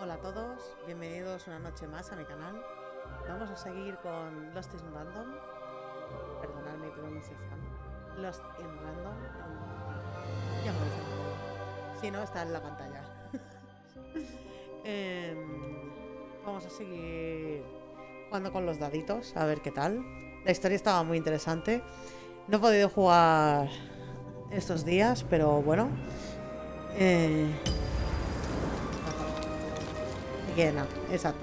Hola a todos, bienvenidos una noche más a mi canal. Vamos a seguir con Lost in Random. Perdonad mi pronunciación. Lost in Random. Ya me lo dicen. Si no, está en la pantalla. Vamos a seguir jugando con los daditos, a ver qué tal. La historia estaba muy interesante. No he podido jugar estos días, pero bueno. No, exacto.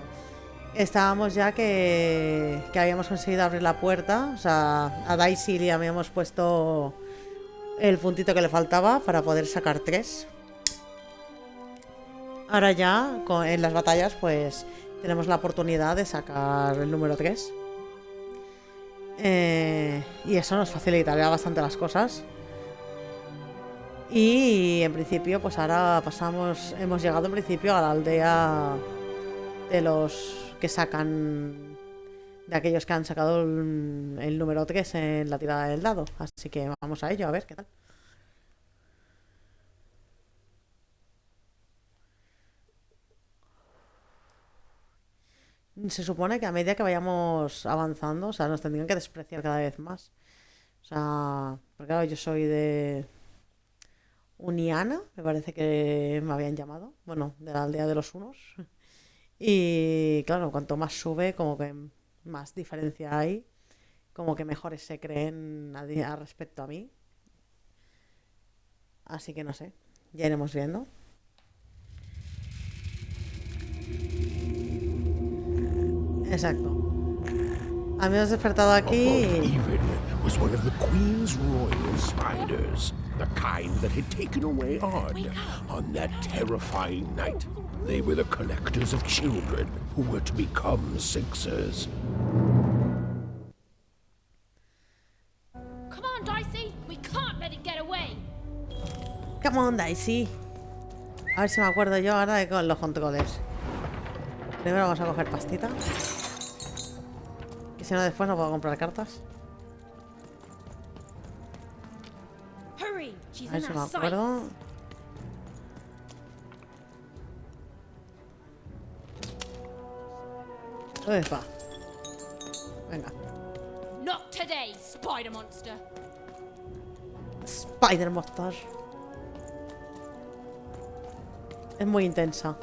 Estábamos ya que habíamos conseguido abrir la puerta. O sea, a Daisy le habíamos puesto el puntito que le faltaba para poder sacar 3. Ahora ya, en las batallas, pues tenemos la oportunidad de sacar el número 3. Y eso nos facilitaría bastante las cosas. Y en principio, pues ahora hemos llegado en principio a la aldea de los que sacan, de aquellos que han sacado el número 3 en la tirada del dado. Así que vamos a ello, a ver qué tal. Se supone que a medida que vayamos avanzando, o sea, nos tendrían que despreciar cada vez más. O sea, porque claro, yo soy de Uniana, me parece que me habían llamado. Bueno, de la aldea de los unos. Y claro, cuanto más sube, como que más diferencia hay. Como que mejores se creen a respecto a mí. Así que no sé, ya iremos viendo. Exacto. A mí me has despertado aquí. Even was one of the Queen's royal spiders, the kind that had taken away Odd on that terrifying night. They were the collectors of children who were to become Sixers. Come on, Dicey! We can't let it get away! Come on, Daisy. A ver si me acuerdo yo ahora de con los controles. Primero vamos a coger pastita. Y si no, después no puedo comprar cartas. Hurry! She's A ver in si me our sights. acuerdo. ¿Dónde está? Venga. Not today, spider monster! Spider Monster. Es muy intensa.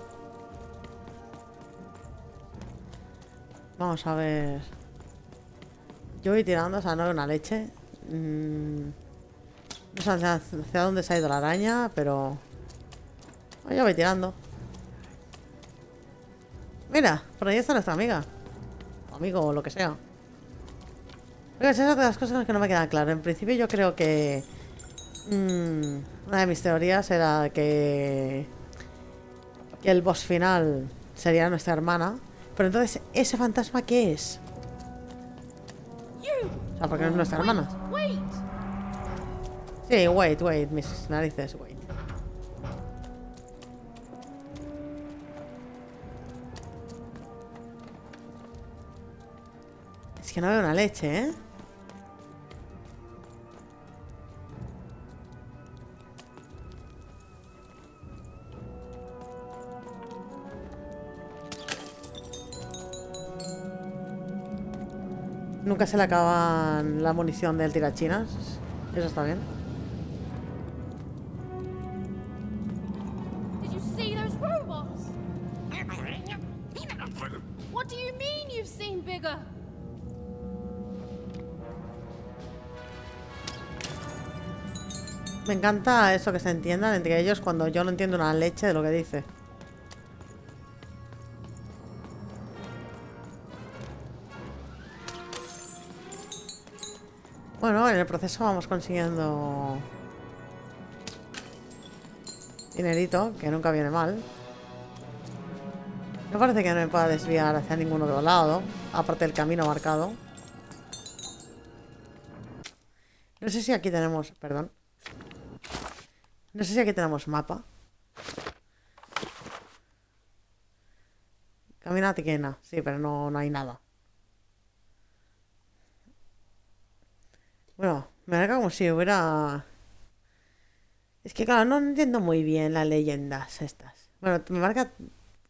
Vamos a ver. Yo voy tirando, o sea, no veo una leche. No sé hacia dónde se ha ido la araña, pero yo voy tirando. Mira, por ahí está nuestra amiga. O amigo, o lo que sea. Pero esa es de las cosas que no me quedan claras. En principio yo creo que una de mis teorías era que el boss final sería nuestra hermana. Pero entonces, ¿ese fantasma qué es? O sea, porque no es nuestra hermana. Wait! Sí, wait, mis narices, wait. Es que no veo una leche, ¿eh? Nunca se le acaban la munición del tirachinas. Eso está bien. Did you see those robots? What do you mean you've seen bigger? Me encanta eso, que se entiendan entre ellos cuando yo no entiendo una leche de lo que dice. Bueno, en el proceso vamos consiguiendo Dinerito, que nunca viene mal. No parece que no me pueda desviar hacia ningún otro lado, aparte del camino marcado. No sé si aquí tenemos... Perdón. No sé si aquí tenemos mapa. Camina Tiquena. Sí, pero no hay nada. Bueno, me marca como si hubiera... Es que claro, no entiendo muy bien las leyendas estas. Bueno, me marca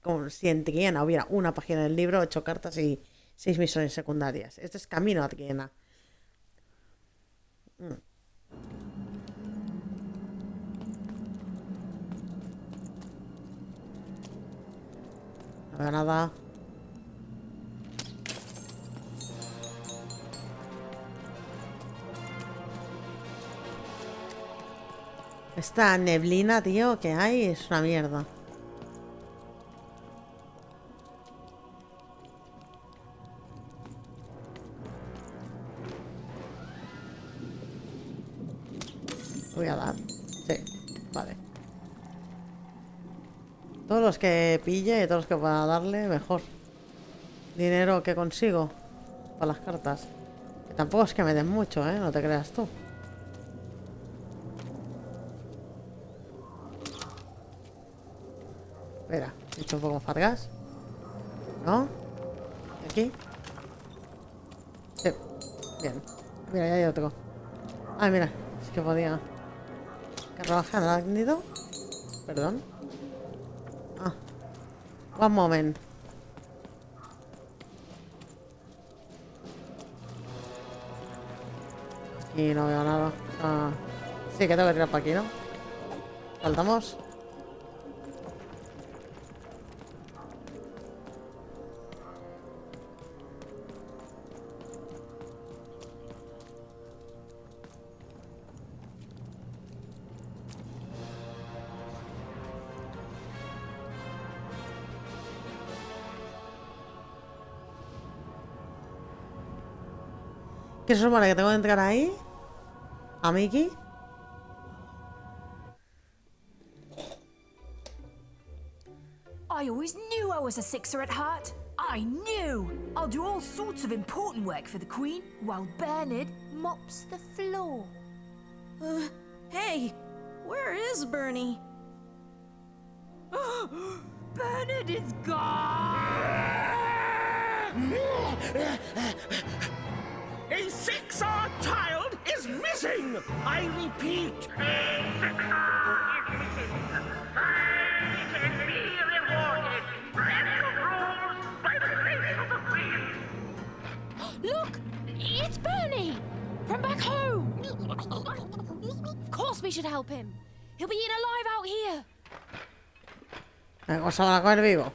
como si en Tiquena hubiera una página del libro, 8 cartas y 6 misiones secundarias. Este es camino a Tiquena. No veo nada. Esta neblina, tío, que hay es una mierda. Voy a dar. Sí, vale. Todos los que pille y todos los que pueda darle, mejor. Dinero que consigo para las cartas. Que tampoco es que me den mucho, ¿eh? No te creas tú. Espera, he hecho un poco más para atrás. ¿No? ¿Y aquí? Sí. Bien. Mira, ya hay otro. Ah, mira. Es que podía... Carruaje arácnido. Perdón. Ah. One moment. Aquí no veo nada. Ah. Sí, que tengo que tirar para aquí, ¿no? Saltamos. ¿Qué se supone que tengo que entrar ahí? ¿A Mickey? I always knew I was a sixer at heart. I knew! I'll do all sorts of important work for the Queen, while Bernard mops the floor. Hey, where is Bernie? Bernard is gone! A 6-hour child is missing! I repeat, A sixer is missing. I can be rewarded. That's the rules by the face of the Queen. Look! It's Bernie! From back home! Of course we should help him. He'll be eaten alive out here. Vamos a comer vivo.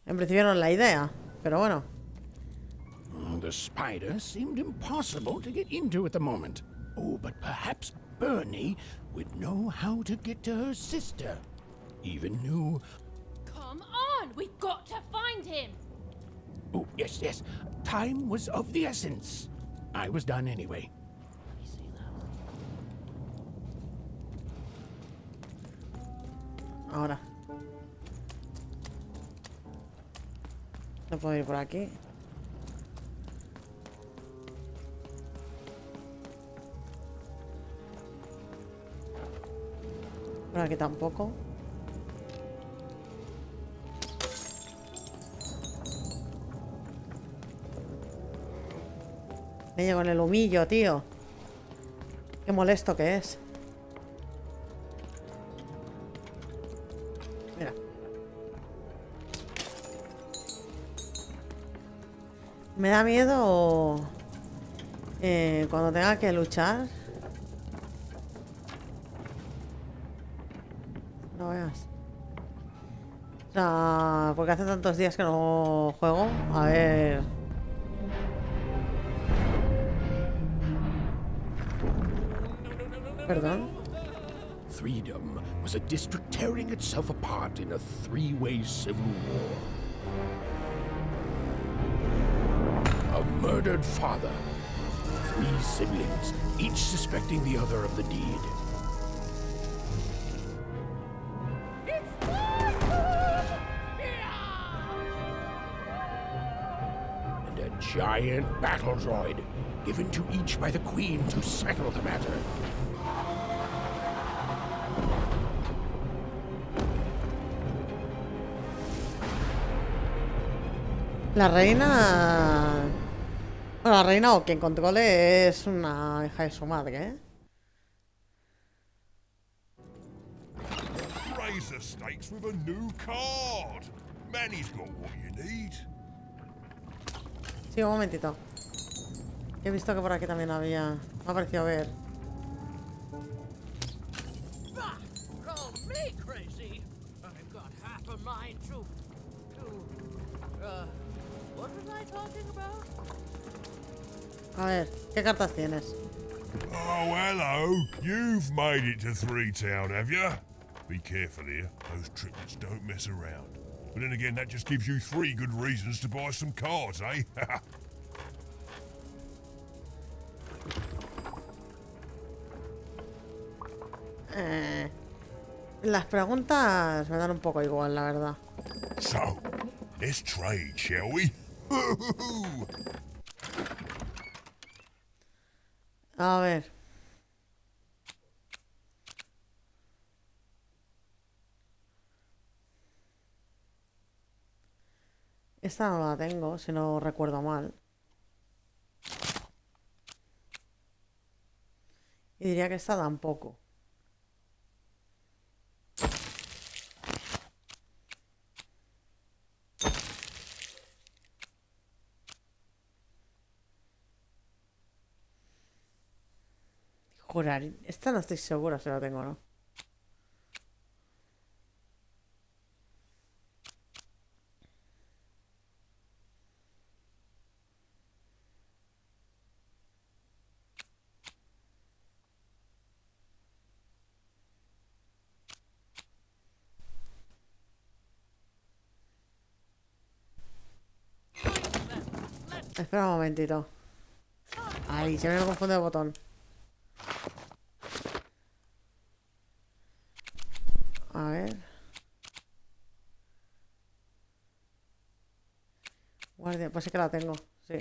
En principio no es la idea, pero bueno. The spider seemed impossible to get into at the moment. Oh, but perhaps Bernie would know how to get to her sister. Even knew... Come on! We've got to find him! Oh, yes. Time was of the essence. I was done anyway. Ahora. No puedo ir por aquí. Por aquí tampoco. Me llego en el humillo, tío. Qué molesto que es. Mira. Me da miedo cuando tenga que luchar. No veas. O sea, porque hace tantos días que no juego. A ver. Perdón. Freedom was a district tearing itself apart in a three-way civil war. A murdered father, 3 siblings, each suspecting the other of the deed. And a giant battle droid, given to each by the Queen to settle the matter. La reina... Bueno, la reina o quien controle es una hija de su madre, ¿eh? Raise the stakes with a new card. Manny's got what you need. Sí, un momentito. He visto que por aquí también había... Me ha parecido ver. Call me crazy. I've got half a mind to what was I talking about? A ver, ¿qué cartas tienes? Oh, hello. You've made it to Three Town, have you? Be careful here. Those triplets don't mess around. But then again, that just gives you 3 good reasons to buy some cards, eh? Las preguntas me dan un poco igual, la verdad. So, let's trade, shall we? A ver. Esta no la tengo, si no recuerdo mal. Y diría que esta tampoco. Jurar, esta no estoy segura si la tengo o no. Espera un momentito. Ay, se me confunde el botón. A ver. Guardia, pues sí que la tengo, sí.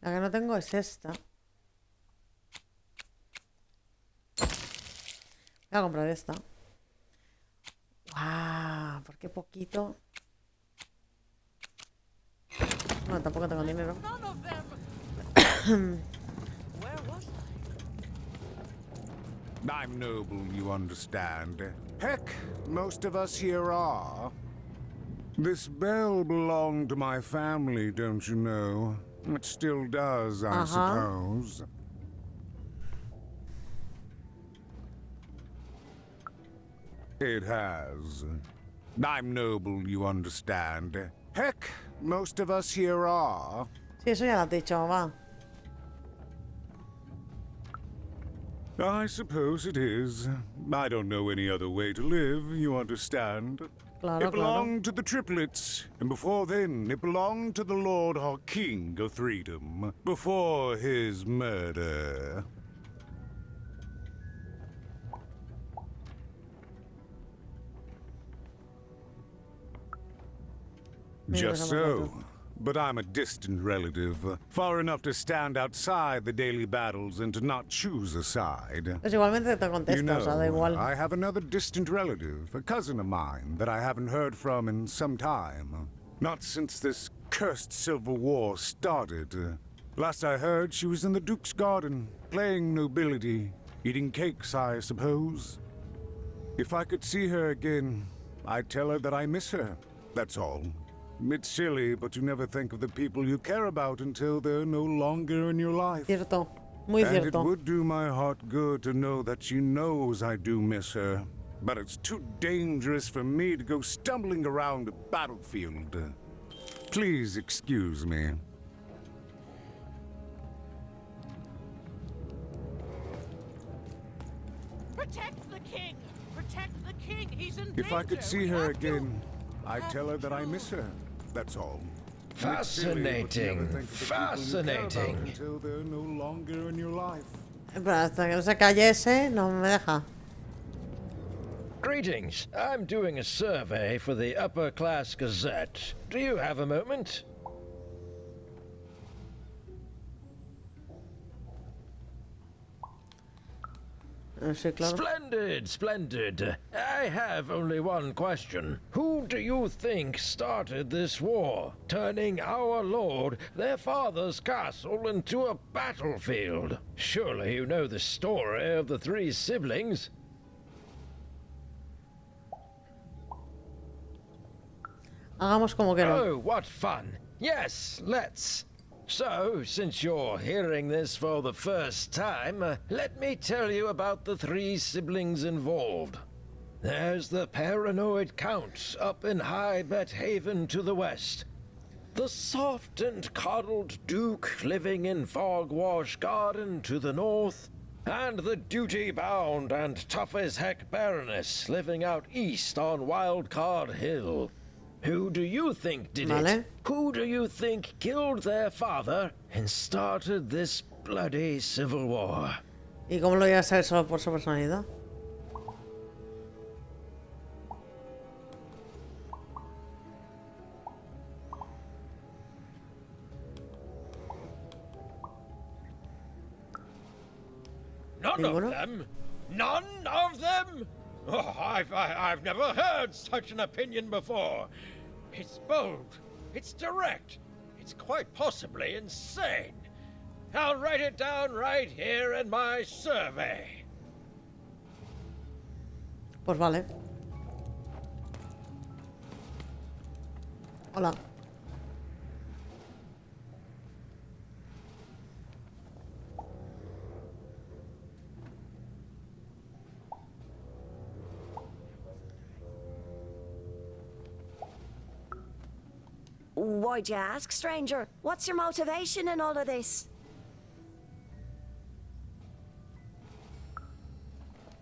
La que no tengo es esta. Voy a comprar esta. ¡Guau! ¿Por qué poquito? No, tampoco tengo dinero. I'm noble, you understand. Heck, most of us here are. This bell belonged to my family, don't you know? It still does, I suppose. It has. I'm noble, you understand. Heck, most of us here are. Sí, eso ya lo has dicho, va. I suppose it is. I don't know any other way to live, you understand. Claro, It belonged to the triplets, and before then, it belonged to the Lord our King of Freedom, before his murder. Just so. But I'm a distant relative, far enough to stand outside the daily battles and to not choose a side. Pues igualmente te You contesto, o sea, da igual. I have another distant relative, a cousin of mine, that I haven't heard from in some time. Not since this cursed Civil War started. Last I heard, she was in the Duke's garden, playing nobility, eating cakes, I suppose. If I could see her again, I'd tell her that I miss her, that's all. It's silly, but you never think of the people you care about until they're no longer in your life. Cierto, muy And it cierto. would do my heart good to know that she knows I do miss her. But it's too dangerous for me to go stumbling around a battlefield. Please excuse me. Protect the king! Protect the king! He's in If I could danger. see We her have to. again, I tell her that I miss her. That's all. Fascinating. Fascinating. Until they're no longer in your life. Pero hasta que no se callese, no me deja. Greetings. I'm doing a survey for the Upper Class Gazette. Do you have a moment? Sí, claro. Splendid, splendid. I have only one question. Who do you think started this war, turning our lord, their father's castle, into a battlefield? Surely you know the story of the three siblings. Hagamos como que no. Oh, what fun. Yes, let's. So, since you're hearing this for the first time, let me tell you about the three siblings involved. There's the paranoid Count up in High Bet Haven to the west. The soft and coddled Duke living in Fogwash Garden to the north. And the duty-bound and tough-as-heck Baroness living out east on Wildcard Hill. Who do you think did it? Who do you think killed their father and started this bloody civil war? ¿Y cómo lo iba a saber solo por su personalidad? None of them? None of them? Oh, I've never heard such an opinion before. It's bold. It's direct. It's quite possibly insane. I'll write it down right here in my survey. Pues vale. Hola. Why'd you ask, stranger? What's your motivation in all of this?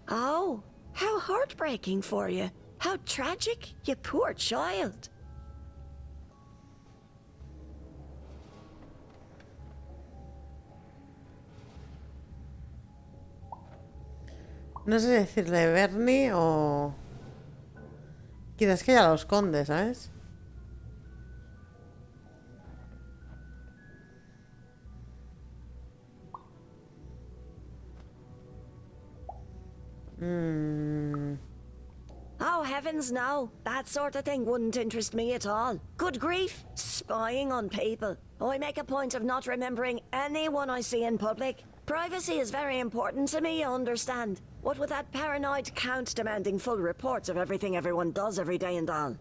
Oh, how heartbreaking for you. How tragic, you poor child. No sé si decirle Bernie o... Quizás que ya lo esconde, ¿sabes? Oh, heavens no. That sort of thing wouldn't interest me at all. Good grief, spying on people. I make a point of not remembering anyone I see in public. Privacy is very important to me, you understand. What with that paranoid Count demanding full reports of everything everyone does every day and all.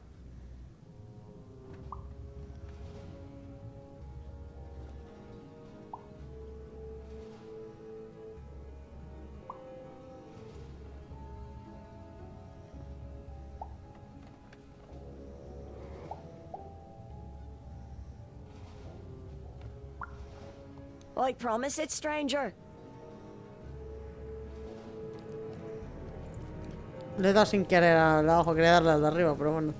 I promise it, stranger. Le he dado sin querer al abajo, quería darle al de arriba, pero bueno.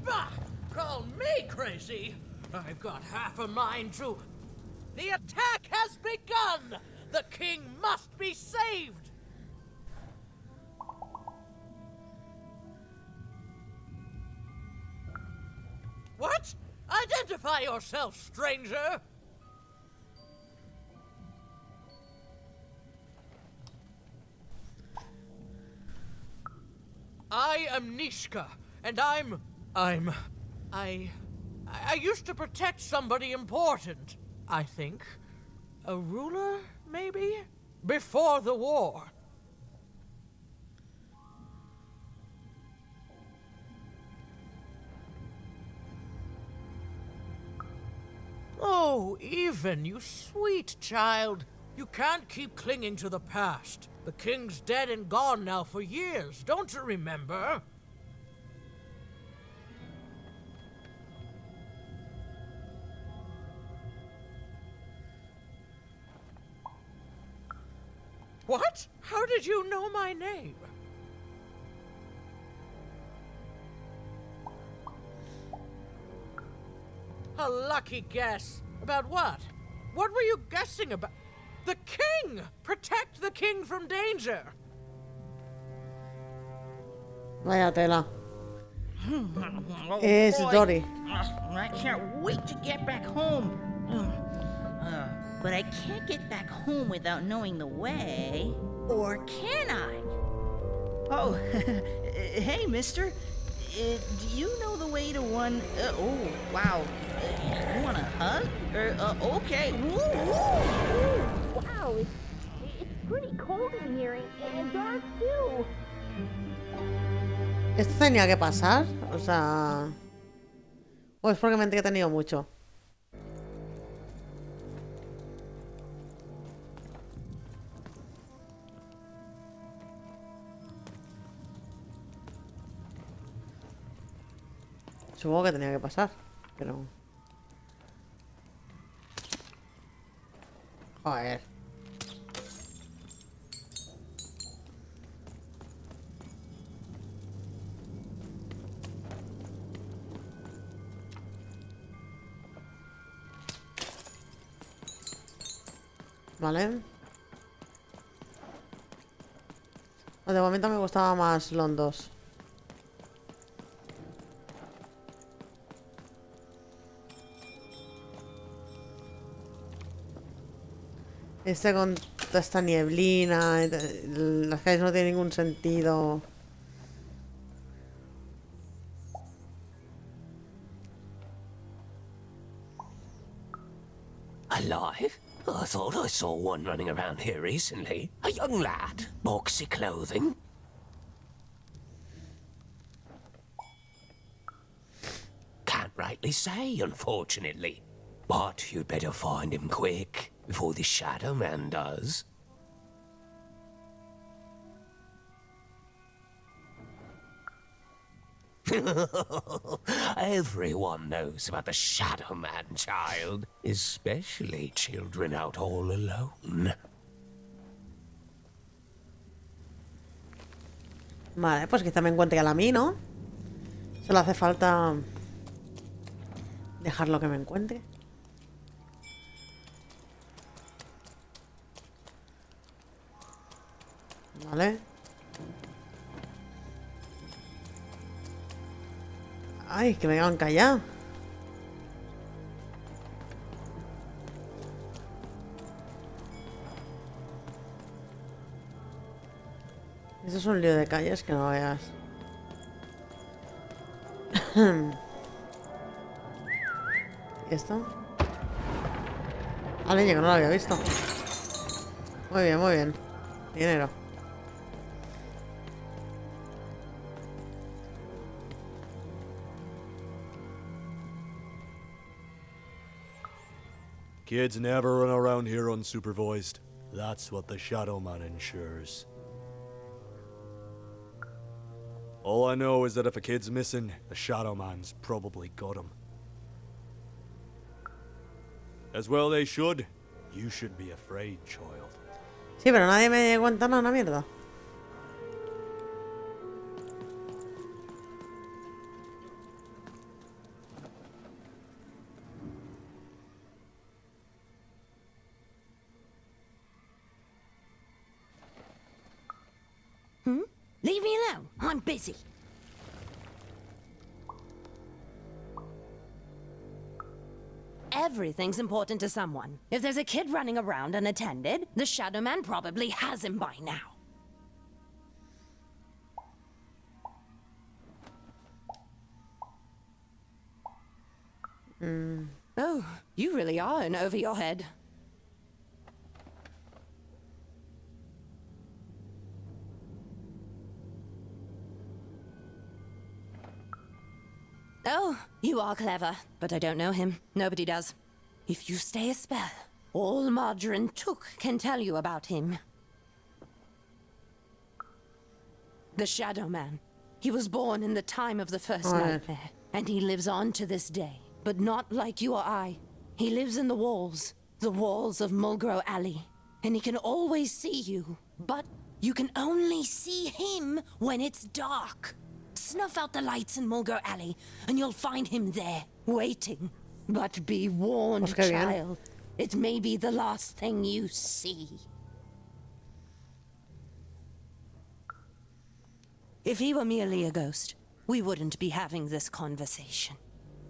Bah! Call me crazy! I've got half a mind to... The attack has begun! The king must be saved! What? Identify yourself, stranger! I am Nishka, and I used to protect somebody important, I think. A ruler, maybe? Before the war. Oh, Even, you sweet child. You can't keep clinging to the past. The king's dead and gone now for years, don't you remember? What? How did you know my name? A lucky guess. About what? What were you guessing about? The king! Protect the king from danger! Vaya tela. Oh, Es boy. Dory. I can't wait to get back home. But I can't get back home without knowing the way. Or can I? Oh, hey, mister. Do you know the way to one... oh, wow. You want a hug? Okay. Woo, woo. Wow, it's pretty cold in here and dark too. ¿Esto tenía que pasar? O sea... ¿O es porque me he entretenido mucho? Supongo que tenía que pasar, pero... Joder. Vale. De momento me gustaba más Londos. Este con toda esta nieblina, las calles no tienen ningún sentido. Alive? I thought I saw one running around here recently. A young lad, boxy clothing. Can't rightly say, unfortunately. But you'd better find him quick, before the Shadow Man does. Everyone knows about the Shadow Man, child. Especially children out all alone. Vale, pues quizá me encuentre a la mí, ¿no? Solo hace falta... dejarlo que me encuentre. Vale. Ay, que me han callado. Eso es un lío de calles que no veas. ¿Y esto? Ah, leña, que no lo había visto. Muy bien, muy bien. Dinero. Kids never run around here unsupervised. That's what the Shadow Man ensures. All I know is that if a kid's missing, the Shadow Man's probably got him. As well they should. You should be afraid, child. Sí, pero nadie me cuenta nada, una mierda. Leave me alone. I'm busy. Everything's important to someone. If there's a kid running around unattended, the Shadow Man probably has him by now. Oh, you really are in over your head. Oh, you are clever, but I don't know him. Nobody does. If you stay a spell, all Margarine Took can tell you about him. The Shadow Man. He was born in the time of the first nightmare, and he lives on to this day. But not like you or I. He lives in the walls of Mulgrew Alley, and he can always see you, But you can only see him when it's dark. Snuff out the lights in Mulgar Alley, and you'll find him there, waiting. But be warned, Okay, bien. child. It may be the last thing you see. If he were merely a ghost, we wouldn't be having this conversation.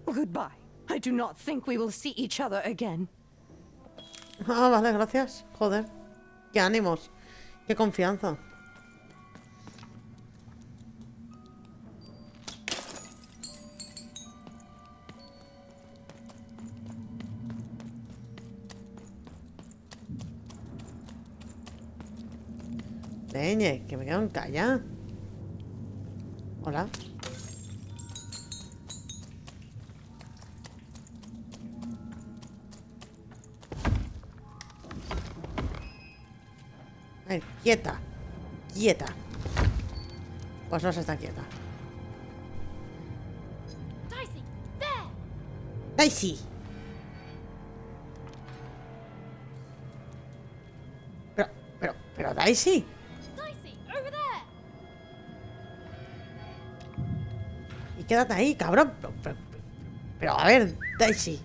Goodbye. I do not think we will see each other again. Ah, vale, gracias. Joder. Qué ánimos. Qué confianza. Leñe, que me quedo en calla. Hola. A ver, quieta. Quieta. Pues no se está quieta. Dicey, there! Daisy. Pero Daisy. Dicey, over there! Y quédate ahí, cabrón. Pero a ver, Daisy.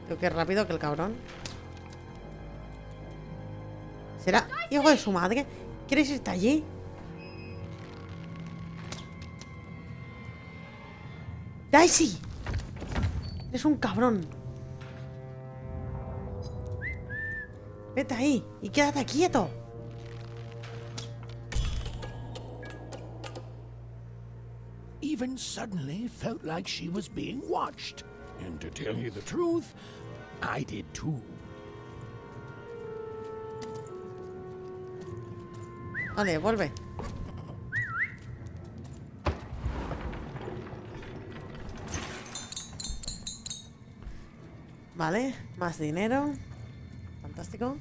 Creo que es rápido que el cabrón. ¿Será hijo de su madre? ¿Quieres irte allí? ¡Daisy! Es un cabrón. Vete ahí y quédate quieto. Even suddenly felt like she was being watched. And to tell you the truth, I did too. Vale, vuelve. Vale, más dinero. Fantástico.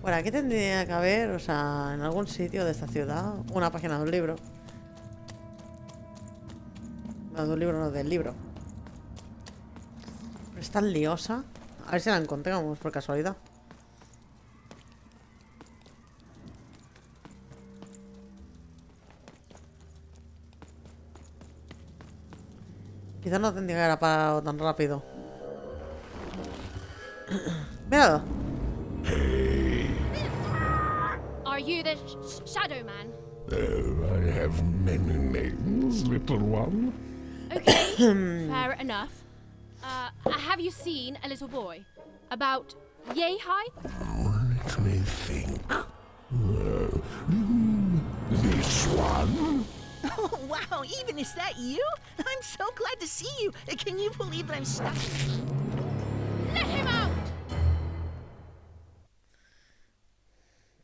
Por aquí tendría que haber, o sea, en algún sitio de esta ciudad, una página de un libro. No, de un libro, no, del libro. Pero es tan liosa. A ver si la encontramos por casualidad. Quizás no tendría que haber parado tan rápido. Míralo. Are you the Shadow Man? I have many names, little one. Okay, fair enough. Have you seen a little boy? About yay high? Let me think. This one? Oh, wow, even is that you? I'm so glad to see you. Can you believe that I'm stuck? Let him out!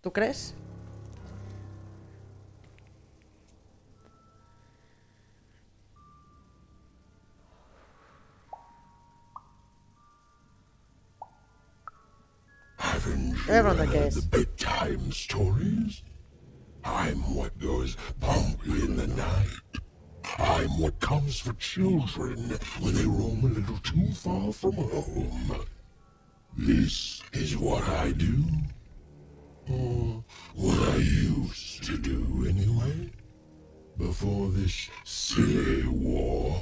¿Tú crees? Haven't Voy a preguntar qué heard es. the bedtime stories? I'm what goes bump in the night. I'm what comes for children when they roam a little too far from home. This is what I do. Or what I used to do anyway. Before this silly war.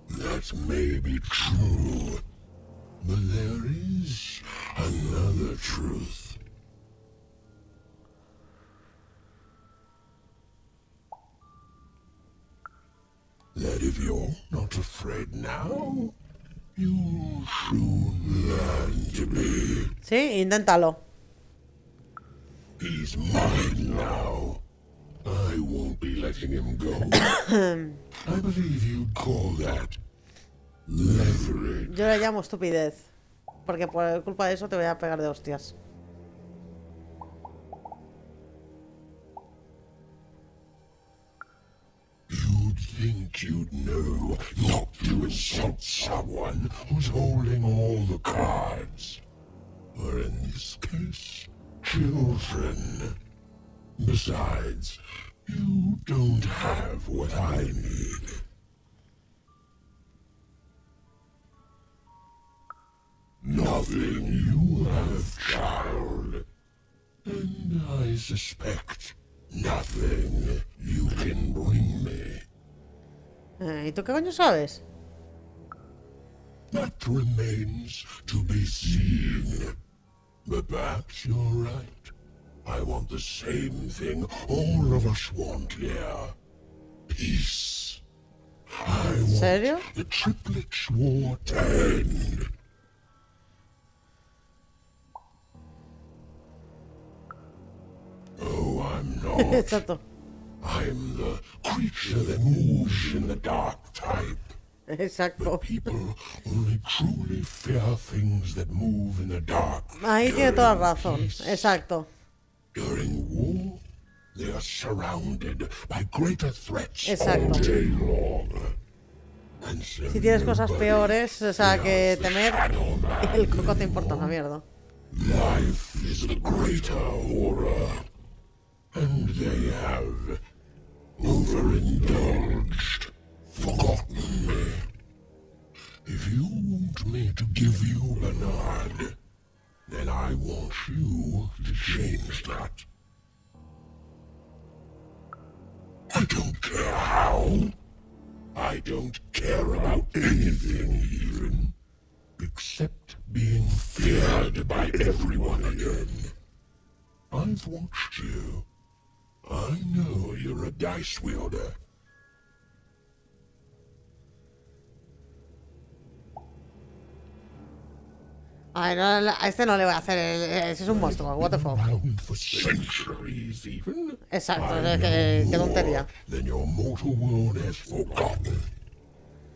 That may be true, but there is another truth. That if you're not afraid now, you'll soon learn to be. Sí, inténtalo. He's mine now. I won't be letting him go. I believe you'd call that leverage. Yo le llamo estupidez. Porque por culpa de eso te voy a pegar de hostias. You'd think you'd know not to insult someone who's holding all the cards. Or in this case, children. Besides, You don't have what I need. Nothing you have, child. And I suspect nothing you can bring me. ¿Y tú qué coño sabes? That remains to be seen. But perhaps you're right. I want the same thing all of us want here. Peace. I ¿Serio? want the triplets' war to end. Oh, I'm not. Exacto. I'm the creature that moves in the dark type. Exacto. People only truly fear things that move in the dark. Ahí tiene toda la razón. Exacto. During war, they are surrounded by greater threats Exacto. all day long. And so Si tienes cosas peores, o sea, que temer, Shadowman. el coco te importa una mierda. Life is a greater horror. And they have overindulged, forgotten me. If you want me to give you Bernard, then I want you to change that. I don't care how. I don't care about anything even, except being feared by everyone again. I've watched you. I know you're a dice wielder. Ay, no, a este no le voy a hacer. Ese es un monstruo. What the fuck. Around for centuries, even. Exacto. I Qué know tontería. more than your mortal world has forgotten.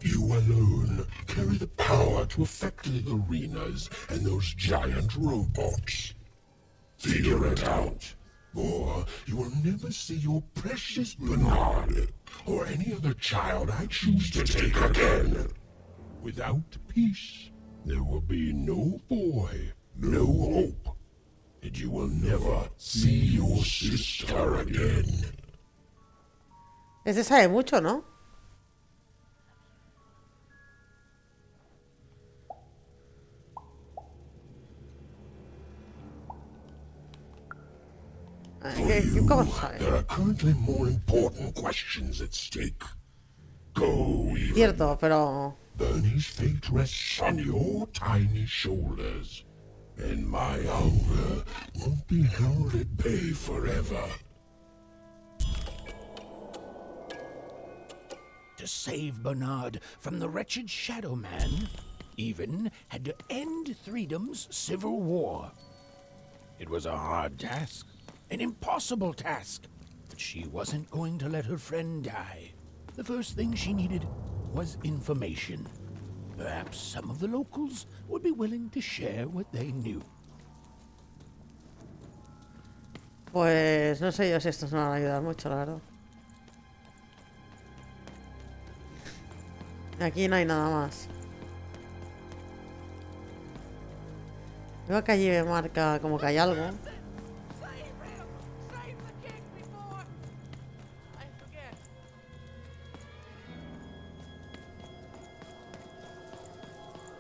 You alone carry the power to affect the arenas and those giant robots. Figure it out, or you will never see your precious Bernard or any other child I choose to take again. Without peace, there will be no boy, no hope, and you will never see your sister again. Este sabe mucho, ¿no? ¿Cómo sabe? There are currently more important questions at stake. Go, even. Cierto, pero... Bernie's fate rests on your tiny shoulders, and my hunger won't be held at bay forever. To save Bernard from the wretched Shadow Man, even had to end Threedom's civil war. It was a hard task, an impossible task, but she wasn't going to let her friend die. The first thing she needed was information. Perhaps some of the locals would be willing to share what they knew. Pues no sé yo si estos me van a ayudar mucho, la verdad. Aquí no hay nada más. Veo que allí me marca como que hay algo.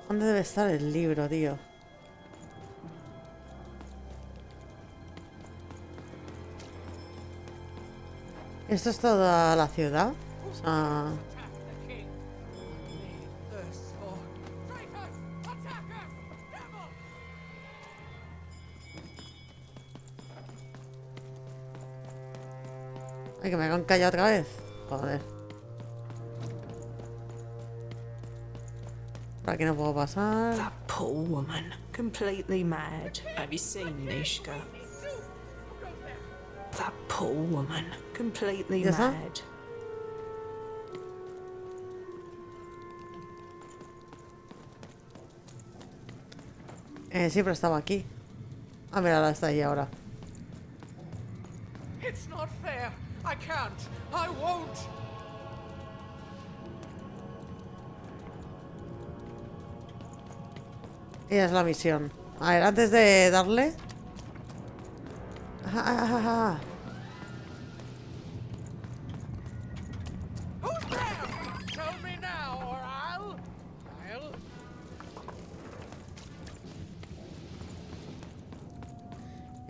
¿Dónde debe estar el libro, tío? ¿Esto es toda la ciudad? O sea... Ay, que me hagan callar otra vez. Joder. Por aquí no puedo pasar. That poor woman, completely mad. Have you seen Nishka? That poor woman, completely ¿Ya está? mad. Sí, pero estaba aquí. Ah, mira, está ahí ahora. It's not fair. I can't. I won't. Y es la misión. A ver, antes de darle...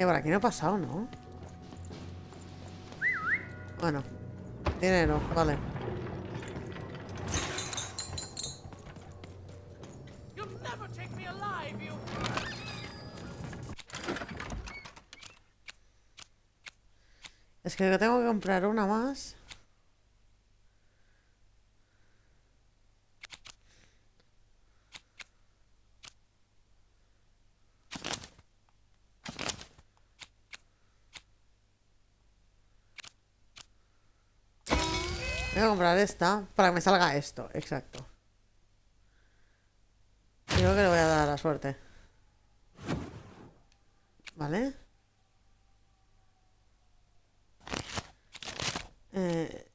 Por aquí no he pasado, ¿no? Bueno. Dinero, vale. Es que tengo que comprar una más. Voy a comprar esta para que me salga esto, exacto. Creo que le voy a dar la suerte. ¿Vale?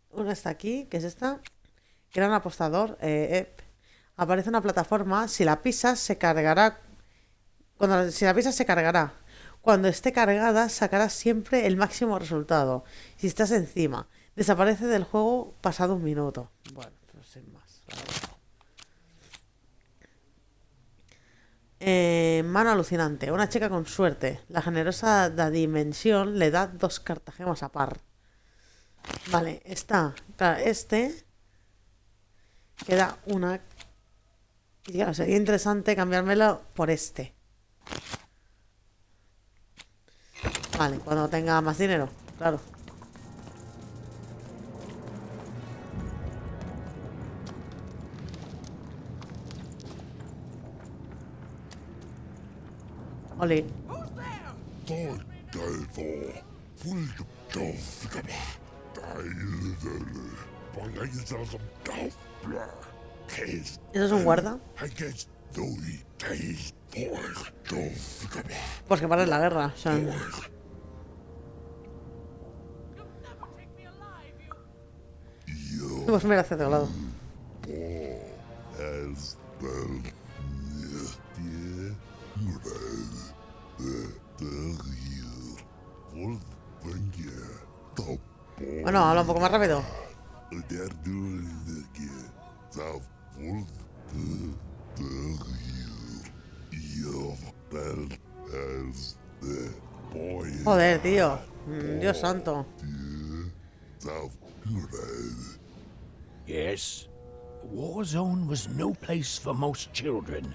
Una está aquí, que es esta. Gran apostador. Aparece una plataforma. Si la pisas, se cargará. Si la pisas, se cargará. Cuando esté cargada, sacará siempre el máximo resultado. Si estás encima, desaparece del juego pasado un minuto. Bueno, pues sin más. Mano alucinante. Una chica con suerte. La generosa dimensión le da 2 cartagemas a par. Vale, está. Claro, queda una. Y claro, sería interesante cambiármelo por este. Vale, cuando tenga más dinero, claro. Oli. ¿Eso es un guarda? Pues que pare la guerra, o sea. Pues mira, hacia otro lado. Bueno, habla un poco más rápido. Joder, tío. Dios santo. Yes, the war zone was no place for most children.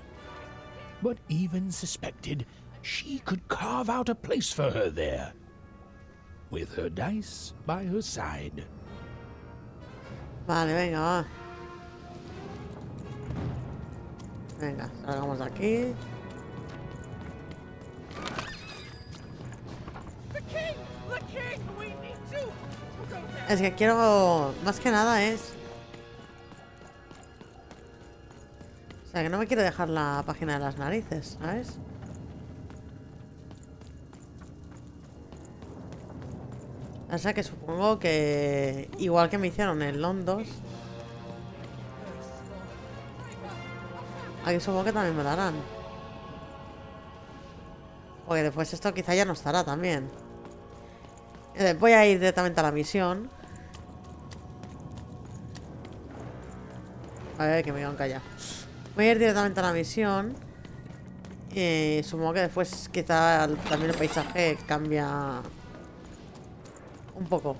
But even suspected she could carve out a place for her there, with her dice by her side. Vale, venga, va. Venga, salgamos de aquí. Es que quiero... Más que nada es... O sea, que no me quiero dejar la página de las narices, ¿sabes? O sea, que supongo que... Igual que me hicieron en London, aquí supongo que también me lo harán. Porque después esto quizá ya no estará también. Voy a ir directamente a la misión. A ver, que me iban a callar. Voy a ir directamente a la misión. Y supongo que después quizá también el paisaje cambia un poco.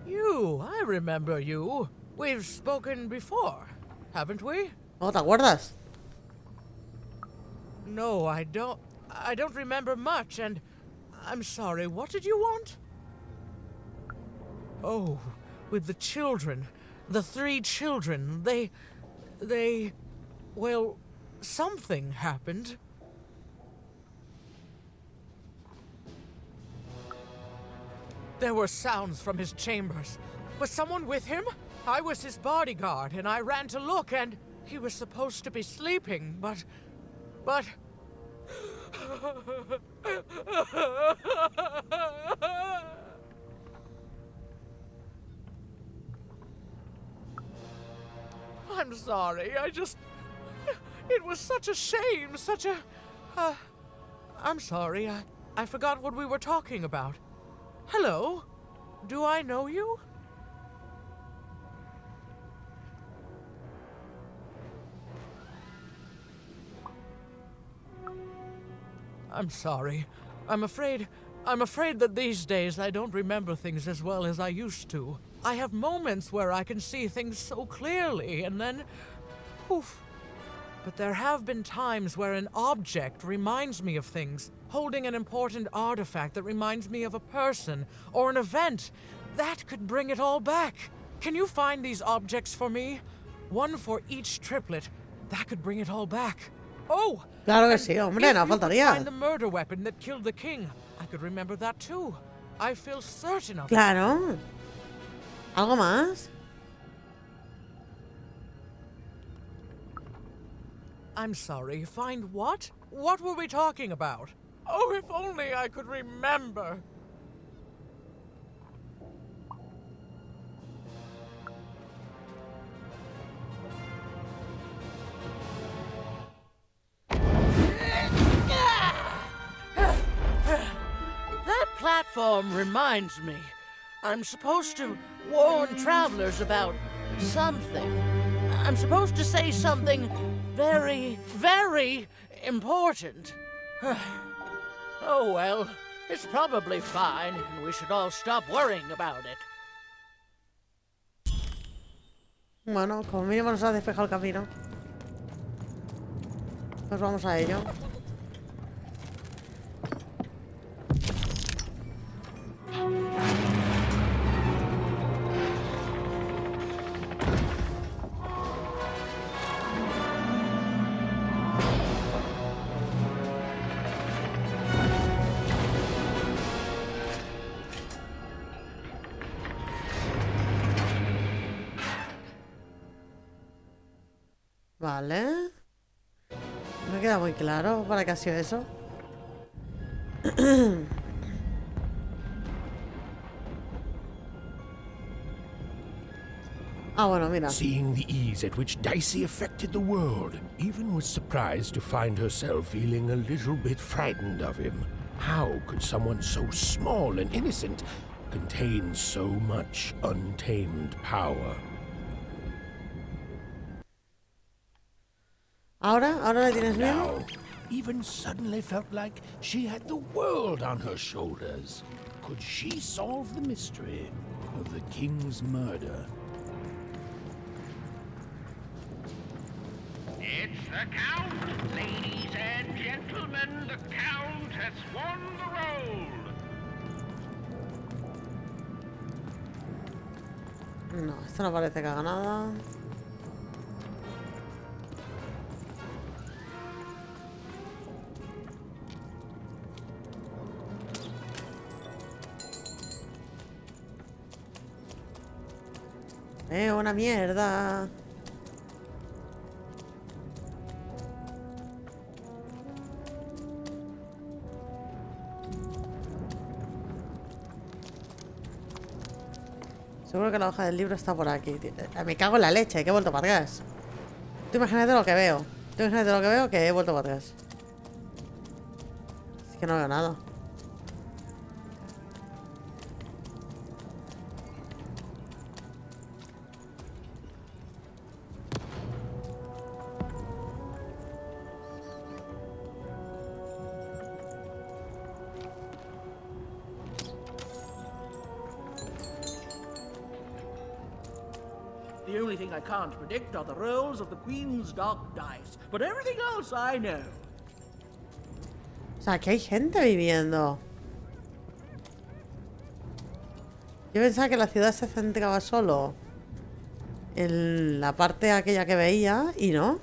I remember you. We've spoken before, haven't we? ¿No te acuerdas? No, I don't remember much, and I'm sorry. What did you want? Oh, with the children. The 3 children. Well, something happened. There were sounds from his chambers. Was someone with him? I was his bodyguard, and I ran to look, and he was supposed to be sleeping, but... I'm sorry, it was such a shame, such a... I'm sorry, I forgot what we were talking about. Hello? Do I know you? I'm sorry. I'm afraid that these days I don't remember things as well as I used to. I have moments where I can see things so clearly, and then poof. But there have been times where an object reminds me of things, holding an important artifact that reminds me of a person or an event. That could bring it all back. Can you find these objects for me? One for each triplet. That could bring it all back. Oh! Claro que sí, hombre, no if you could faltaría. find the murder weapon that killed the king, I could remember that too. I feel certain of it. Claro. ¿Algo más? I'm sorry, find what? What were we talking about? Oh, if only I could remember. That platform reminds me. I'm supposed to warn travelers about something. I'm supposed to say something very, very important. Oh well, it's probably fine, and we should all stop worrying about it. Bueno, como mínimo nos ha despejado el camino. Pues vamos a ello. Vale. No queda muy claro para qué ha sido eso. Ah, bueno, mira. Seeing the ease at which Dicey affected the world, Even was surprised to find herself feeling a little bit frightened of him. How could someone so small and innocent contain so much untamed power? Ahora le tienes miedo. Now, Even suddenly felt like she had the world on her shoulders. Could she solve the mystery of the king's murder? It's the Count! Ladies and gentlemen, the Count has won the roll! No, esto no parece que haga nada. Una mierda. Seguro que la hoja del libro está por aquí. Me cago en la leche, que he vuelto para atrás. Tú imagínate lo que veo. Tú imagínate lo que veo, que he vuelto para atrás. Es que no veo nada. The only thing I can't predict are the rolls of the Queen's dark dice, but everything else I know. O sea, aquí hay gente viviendo. Yo pensaba que la ciudad se centraba solo en la parte aquella que veía y no.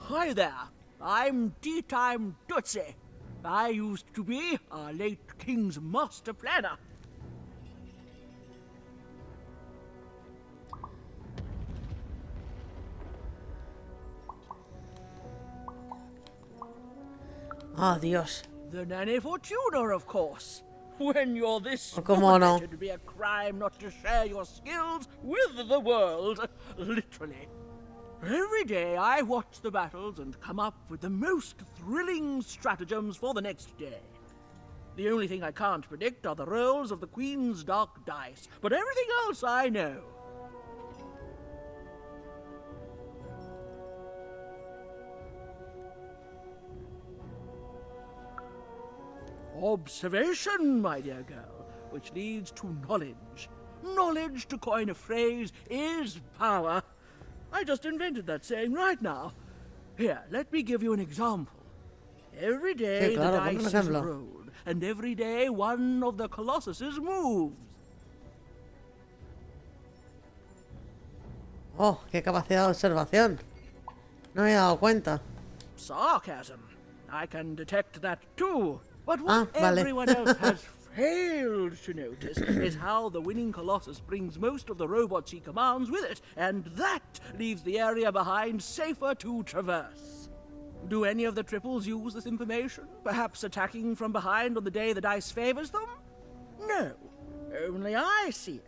Hi there, I'm Tea Time Tootsie. I used to be our late king's master planner. Oh, Dios. The Nanny Fortuna, of course. When you're this ¿Cómo no? it'd be a crime not to share your skills with the world. Literally. Every day I watch the battles and come up with the most thrilling stratagems for the next day. The only thing I can't predict are the rolls of the Queen's dark dice, but everything else I know. Observation, my dear girl, which leads to knowledge. Knowledge, to coin a phrase, is power. I just invented that saying right now. Here, let me give you an example. Every day Sí, claro, the ponme un dice is ejemplo. rolled, and every day one of the colossuses moves. Oh, qué capacidad de observación. No me he dado cuenta. Sarcasm. I can detect that too. But what vale. everyone else has failed to notice is how the winning Colossus brings most of the robots he commands with it, and that leaves the area behind safer to traverse. Do any of the triples use this information? Perhaps attacking from behind on the day the dice favors them? No. Only I see it.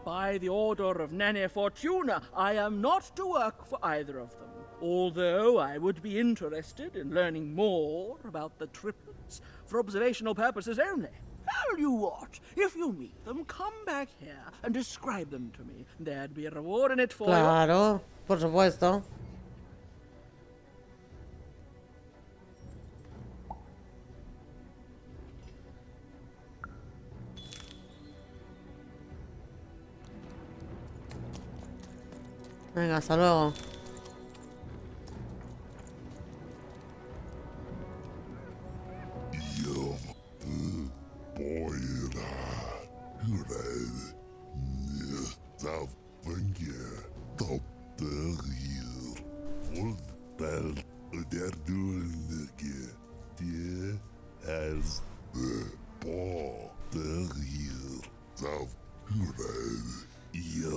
By the order of Nane Fortuna, I am not to work for either of them. Although I would be interested in learning more about the triplets for observational purposes only. Tell you what, if you meet them, come back here and describe them to me. There'd be a reward in it for you. Claro, por supuesto. Venga, hasta luego.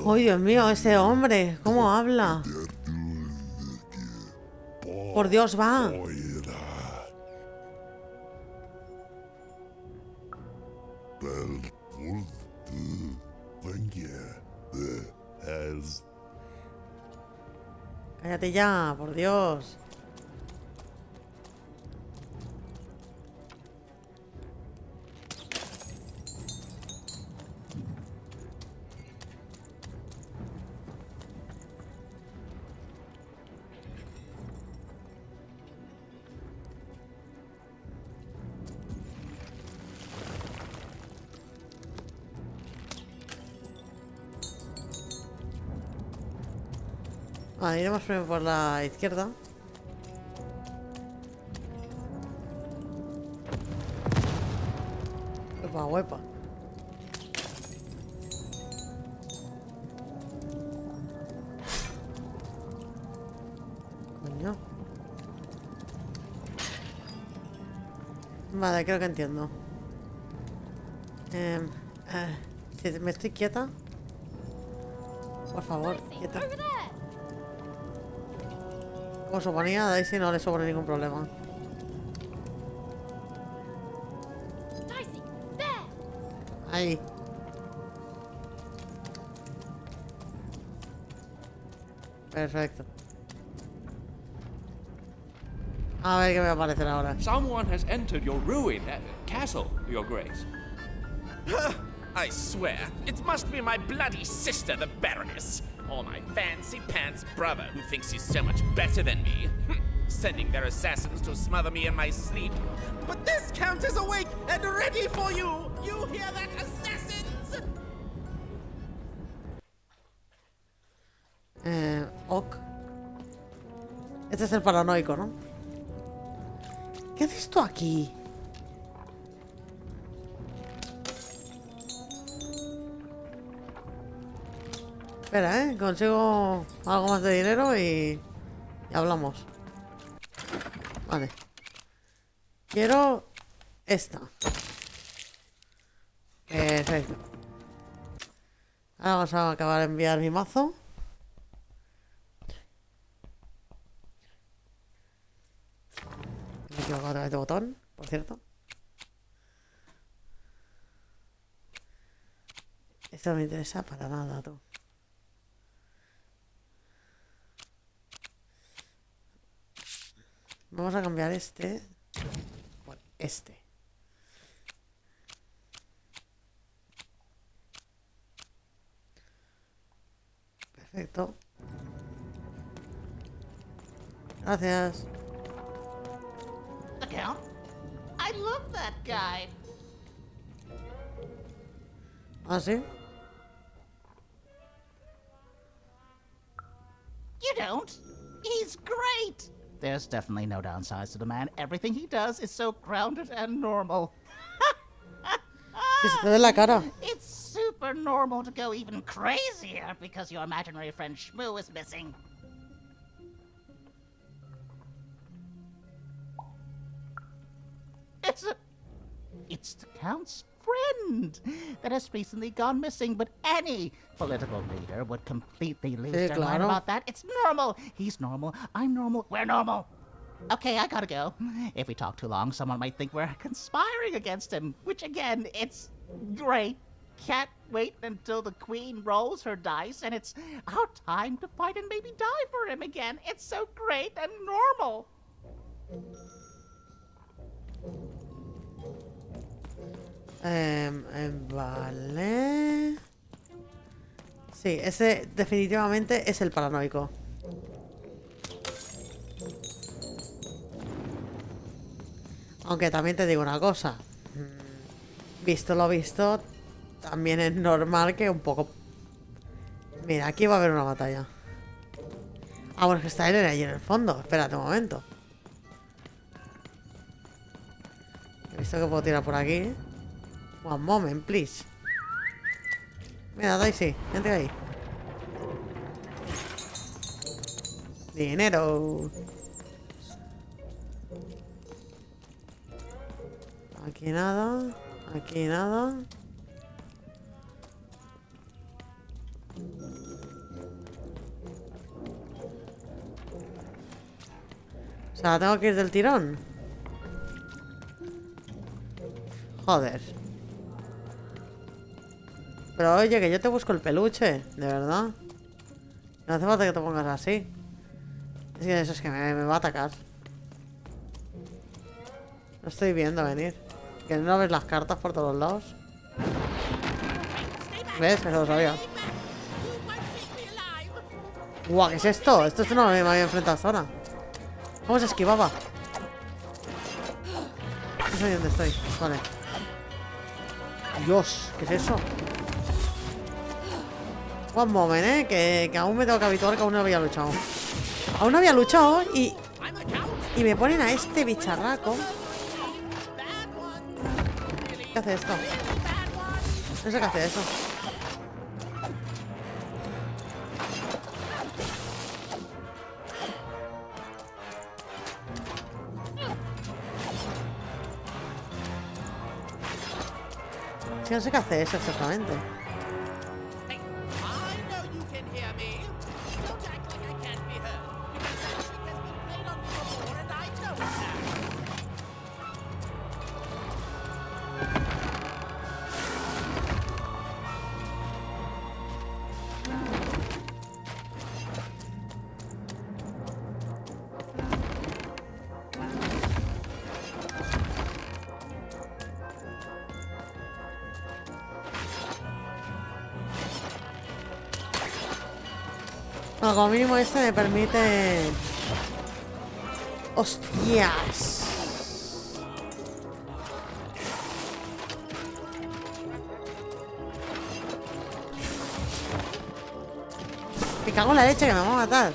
Oh, Dios mío, ese hombre, ¿cómo habla? Por Dios, va. Cállate ya, por Dios. Vale, iremos primero por la izquierda. Huepa, huepa. Coño. Vale, creo que entiendo. Si me estoy quieta. Por favor, quieta. Como suponía, a Daisy no le supone ningún problema. Ahí. Perfecto. A ver qué me va a aparecer ahora. Someone has entered your ruin, castle, Your Grace. I swear, it must be my bloody sister, the Baroness, or my fancy-pants brother who thinks he's so much better than me, sending their assassins to smother me in my sleep. But this count is awake and ready for you! You hear that, assassins? Ok. Este es el paranoico, ¿no? ¿Qué haces tú aquí? Espera, consigo algo más de dinero y hablamos. Vale. Quiero esta. Perfecto. Ahora vamos a acabar de enviar mi mazo. Me he equivocado de botón, por cierto. Esto no me interesa para nada, tú. Vamos a cambiar este por este. Perfecto. Gracias. The Count? I love that guy. ¿Ah, sí? You don't? He's great. There's definitely no downsides to the man. Everything he does is so grounded and normal. Que se te ve la cara. It's super normal to go even crazier because your imaginary friend Shmoo is missing. It's the Count's friend that has recently gone missing, but any political leader would completely lose their mind about that. It's normal. He's normal. I'm normal. We're normal. Okay, I gotta go. If we talk too long, someone might think we're conspiring against him, which again, it's great. Can't wait until the queen rolls her dice and it's our time to fight and maybe die for him again. It's so great and normal. Vale. Sí, ese definitivamente es el paranoico. Aunque también te digo una cosa. Visto lo visto, también es normal que un poco... Mira, aquí va a haber una batalla. Ah, bueno, es que está él ahí en el fondo. Espérate un momento. He visto que puedo tirar por aquí. One moment, please. Mira, Daisy, vente ahí. Dinero. Aquí nada. Aquí nada. O sea, tengo que ir del tirón. Joder. Pero oye, que yo te busco el peluche, de verdad. No hace falta que te pongas así. Es que eso es que me va a atacar. Lo estoy viendo venir. Que no ves las cartas por todos lados. ¿Ves? Eso lo sabía. Guau, ¿qué es esto? Esto no me había enfrentado hasta ahora. ¿Cómo se esquivaba? No sé dónde estoy. Vale. Dios, ¿qué es eso? One moment, que aún me tengo que habituar, que aún no había luchado. Aún no había luchado y me ponen a este bicharraco. ¿Qué hace esto? No sé qué hace eso. Sí, no sé qué hace eso exactamente. Bueno, como mínimo este me permite... ¡Hostias! Me cago en la leche que me va a matar.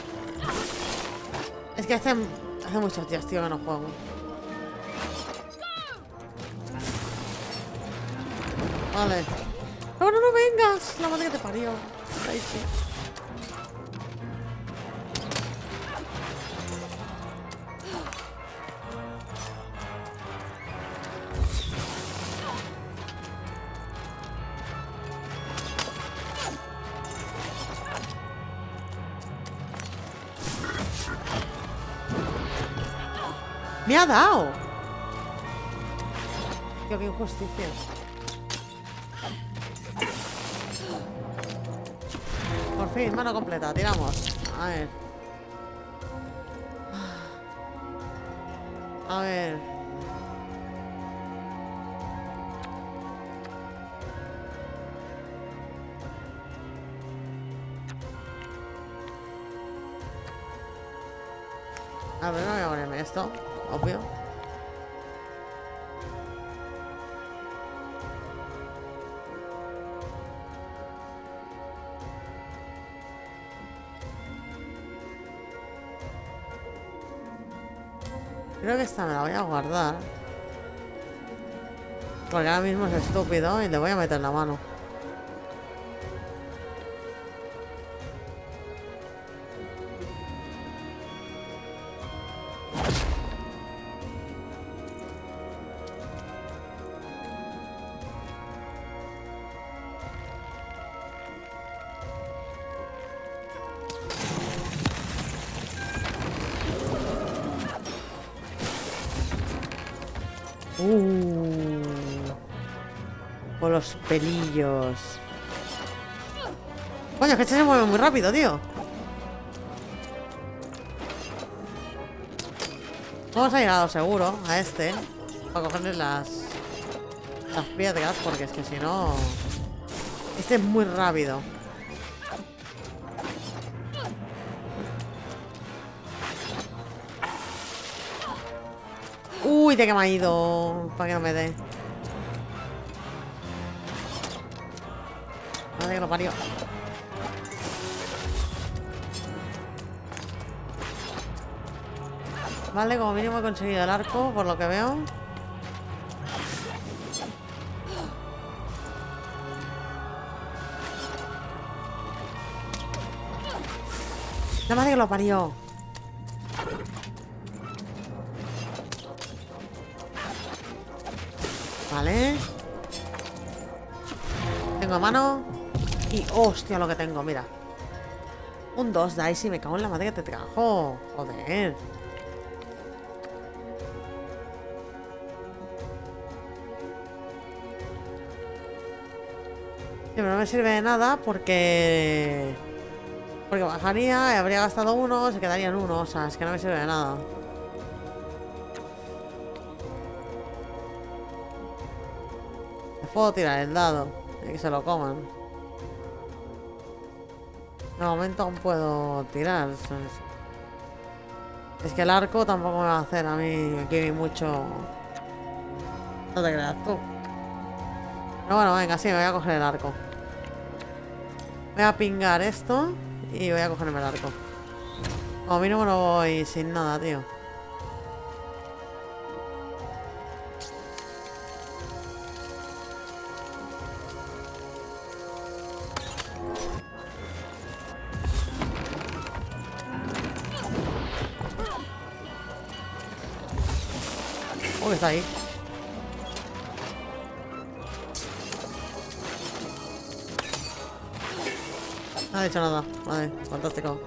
Es que hace muchos días, tío, que no juego. Vale. ¡No, no vengas! La madre que te parió. Ahí sí. ¡Me ha dado! Tío, qué injusticia. Por fin, mano completa, tiramos. A ver. A ver. A ver, no voy a ponerme esto, obvio. Creo que esta me la voy a guardar. Porque ahora mismo es estúpido y le voy a meter la mano. Con los pelillos. Coño, es que este se mueve muy rápido, tío. Vamos a llegar seguro a este. Para cogerle las piedras, porque es que si no... Este es muy rápido. Uy, de que me ha ido. Para que no me dé. Madre que lo parió. Vale, como mínimo he conseguido el arco, por lo que veo. La madre que lo parió. Vale. Tengo mano. Y hostia lo que tengo, mira. Un 2 dice y me cago en la madre que te trajo. Joder. Sí, pero no me sirve de nada porque bajaría y habría gastado uno, se quedaría en uno. O sea, es que no me sirve de nada. Les puedo tirar el dado y que se lo coman. De momento aún puedo tirar. Es que el arco tampoco me va a hacer a mí aquí mucho. No te creas tú. Pero bueno, venga, sí, me voy a coger el arco. Voy a pingar esto y voy a cogerme el arco. Como mínimo no voy sin nada, tío. Que está ahí. No ha hecho nada. Vale, fantástico.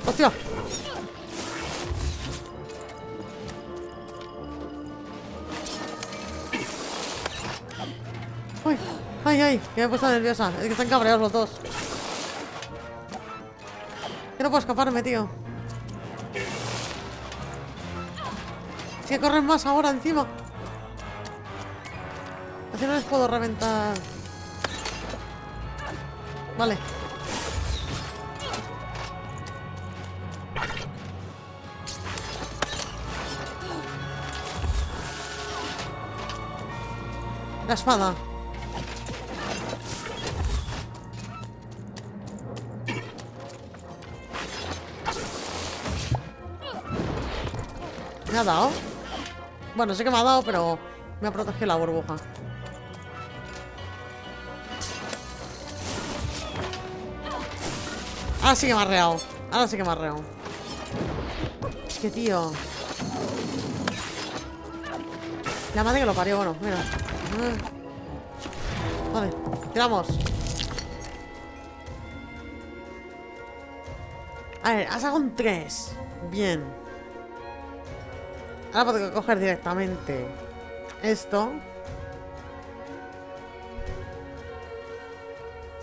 ¡Hostia! ¡Ay! ¡Ay, ay! Que me he puesto nerviosa. Es que están cabreados los dos. Que no puedo escaparme, tío. Es que corren más ahora encima. Así no les puedo reventar. Vale. La espada. ¿Me ha dado? Bueno, sé que me ha dado, pero me ha protegido la burbuja. Ahora sí que me ha reado. Ahora sí que me ha reado. Es que, tío. La madre que lo parió, bueno, mira. Vale, tiramos. A ver, has sacado un 3. Bien. Ahora puedo coger directamente esto.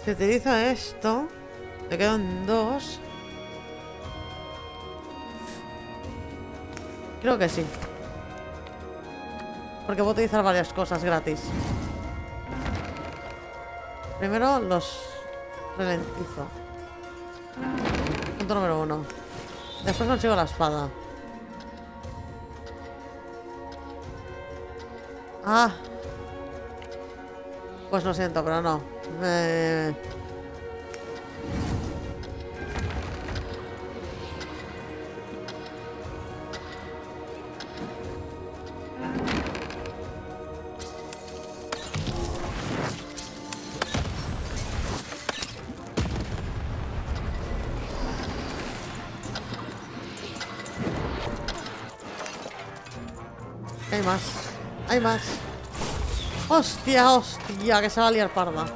Si utilizo esto, me quedan 2. Creo que sí. Porque puedo utilizar varias cosas gratis. Primero los ralentizo. Punto número 1. Después consigo la espada. Ah. Pues lo siento, pero no. Hay más. Hay más. Hostia, hostia, que se va a liar parda.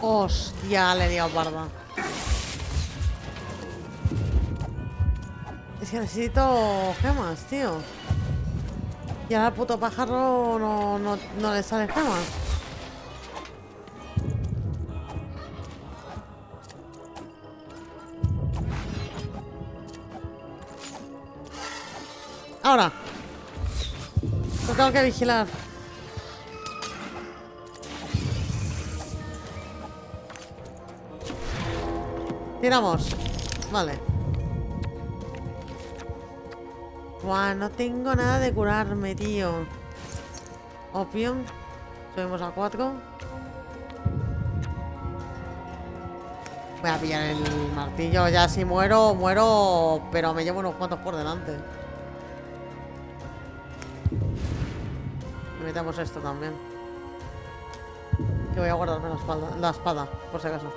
Hostia, le he liado parda. Es que necesito gemas, tío. Y ahora al puto pájaro no le salen gemas. Ahora. Lo tengo que vigilar. Tiramos. Vale. Buah, no tengo nada de curarme, tío. Opio. Subimos a 4. Voy a pillar el martillo. Ya si muero, muero. Pero me llevo unos cuantos por delante. Y metemos esto también. Que voy a guardarme la espada, por si acaso.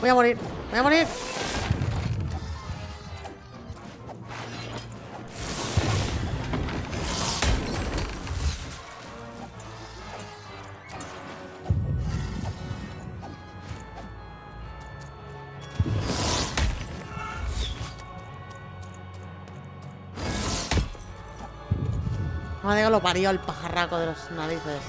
Voy a morir. Voy a morir. Madre que lo parió el pajarraco de las narices.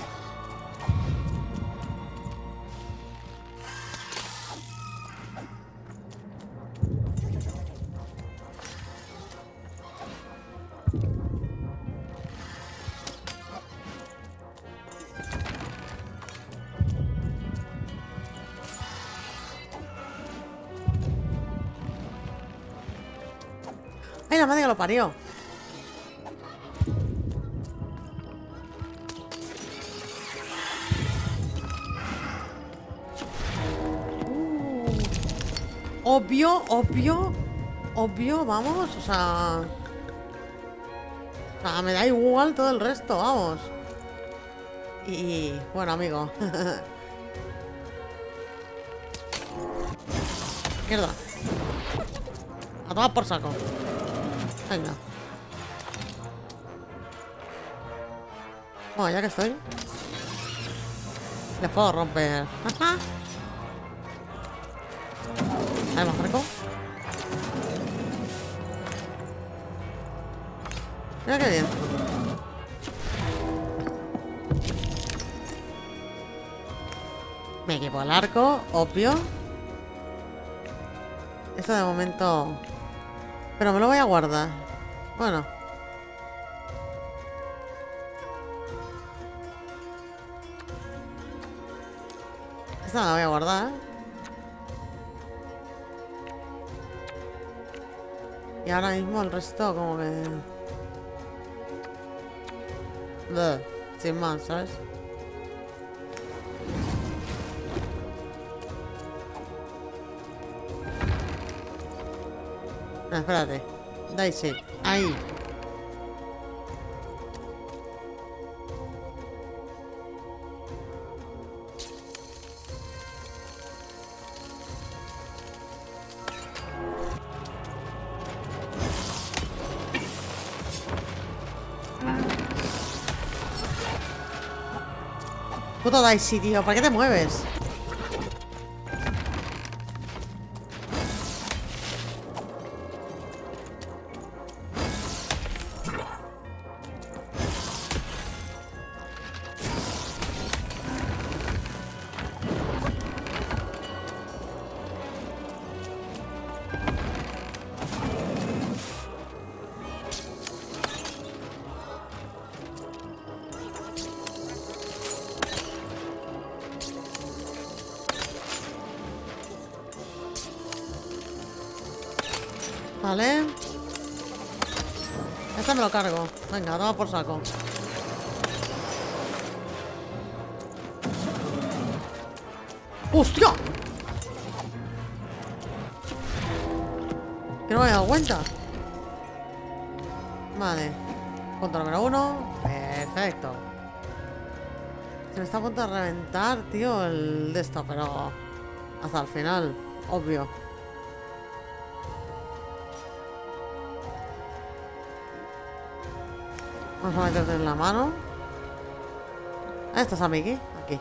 ¡Ay, la madre que lo parió! Obvio, vamos, o sea, me da igual todo el resto, vamos. Y, bueno, amigo. Mierda. A tomar por saco. Venga. Bueno, ya que estoy, les puedo romper. A ver, me acerco. Mira qué bien. Me equipo el arco, obvio. Esto de momento... Pero me lo voy a guardar. Bueno. Esta me la voy a guardar. Y ahora mismo el resto como que... Bleh, sin más, ¿sabes? No, espérate. Daisy, ahí. Puto Daisy, tío. ¿Para qué te mueves? Vale. Este me lo cargo. Venga, toma por saco. ¡Hostia! Que no me he dado cuenta. Vale. Punto número 1. Perfecto. Se me está a punto de reventar, tío, el de esto, pero hasta el final, obvio. Vamos a meterte en la mano. ¿Estás, amigui? Aquí.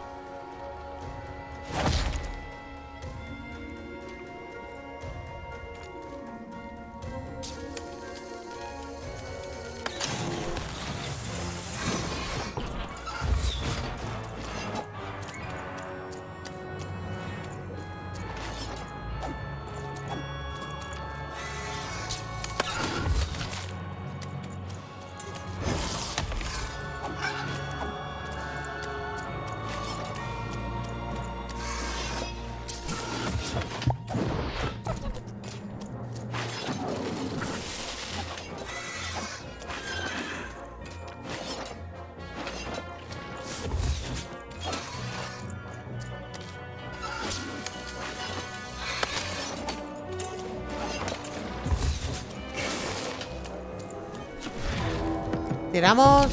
Tiramos.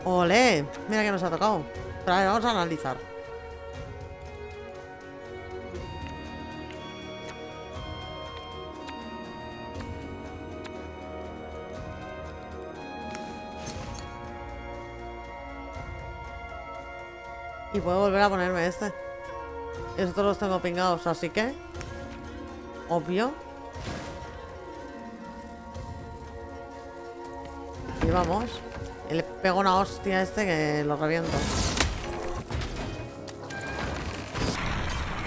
Olé. Mira que nos ha tocado. Pero a ver, vamos a analizar. Y puedo volver a ponerme este. Estos los tengo pingados, así que obvio. Y vamos. Y le pego una hostia a este que lo reviento.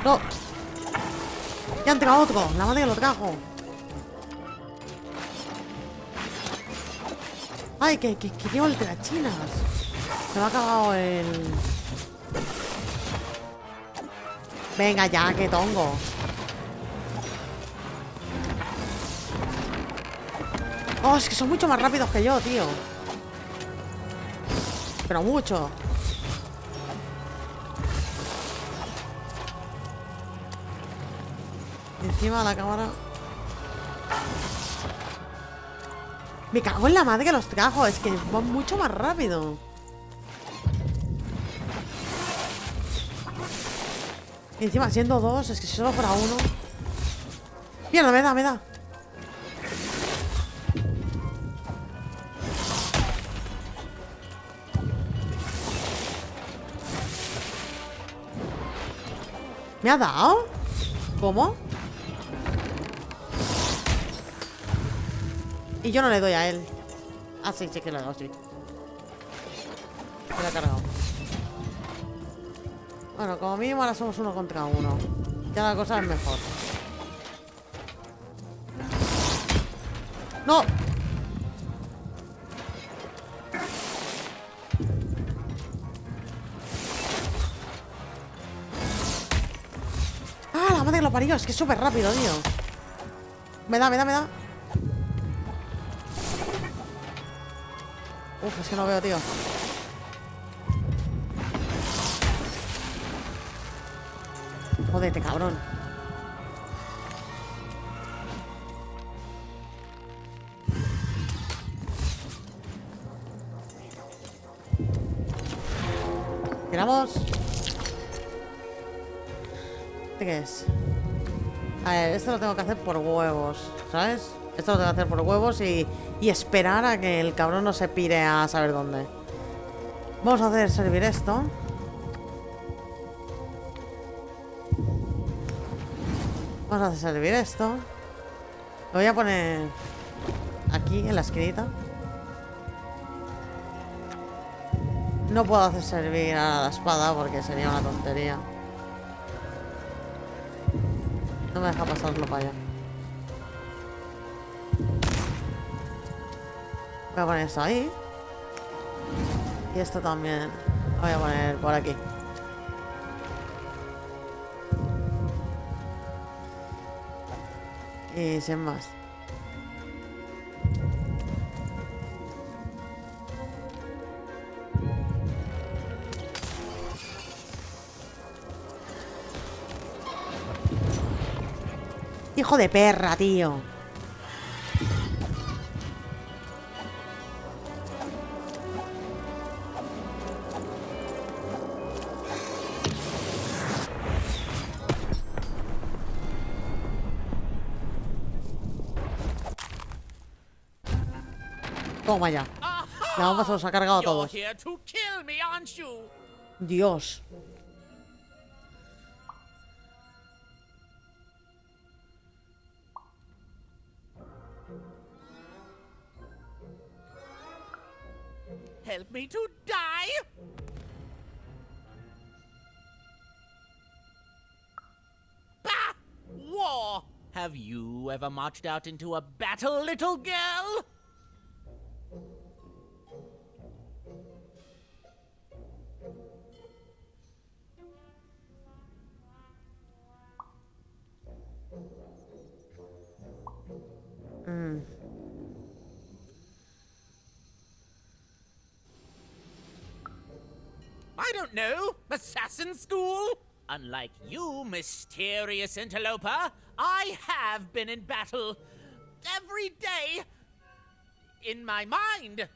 ¡No! ¡Ya han tirado otro! ¡La madre que lo trajo! ¡Ay, que llevo el tirachinas! Se me ha acabado el... Venga ya, que tongo. Oh, es que son mucho más rápidos que yo, tío. Pero mucho. Y encima de la cámara. Me cago en la madre que los trajo. Es que van mucho más rápido. Y encima siendo dos, es que si solo fuera uno. Mierda, me da, me da. ¿Me ha dado? ¿Cómo? Y yo no le doy a él. Ah, sí, sí que le he dado, sí. Se lo ha cargado. Bueno, como mínimo ahora somos uno contra uno. Ya la cosa es mejor. ¡No! ¡Ah, la madre que lo parió! Es que es súper rápido, tío. Me da, me da, me da. Uf, es que no veo, tío. Jódete, cabrón. Tiramos. ¿Este qué es? A ver, esto lo tengo que hacer por huevos, ¿sabes? Esto lo tengo que hacer por huevos y esperar a que el cabrón no se pire a saber dónde. Vamos a hacer servir esto. Vamos a hacer servir esto. Lo voy a poner aquí en la esquinita. No puedo hacer servir a la espada porque sería una tontería. No me deja pasarlo para allá. Voy a poner esto ahí. Y esto también lo voy a poner por aquí. Y sin más. Hijo de perra, tío. Toma ya. La bomba se los ha cargado a todos. You're here to kill me, aren't you? Dios. Help me to die? Bah! War! Have you ever marched out into a battle, little girl? I don't know. Assassin school? Unlike you, mysterious interloper, I have been in battle. Every day. In my mind.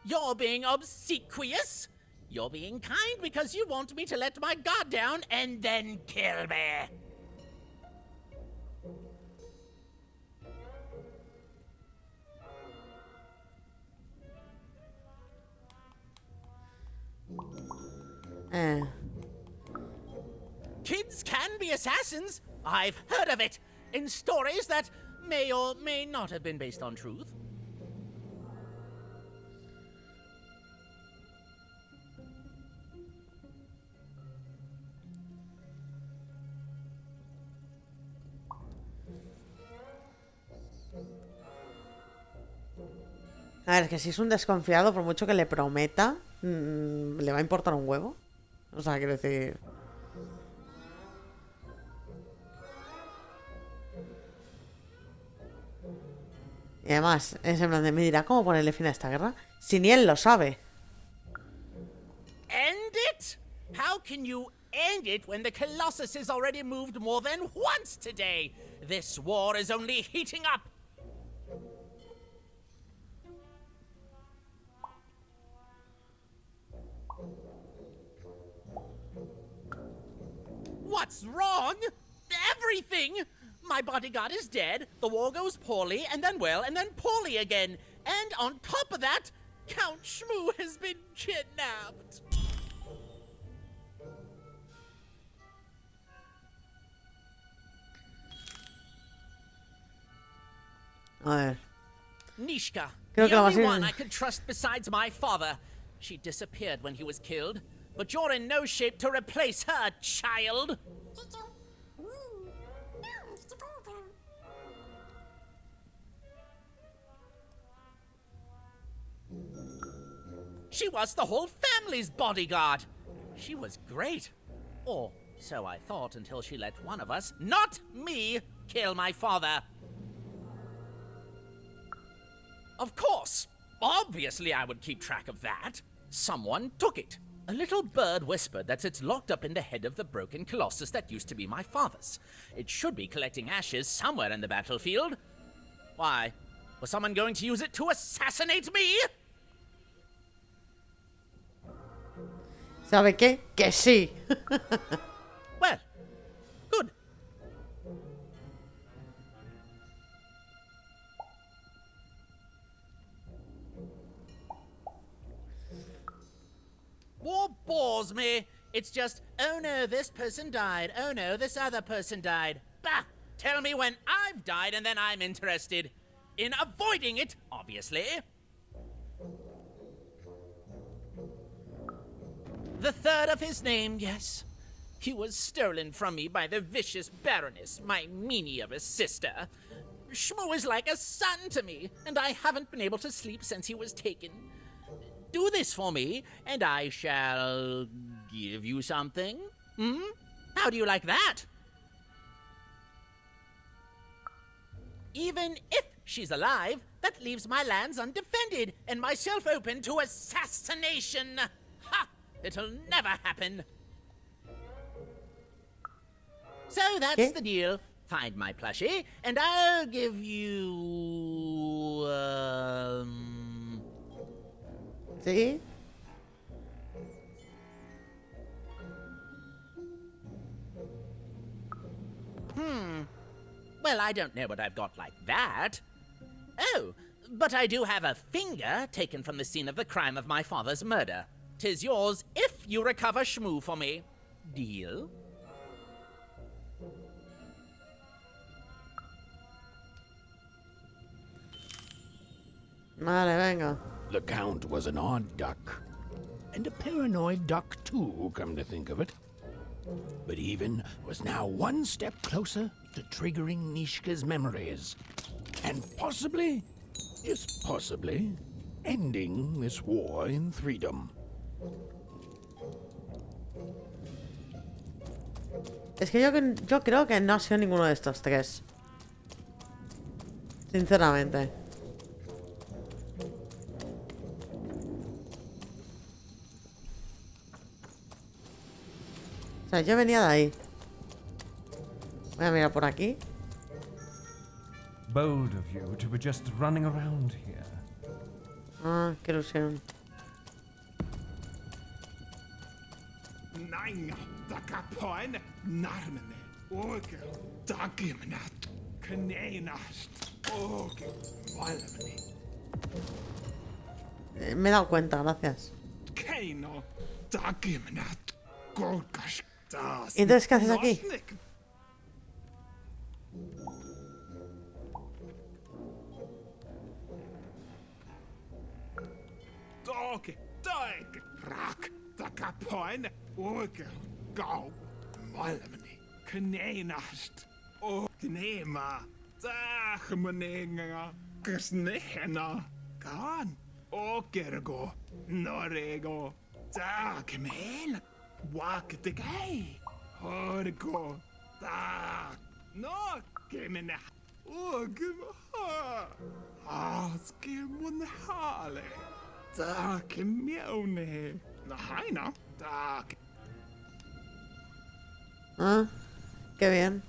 You're being obsequious. You're being kind because you want me to let my guard down and then kill me. Kids can be assassins. I've heard of it in stories that may or may not have been based on truth. A ver, es que si es un desconfiado, por mucho que le prometa, le va a importar un huevo. O sea, quiero decir... Y además, es en plan de, me dirá cómo ponerle fin a esta guerra, si ni él lo sabe. End it? How can you end it when the Colossus has already moved more than once today? This war is only heating up. What's wrong? Everything! My bodyguard is dead, the war goes poorly, and then well, and then poorly again. And on top of that, Count Shmoo has been kidnapped. A ver. Nishka, Creo the que la only más one I could trust besides my father. She disappeared when he was killed, but you're in no shape to replace her, child. She was the whole family's bodyguard. She was great. Or so I thought until she let one of us, not me, kill my father. Of course. Obviously I would keep track of that. Someone took it. A little bird whispered that it's locked up in the head of the broken colossus that used to be my father's. It should be collecting ashes somewhere in the battlefield. Why? Was someone going to use it to assassinate me? ¿Sabe qué? Que sí. Well, good. War bores me. It's just, oh no, this person died. Oh no, this other person died. Bah! Tell me when I've died and then I'm interested in avoiding it, obviously. The third of his name, yes. He was stolen from me by the vicious Baroness, my meanie of a sister. Shmoo is like a son to me, and I haven't been able to sleep since he was taken. Do this for me, and I shall give you something. How do you like that? Even if she's alive, that leaves my lands undefended and myself open to assassination. Ha! It'll never happen. So that's the deal. Find my plushie, and I'll give you... ¿Sí? Well, I don't know what I've got like that. Oh, but I do have a finger taken from the scene of the crime of my father's murder. 'Tis yours if you recover Shmoo for me. Deal? Vale, venga. The Count was an odd duck. And a paranoid duck, too, come to think of it. But Even was now one step closer to triggering Nishka's memories. And possibly, just possibly, ending this war in Threedom. Es que yo creo que no ha sido ninguno de estos tres. Sinceramente. O sea, yo venía de ahí. Voy a mirar por aquí. Bold of you to be just running around here. Ah, qué ilusión. Nein, da kapoin, narmene, oge, dagimnat, kneinast, oge, valmene. Me he dado cuenta, gracias. Keino, dagimnat, golkas, das. ¿Y entonces qué haces aquí? Doge, doge, rak, da kapoin, oge, gau, valmene, kneinast, oge, nema, dagmenenga, ksnehena, kan, ogergo, norego, dagmel, waktegei, horgo, dag, no, gemena, ogema, askimunhale. Tak, miaune. Nahaina. Tak. Ah, qué bien.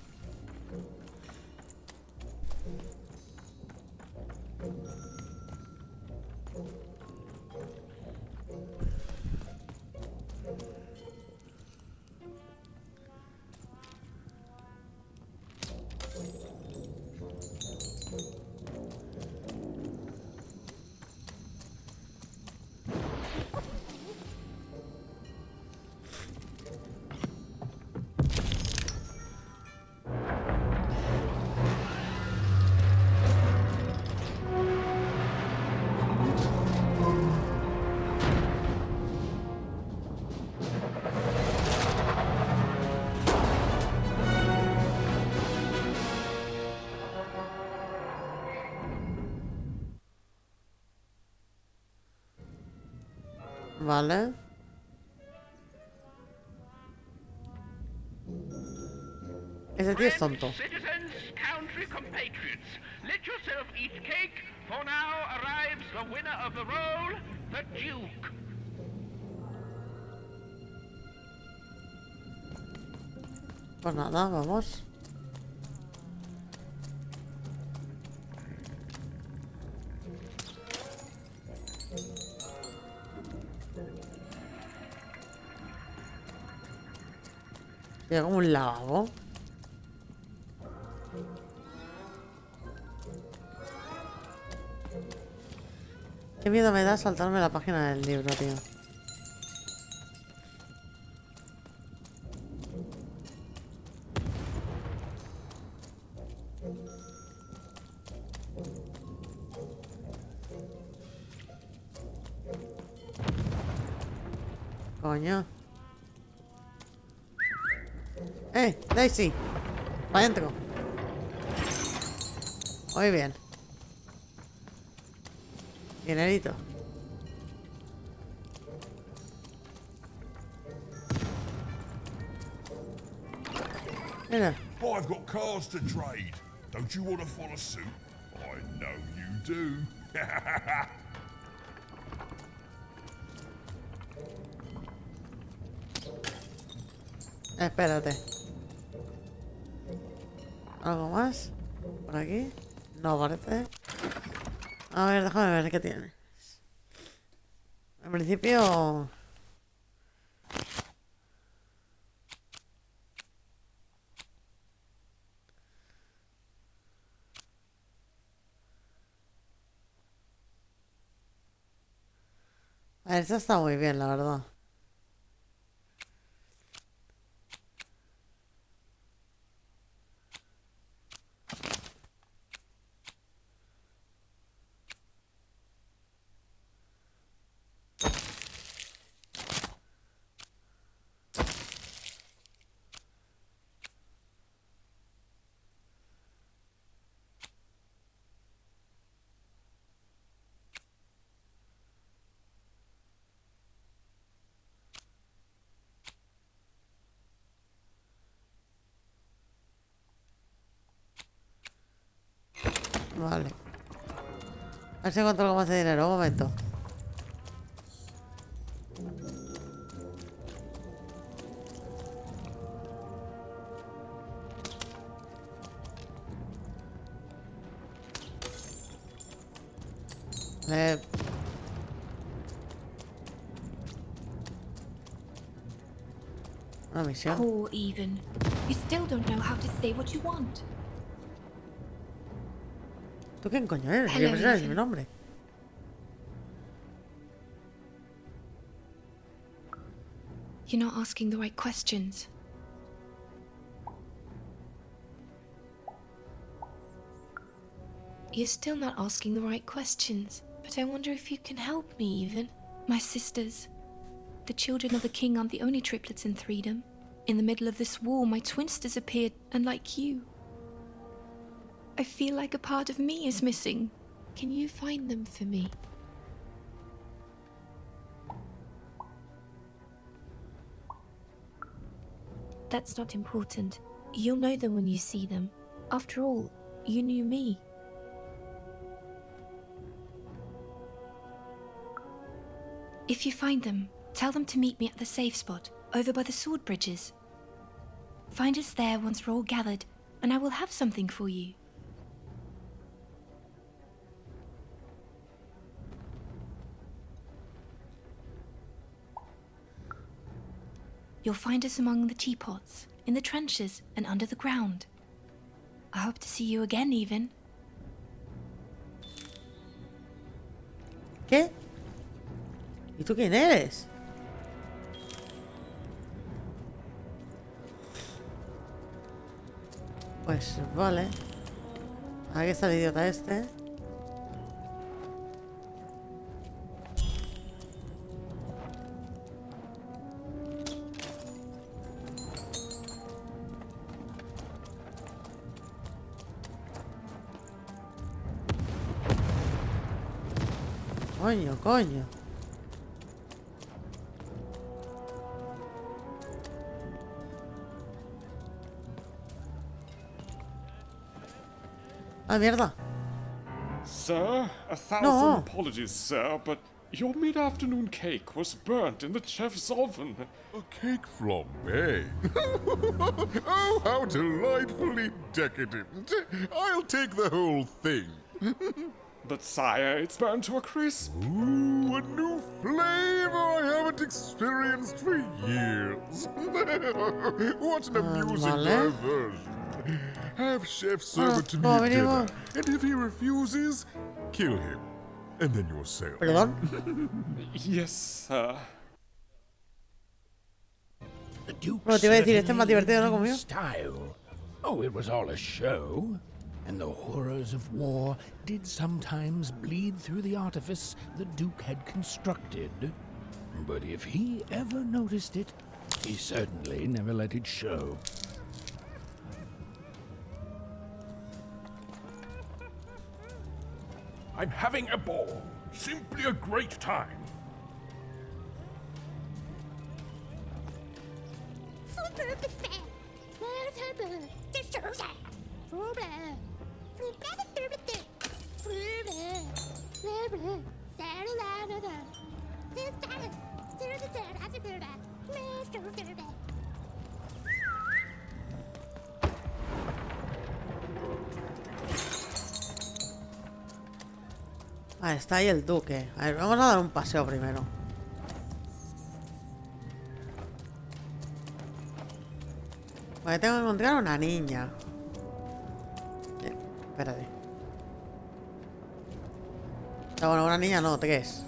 Vale. Ese tío es tonto. Citizens, country compatriots, let yourself eat cake, for now arrives the winner of the role, the Duke. Pues nada, vamos. Llega como un lavabo. Qué miedo me da saltarme la página del libro, tío. Coño. Daisy. Pa' adentro. Muy bien. Dinerito. Mira. I've got cars to trade. Don't you want to follow suit? I know you do. Espérate. ¿Algo más? ¿Por aquí? No parece. A ver, déjame ver qué tiene. En principio... A ver, esta está muy bien, la verdad. Vale. A ver si encuentro algo más de dinero. Un momento. Una misión. Poor Even. You still don't know how to say what you want. ¿Tú quién coño eres? Hello, Yo pensaba que es Ethan. mi nombre. You're not asking the right questions. You're still not asking the right questions. But I wonder if you can help me, Even. My sisters. The children of the king aren't the only triplets in Threedom. In the middle of this war, my twins disappeared, and like you. I feel like a part of me is missing. Can you find them for me? That's not important. You'll know them when you see them. After all, you knew me. If you find them, tell them to meet me at the safe spot, over by the sword bridges. Find us there once we're all gathered, and I will have something for you. You'll find us among the teapots, in the trenches, and under the ground. I hope to see you again, Even. ¿Qué? ¿Y tú quién eres? Pues vale. Aquí está el idiota este. Coño, coño. Ah, mierda. Sir, 1,000 No. apologies, sir, but your mid-afternoon cake was burnt in the chef's oven. A cake flambe? Oh, how delightfully decadent. I'll take the whole thing. But sire, it's burned to a crisp. Ooh, a new flavor I haven't experienced for years. What an amusing vale. diversion. Have chef serve it to me ¿cómo at dinner, venimos? and if he refuses, kill him. And then you're sailed. ¿Perdón? Yes, sir. The Duke Bueno, te iba a decir, este es más divertido, ¿no? Conmigo. Style. Oh, it was all a show. And the horrors of war did sometimes bleed through the artifice the Duke had constructed. But if he ever noticed it, he certainly never let it show. I'm having a ball. Simply a great time. Ah, está ahí el duque. A ver, vamos a dar un paseo primero. Vale, tengo que encontrar a una niña. Espérate. No, bueno, una niña no, tres.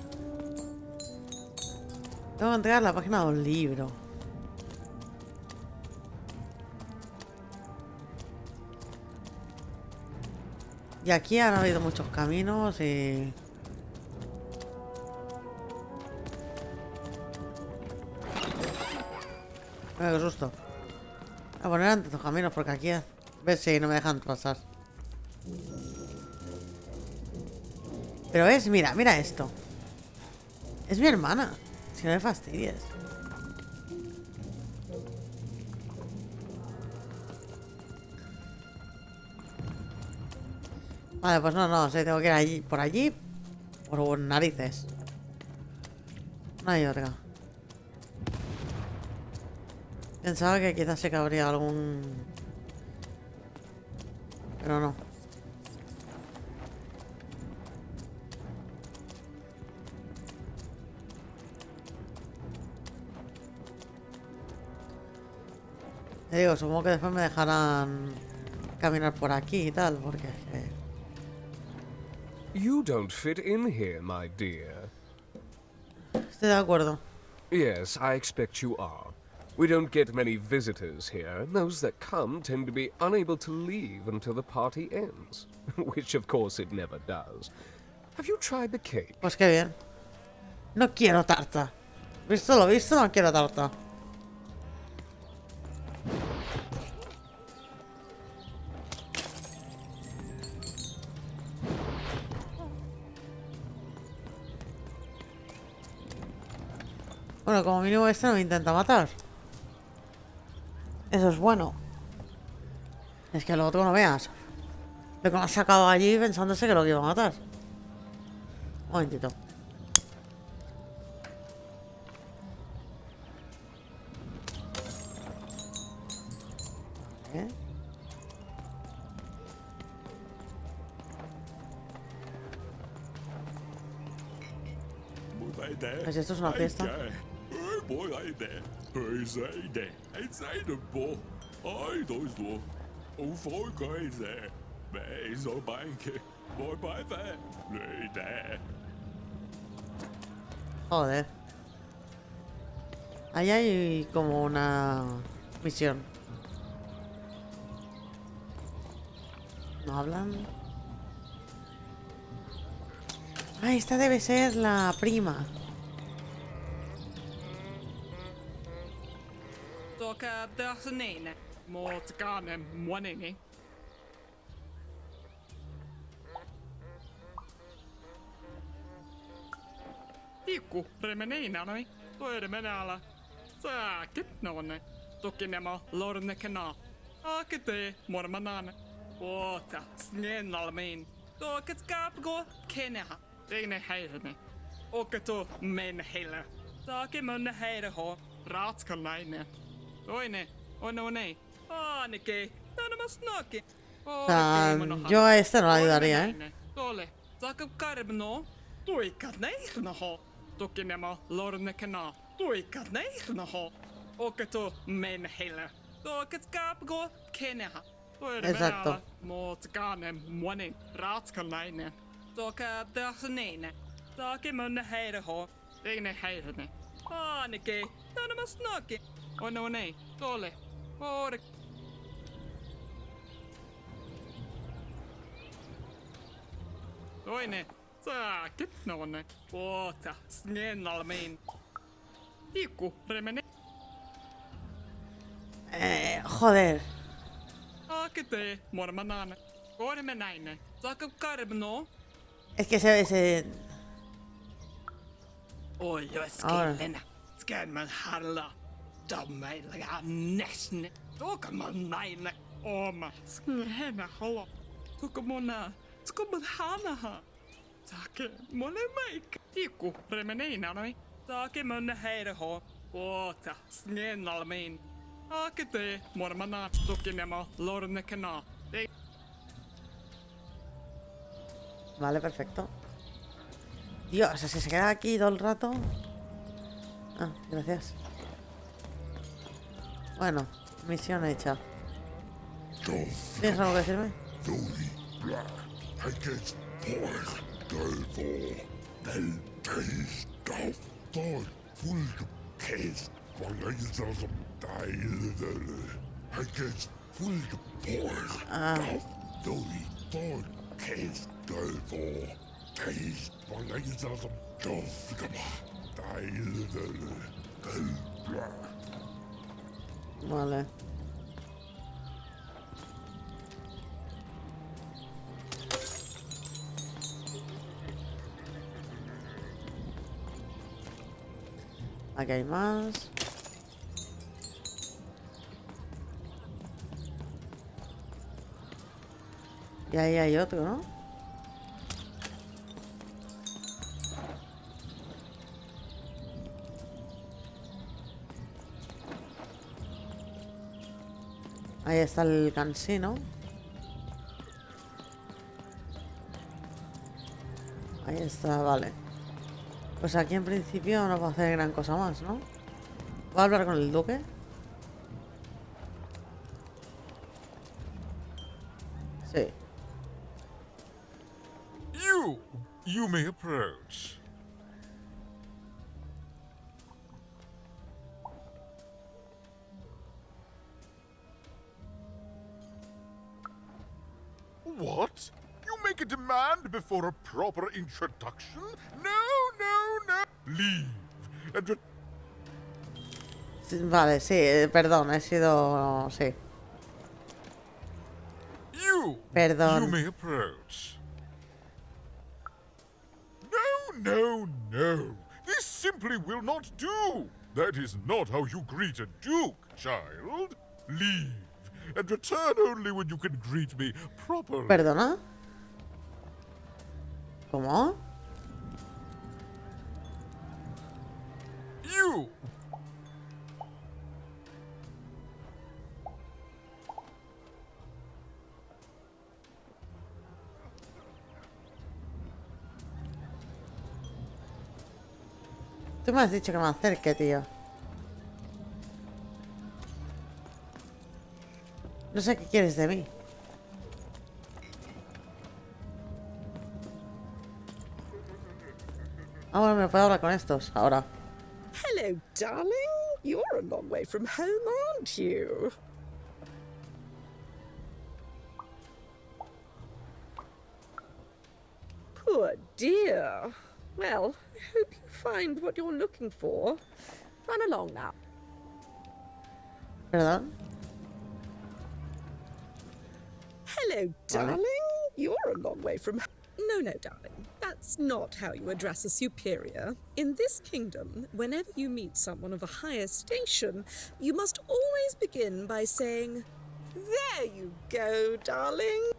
Tengo que entregar la página de un libro. Y aquí han habido muchos caminos y... Qué susto. Voy a poner antes los caminos porque aquí... ¿Ves? Si no me dejan pasar. Pero es, mira, mira esto. Es mi hermana. Si no me fastidies. Vale, pues no, sé, tengo que ir allí, por allí. Por narices. No hay otra. Pensaba que quizás se cabría algún... Pero no. Te digo, supongo que después me dejarán caminar por aquí y tal, porque... You don't fit in here, my dear. Estoy de acuerdo. Yes, I expect you are. We don't get many visitors here, and those that come tend to be unable to leave until the party ends. Which, of course, it never does. Have you tried the cake? Pues qué bien. No quiero tarta. Visto lo visto, no quiero tarta. Bueno, como mínimo este no me intenta matar. Eso es bueno. Es que lo otro no veas. Lo que me ha sacado allí pensándose que lo que iba a matar. Un momentito. ¿Eh? Pues esto es una fiesta. Joder. Ahí hay como una misión. ¿No hablan? Ah, esta debe ser la prima. Toka dahnene mot ganem wanini. Tikku remenina noi. Toire menala. Säkit nonne. Tukinemo lorne kana. Akete mormanane. Ota snenalmin. Toket kapgo keneha. Reine heirne. Oketo men heile. Take munne heire ho. Ratskalainen. Toinen. No nei. Ainakin. Tänä snaki. O sea, yo a este no le ayudaría, ¿eh? Tole. Taka karbno. Tuikat neirna ho. Tukinemo lorne kana. Tuikat neirna ho. Oketo men heile. Toket kapgo keneha. Exacto. Mot ganem monin. Ratskalainen. Toka dahnene. Take munne heire ho. Reine heirne. Ainakin. Tänä snaki. No nei. Tole. Ore. Toinen. Säkit nonne. Ota snenalmin. Joder. Es que ese... Ahora. Vale, perfecto. Dios, si se queda aquí todo el rato. Ah, gracias. Bueno, misión hecha. ¿Tienes algo que decirme? Vale. Aquí hay más. Y ahí hay otro, ¿no? Ahí está el cansino. Ahí está, vale. Pues aquí en principio no puedo hacer gran cosa más, ¿no? ¿Voy a hablar con el duque? Sí. You may approach. What? You make a demand before a proper introduction? No. Leave. And Vale, sí, perdón, he sido... sí. Perdón. You may approach. No. This simply will not do. That is not how you greet a duke, child. Leave. And return only when you can greet me properly. ¿Perdona? ¿Cómo? You! Tú me has dicho que me acerque, tío. No sé qué quieres de mí. Ah, bueno, me puedo hablar con estos ahora. Hello, darling. You're a long way from home, aren't you? Poor dear. Well, I hope you find what you're looking for. Run along now. ¿Perdón? Hello, darling. You're a long way from... No, darling. That's not how you address a superior. In this kingdom, whenever you meet someone of a higher station, you must always begin by saying, "There you go, darling."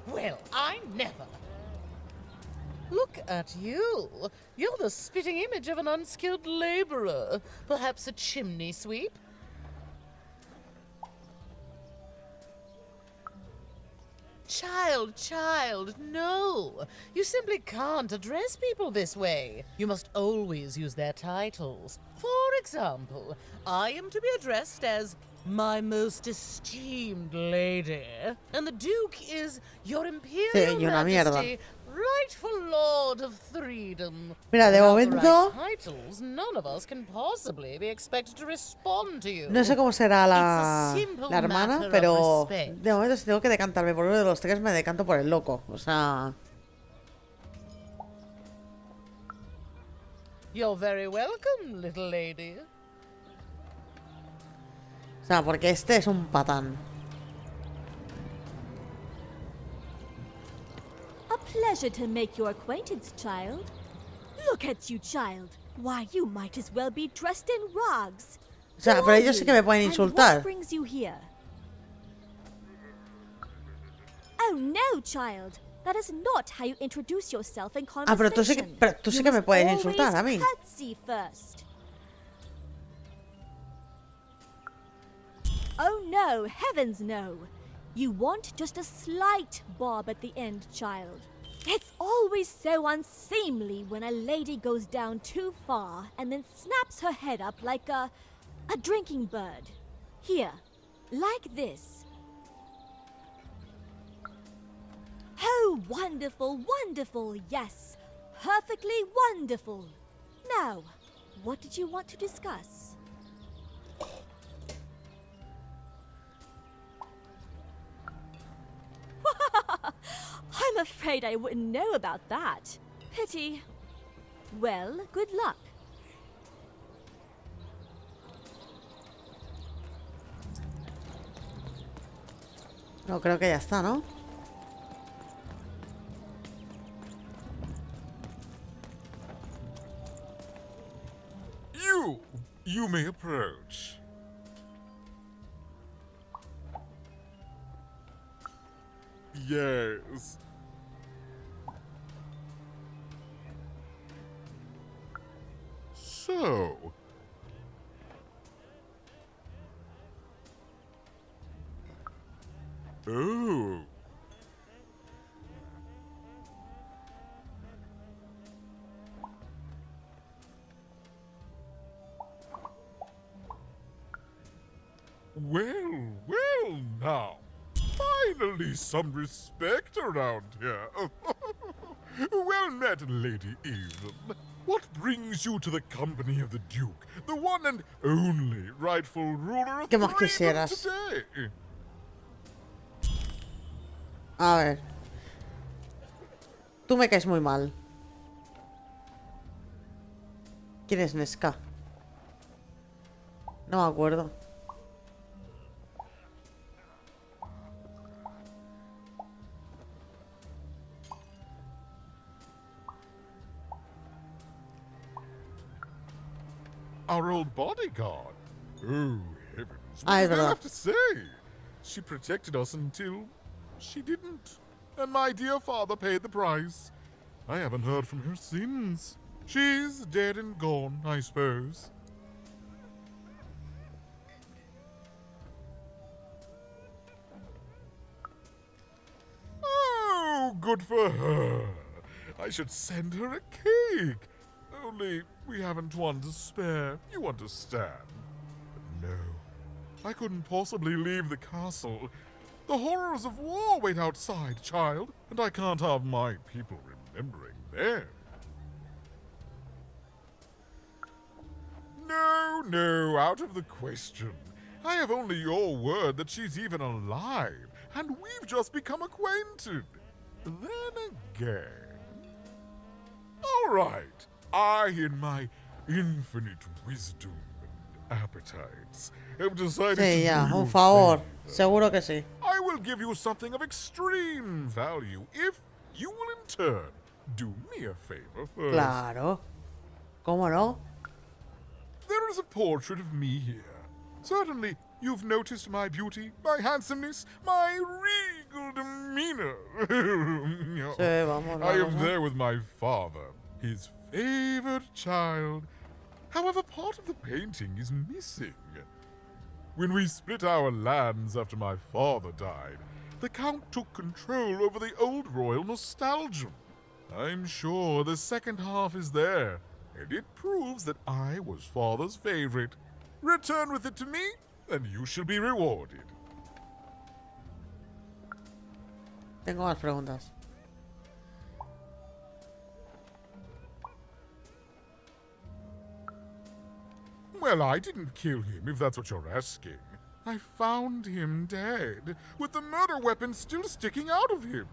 Well, I never. Look at you. You're the spitting image of an unskilled laborer. Perhaps a chimney sweep? Child, no. You simply can't address people this way. You must always use their titles. For example, I am to be addressed as my most esteemed lady, and the Duke is your Imperial Majesty, rightful Lord of Freedom. Mira, de momento Titles, none of us can possibly be expected to respond to you. no sé cómo será la hermana, pero de momento si tengo que decantarme por uno de los tres me decanto por el loco. O sea, You're very welcome, little lady. O sea, porque este es un patán. A pleasure to make your acquaintance, child. Look at you, child. Why, you might as well be dressed in rags. O sea, Who pero are ellos sí you? que me pueden And insultar. what brings you here? Oh no, child. That is not how you introduce yourself in Ah, pero conversation. tú sí You que me must puedes always insultar a mí. curtsy first. Oh no, heavens no. You want just a slight bob at the end, child. It's always so unseemly when a lady goes down too far and then snaps her head up like a drinking bird. Here, like this. Oh, wonderful, wonderful, yes. Perfectly wonderful. Now, what did you want to discuss? I'm afraid I wouldn't know about that. Pity. Well, good luck. No, creo que ya está, ¿no? You may approach. Yes. So. Oh. Well now. Finally some respect around here. Well met, Lady Eve. What brings you to the company of the Duke, the one and only rightful ruler of ¿Qué más Freedom quisieras? today? A ver. Tú me caes muy mal. ¿Quién es Nesca? No me acuerdo. Our old bodyguard. Oh, heavens. What Ah, es does that verdad. have to say? She protected us until she didn't. And my dear father paid the price. I haven't heard from her since. She's dead and gone, I suppose. Oh, good for her. I should send her a cake. Only we haven't one to spare, you understand. But no, I couldn't possibly leave the castle. The horrors of war wait outside, child, and I can't have my people remembering them. No, out of the question. I have only your word that she's even alive, and we've just become acquainted. Then again... All right. I, in my infinite wisdom and appetites, have decided Sí, to ya, do un you a favor. favor. Seguro que sí. I will give you something of extreme value if you will in turn do me a favor first. Claro. ¿Cómo no? There is a portrait of me here. Certainly, you've noticed my beauty, my handsomeness, my regal demeanor. Sí, vamos, I am vamos. there with my father, his favored child. However, part of the painting is missing. When we split our lands after my father died, the Count took control over the old royal nostalgia. I'm sure the second half is there, and it proves that I was father's favorite. Return with it to me, and you shall be rewarded. Tengo más preguntas. Well, I didn't kill him, if that's what you're asking. I found him dead, with the murder weapon still sticking out of him.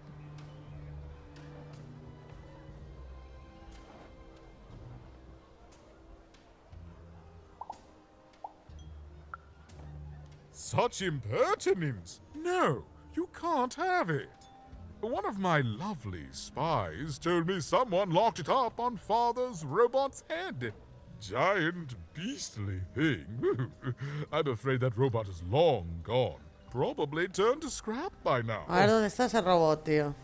such impertinence! No, you can't have it. One of my lovely spies told me someone locked it up on Father's robot's head. Giant, beastly thing. I'm afraid that robot is long gone. Probably turned to scrap by now. A ver dónde está ese robot, tío.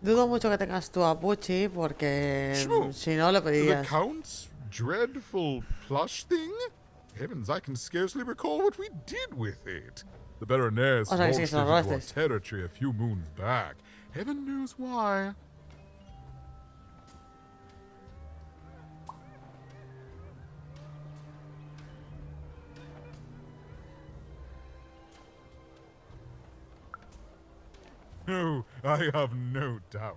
Dudo mucho que tengas tú a Pucci porque si no le The pedirías. Count's dreadful plush thing? Heavens, I can scarcely recall what we did with it. The Baroness O sea, que sí launched que se lo into our robaste. territory a few moons back. Heaven knows why. No, I have no doubt.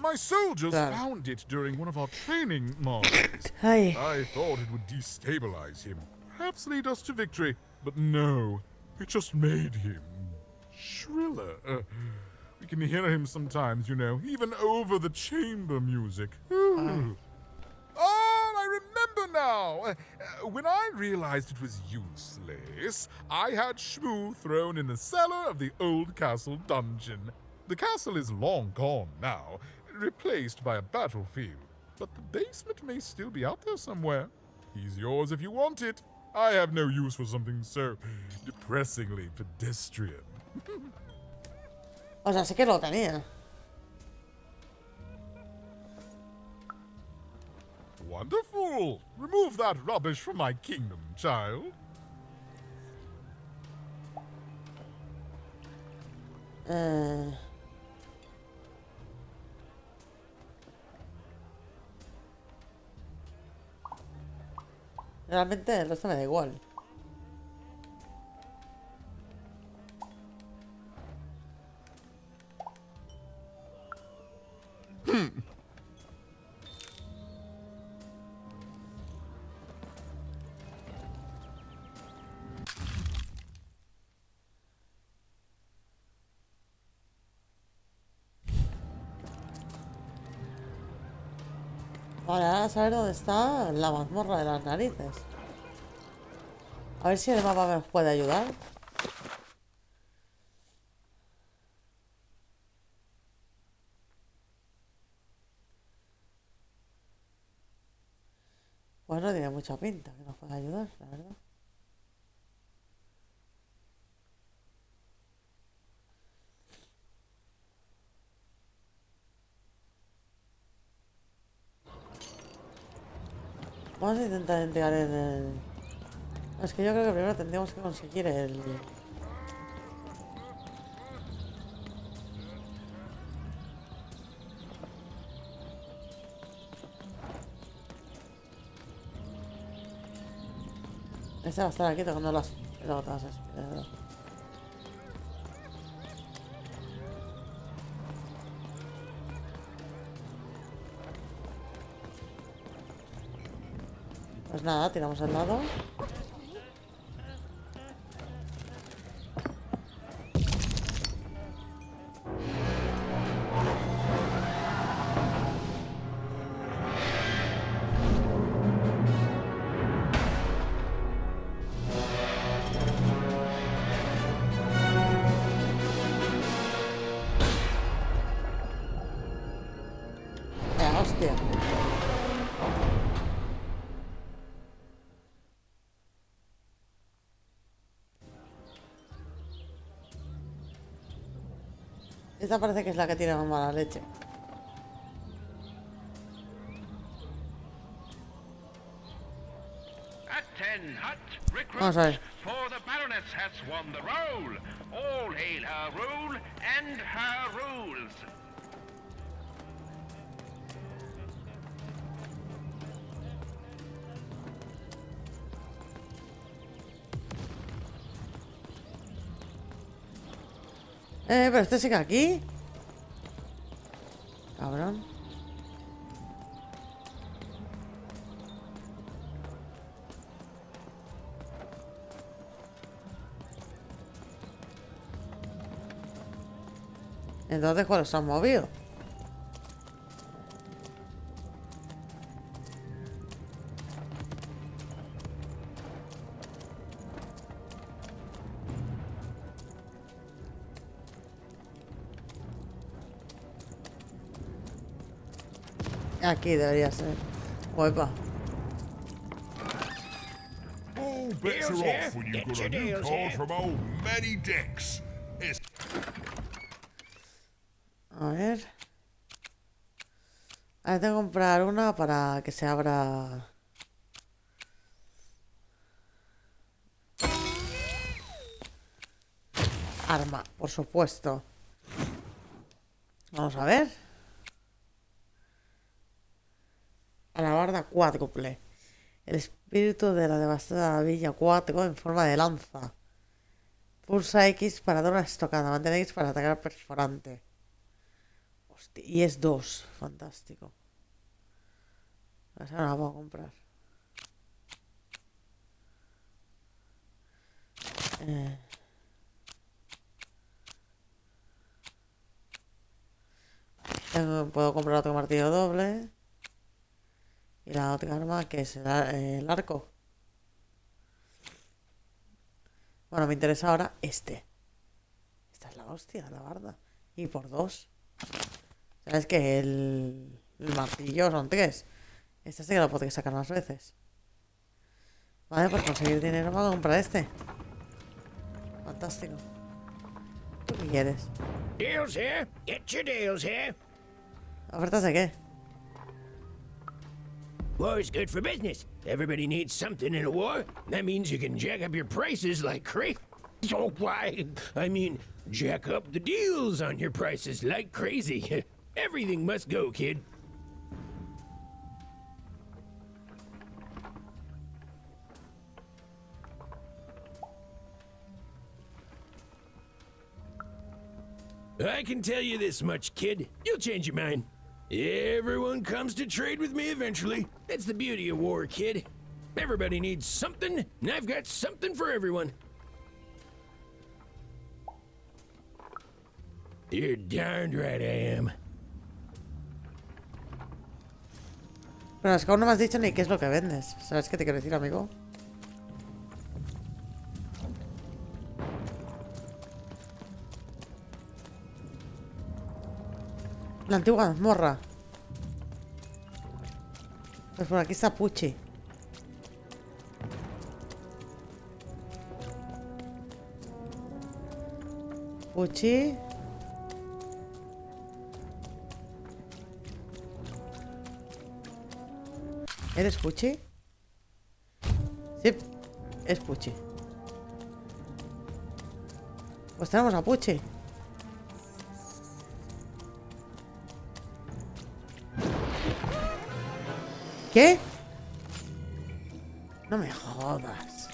My soldiers Claro. found it during one of our training marches. Ay. I thought it would destabilize him, perhaps lead us to victory, but no, it just made him shriller. We can hear him sometimes, you know, even over the chamber music. Oh, I remember now. When I realized it was useless, I had Shmoo thrown in the cellar of the old castle dungeon. The castle is long gone now, replaced by a battlefield, but the basement may still be out there somewhere. He's yours if you want it. I have no use for something so depressingly pedestrian. O sea, sí que lo tenía. Wonderful! Remove that rubbish from my kingdom, child. Realmente el resto me da igual. Vale, ahora a saber dónde está la mazmorra de las narices. A ver si el mapa me puede ayudar. Pues no tiene mucha pinta que nos pueda ayudar, la verdad. Vamos a intentar entrar en el... Es que yo creo que primero tendríamos que conseguir el... Este va a estar aquí tocando las pelotas. Pues nada, tiramos el lado. Hostia. Esta parece que es la que tiene más mala leche. Vamos a ver. For the Baroness has won the role. All hail her rule and her rules. Pero este sigue aquí. Cabrón. Entonces, ¿cuáles se han movido? Aquí debería ser. Huepa. All bets are off when you've got a new card from old Manny Dex. It's A ver. Ahora tengo que comprar una para que se abra. Arma, por supuesto. Vamos a ver. Alabarda cuádruple. El espíritu de la devastada Villa 4 en forma de lanza. Pulsa X para dar una estocada. Mantén X para atacar perforante. Hostia, y es 2. Fantástico. Esa no la puedo comprar. Puedo comprar otro martillo doble. Y la otra arma que es el arco. Bueno, me interesa ahora este. Esta es la hostia, la barda. Y por 2. ¿Sabes que el martillo son 3? Este sí que lo podré sacar más veces. Vale, pues conseguir dinero para comprar este. Fantástico. ¿Tú qué quieres? Deals here. Get your deals here. ¿Ofertas de qué? War's good for business. Everybody needs something in a war. That means you can jack up your prices like crazy. Oh, why? I mean, jack up the deals on your prices like crazy. Everything must go, kid. I can tell you this much, kid. You'll change your mind. Everyone comes to trade with me eventually. That's the beauty of war, kid. Everybody needs something, and I've got something for everyone. You're darned right I am. Pero es que aún no me has dicho ni qué es lo que vendes. ¿Sabes qué te quiero decir, amigo? La antigua mazmorra. Pues por aquí está Pucci. Pucci. ¿Eres Pucci? Sí, es Pucci. Pues tenemos a Pucci. ¿Qué? No me jodas.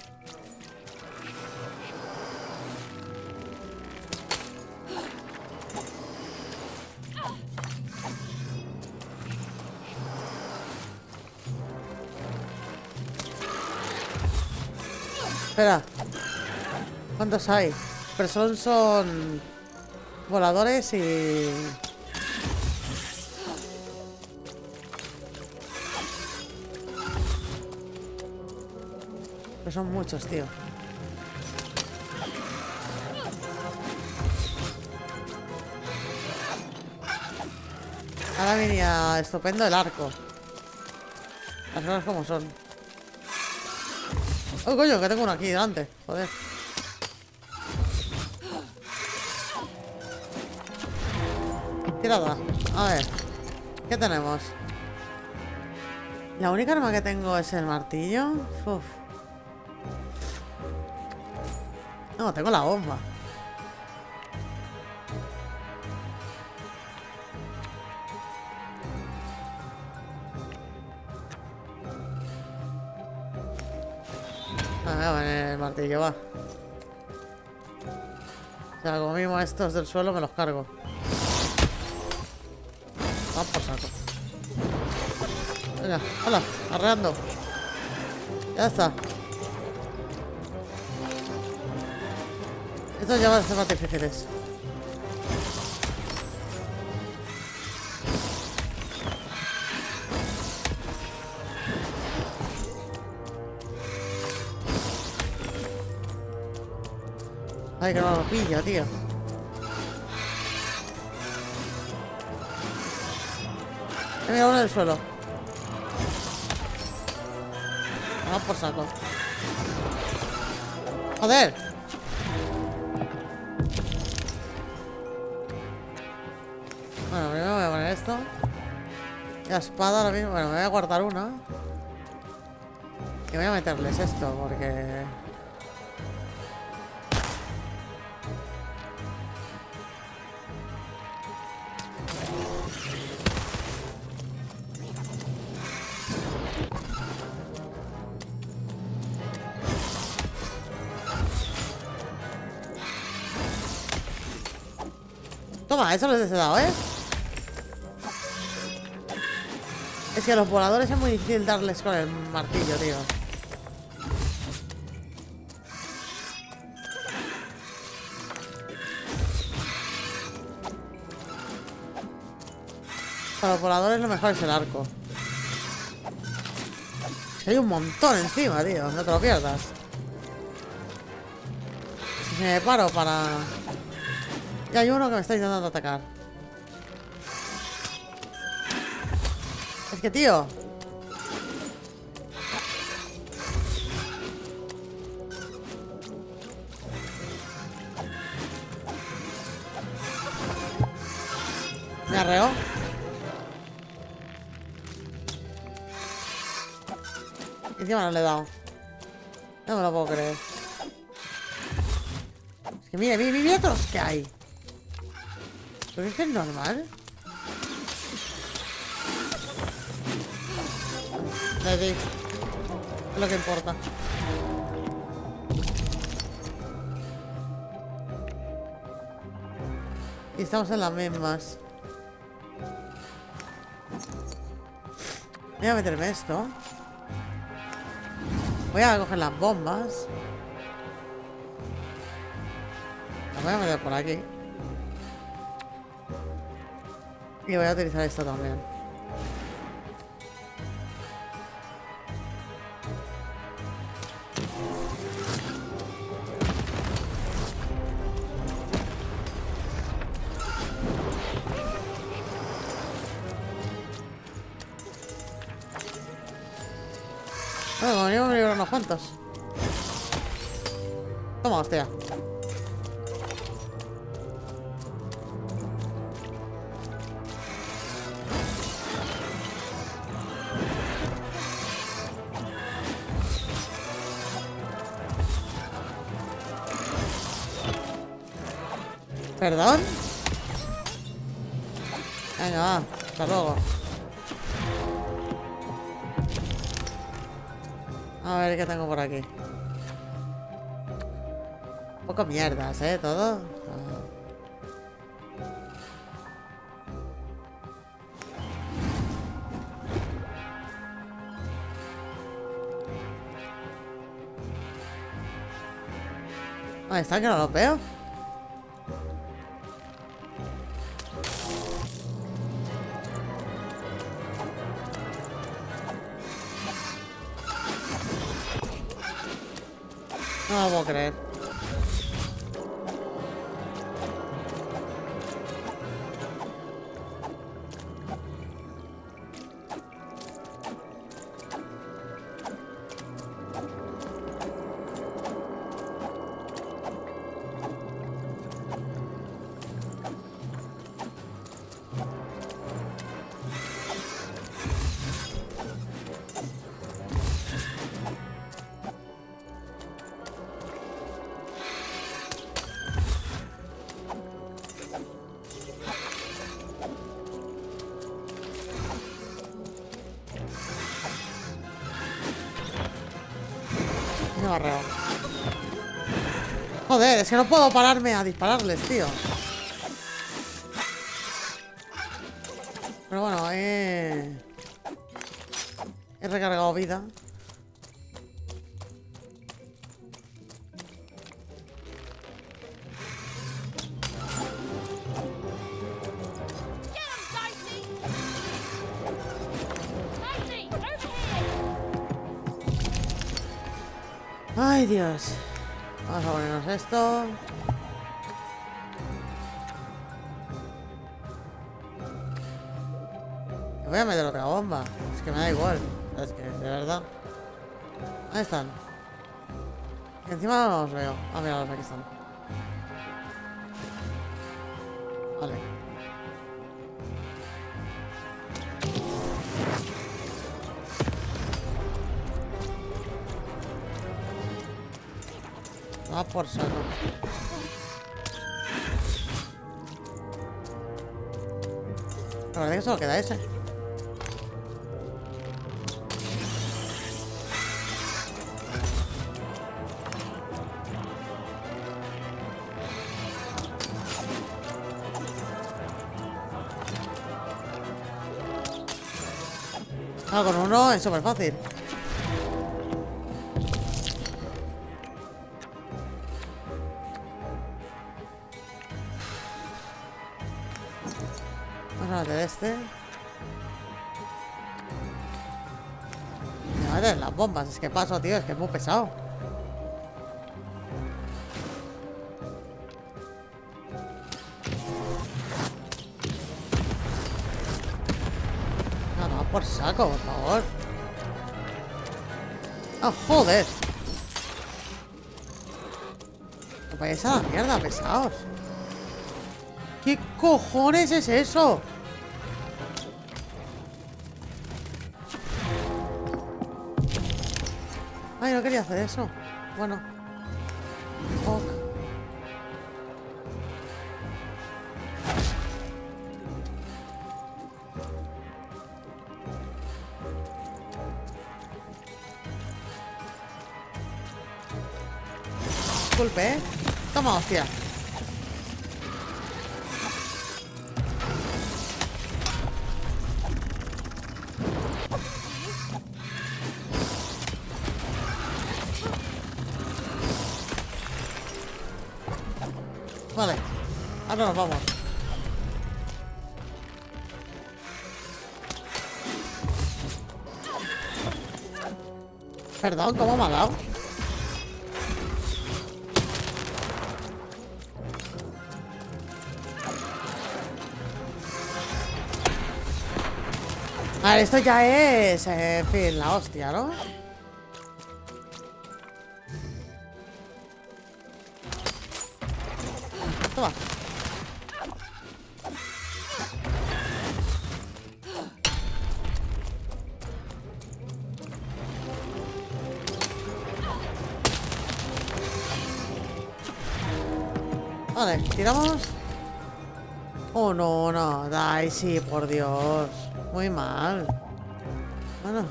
Espera. ¿Cuántos hay? Pero son voladores y... Pero son muchos, tío. Ahora venía estupendo el arco. Las cosas como son. ¡Oh, coño! Que tengo uno aquí delante. Joder. Tirada. A ver. ¿Qué tenemos? La única arma que tengo es el martillo. Uf. No, tengo la bomba. Ah, bueno, el martillo va. O sea, como mismo estos del suelo me los cargo. Vamos por saco. Venga, hola, arreando. Ya está. Estos ya van a ser más difíciles. Ay, que no lo pillo, tío. He mirado uno en el suelo. Vamos por saco. Joder. Bueno, primero voy a poner esto. La espada ahora mismo. Bueno, me voy a guardar una. Y voy a meterles esto porque... Toma, eso les he dado, ¿eh? Es que a los voladores es muy difícil darles con el martillo, tío. Para los voladores lo mejor es el arco. Es que hay un montón encima, tío. No te lo pierdas. Si me paro para... Y hay uno que me está intentando atacar. Es que, tío. Me arreó. Encima no le he dado. No me lo puedo creer. Es que mira, mira todos los que hay. ¿Pero es que es normal? Le di. Es lo que importa. Y estamos en las mismas. Voy a meterme esto. Voy a coger las bombas. Las voy a meter por aquí. Y voy a utilizar esto también. Bueno, como mínimo me libro unos cuantos. Toma, hostia. ¿Perdón? Venga, va. Hasta luego. A ver qué tengo por aquí. Un poco mierdas, todo. ¿Dónde está? Que no los veo. No lo puedo creer. Me barreo. Joder, es que no puedo pararme a dispararles, tío. Pero bueno, he recargado vida. Ay, Dios. Vamos a ponernos esto. Que voy a meter otra bomba. Es que me da igual. Es que, de verdad. ¿Dónde están? Y encima no los veo. Ah, mira, aquí están. Vale. Va por saco. La verdad es que solo queda ese. Ah, con uno es súper fácil. Vamos a meter este. Me meten las bombas. Es que paso, tío. Es que es muy pesado. No, no, por saco, por favor. ¡Ah, joder! No vayáis a la mierda, pesados. ¿Qué cojones es eso? Ay, no quería hacer eso. Bueno. Ok. Disculpe, ¿eh? Toma, hostia. Vale. Ahora nos vamos. Perdón, ¿cómo me ha dado? A ver, esto ya es, en fin, la hostia, ¿no? Toma. Vale, tiramos. Oh, no, no. Ay, sí, por Dios. Muy mal. Bueno,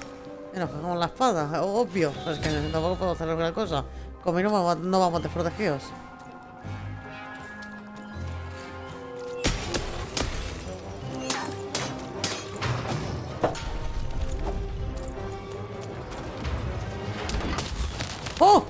nos cogemos la espada, obvio. Es que tampoco puedo hacer gran cosa. Conmigo no vamos desprotegidos. ¡Oh!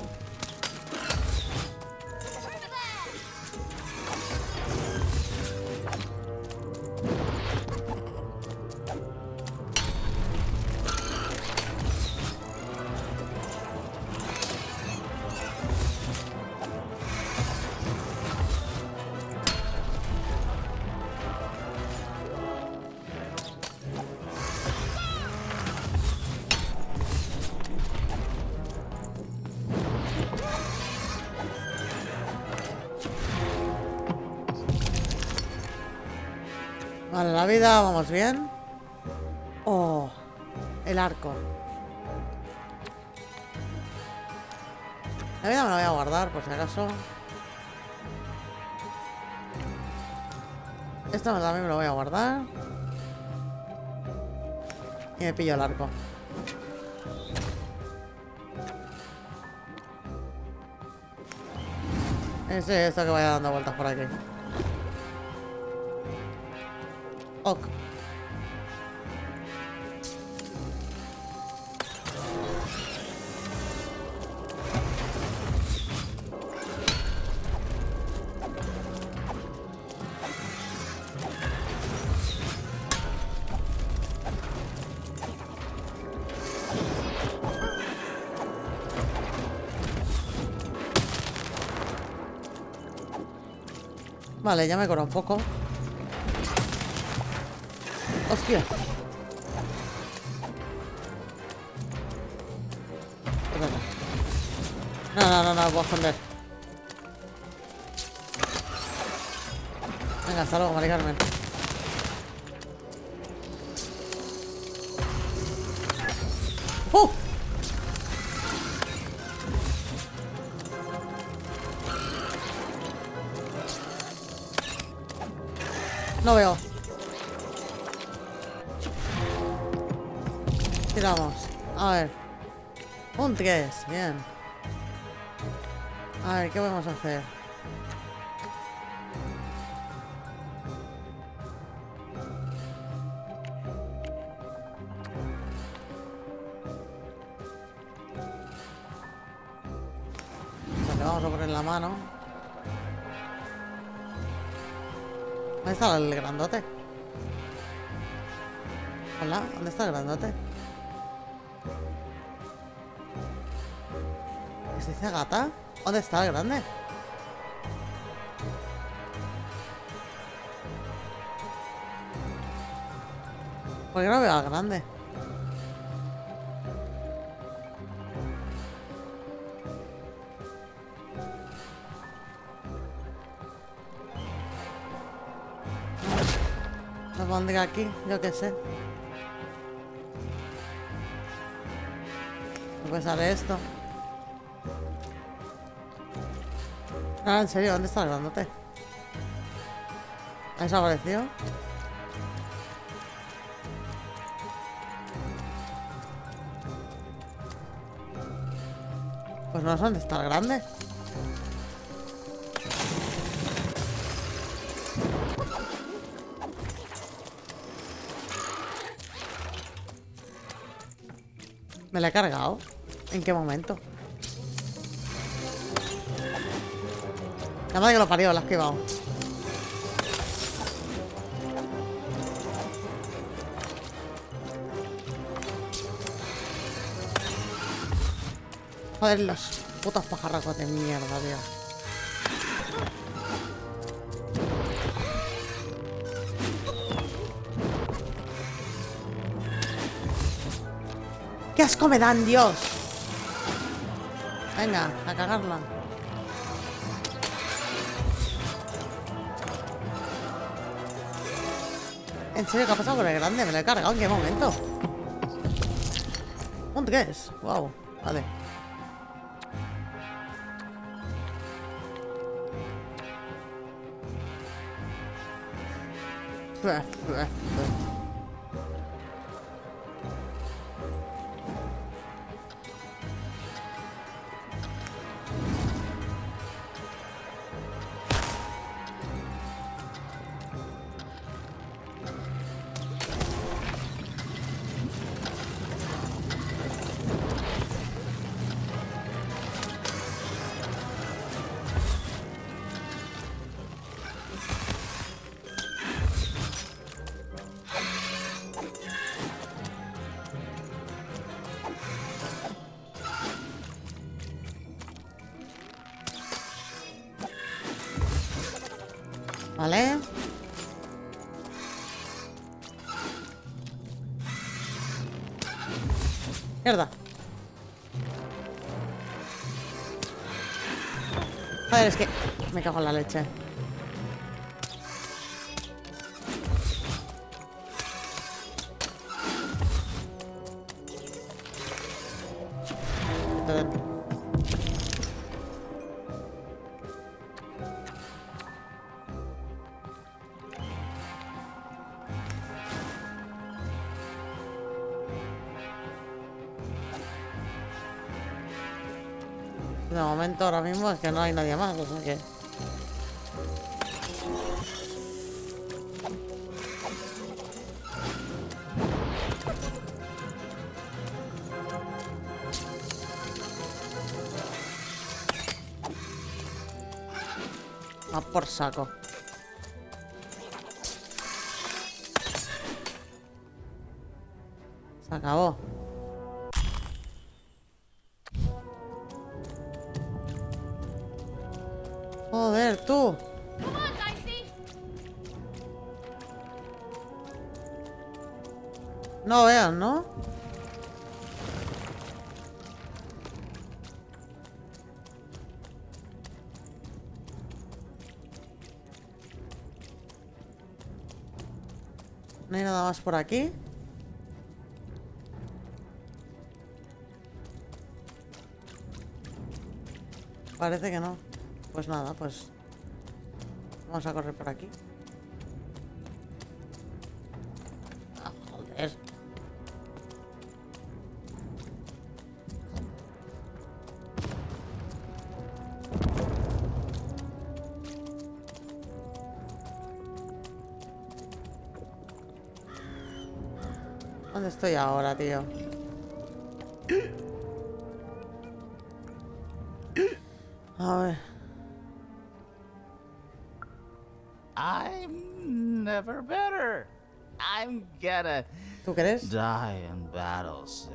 Vale, la vida, vamos bien. Oh, el arco. La vida me la voy a guardar, por si acaso. Esto también me lo voy a guardar. Y me pillo el arco. Es esto que vaya dando vueltas por aquí. Ok. Vale, ya me cura un poco. Hostia. No puedo esconder. Venga, hasta luego, Mari Carmen. ¡Uh! No veo. Tiramos. A ver. Un 3. Bien. A ver, ¿qué podemos hacer? Le vamos a poner la mano. ¿Dónde está el grandote? Hola, ¿dónde está el grandote? ¿Se dice gata? ¿Dónde está el grande? ¿Por qué no veo al grande? Lo pondré aquí, yo qué sé. Pues haré esto. Ah, en serio, ¿dónde está el grandote? ¿Ha desaparecido? Pues no sé dónde está el grande. ¿Me la he cargado? ¿En qué momento? La madre que lo parió, la has esquivado. Joder, los putos pajarracos de mierda, tío. ¡Qué asco me dan, Dios! Venga, a cagarla. ¿En serio qué ha pasado con el grande? ¿Me lo he cargado? ¿En qué momento? ¿Un 3? Wow, vale. Vale. Mierda. Joder, es que me cago en la leche. De momento ahora mismo es que no hay nadie más, o sea que... A por saco. Se acabó. Joder, tú. No veas, ¿no? No hay nada más por aquí. Parece que no. Pues nada, pues vamos a correr por aquí. Ah, joder. ¿Dónde estoy ahora, tío? A ver. I'm never better. I'm gonna ¿Tú crees? die in battle soon.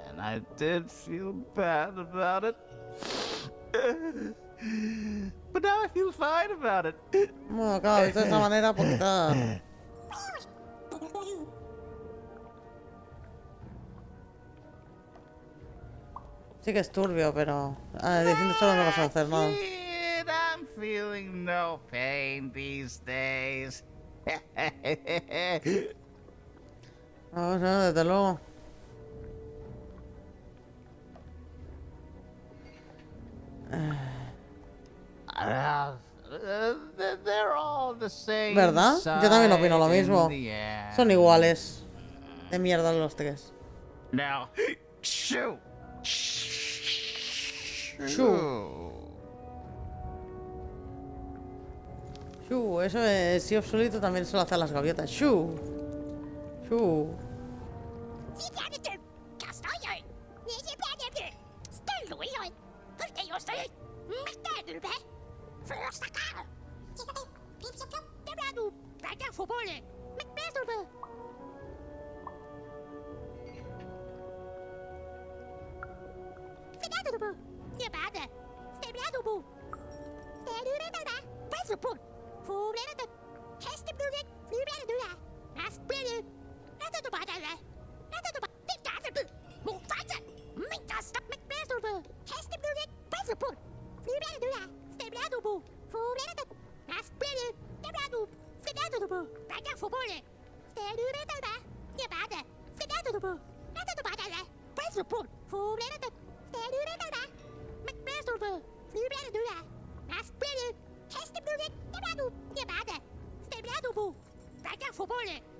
And I did feel bad about it. But now I feel fine about it. Bueno, claro, visto de esa manera, poquita. Sí que es turbio, pero diciendo solo no vas a hacer nada. I'm feeling no pain these days. No, no, desde luego. They're all the same. ¿Verdad? Yo también opino lo mismo. Son iguales. De mierda los tres. Now, shoo. Shoo, eso es sí absoluto también se lo hacen las gaviotas. Shoo. Shoo.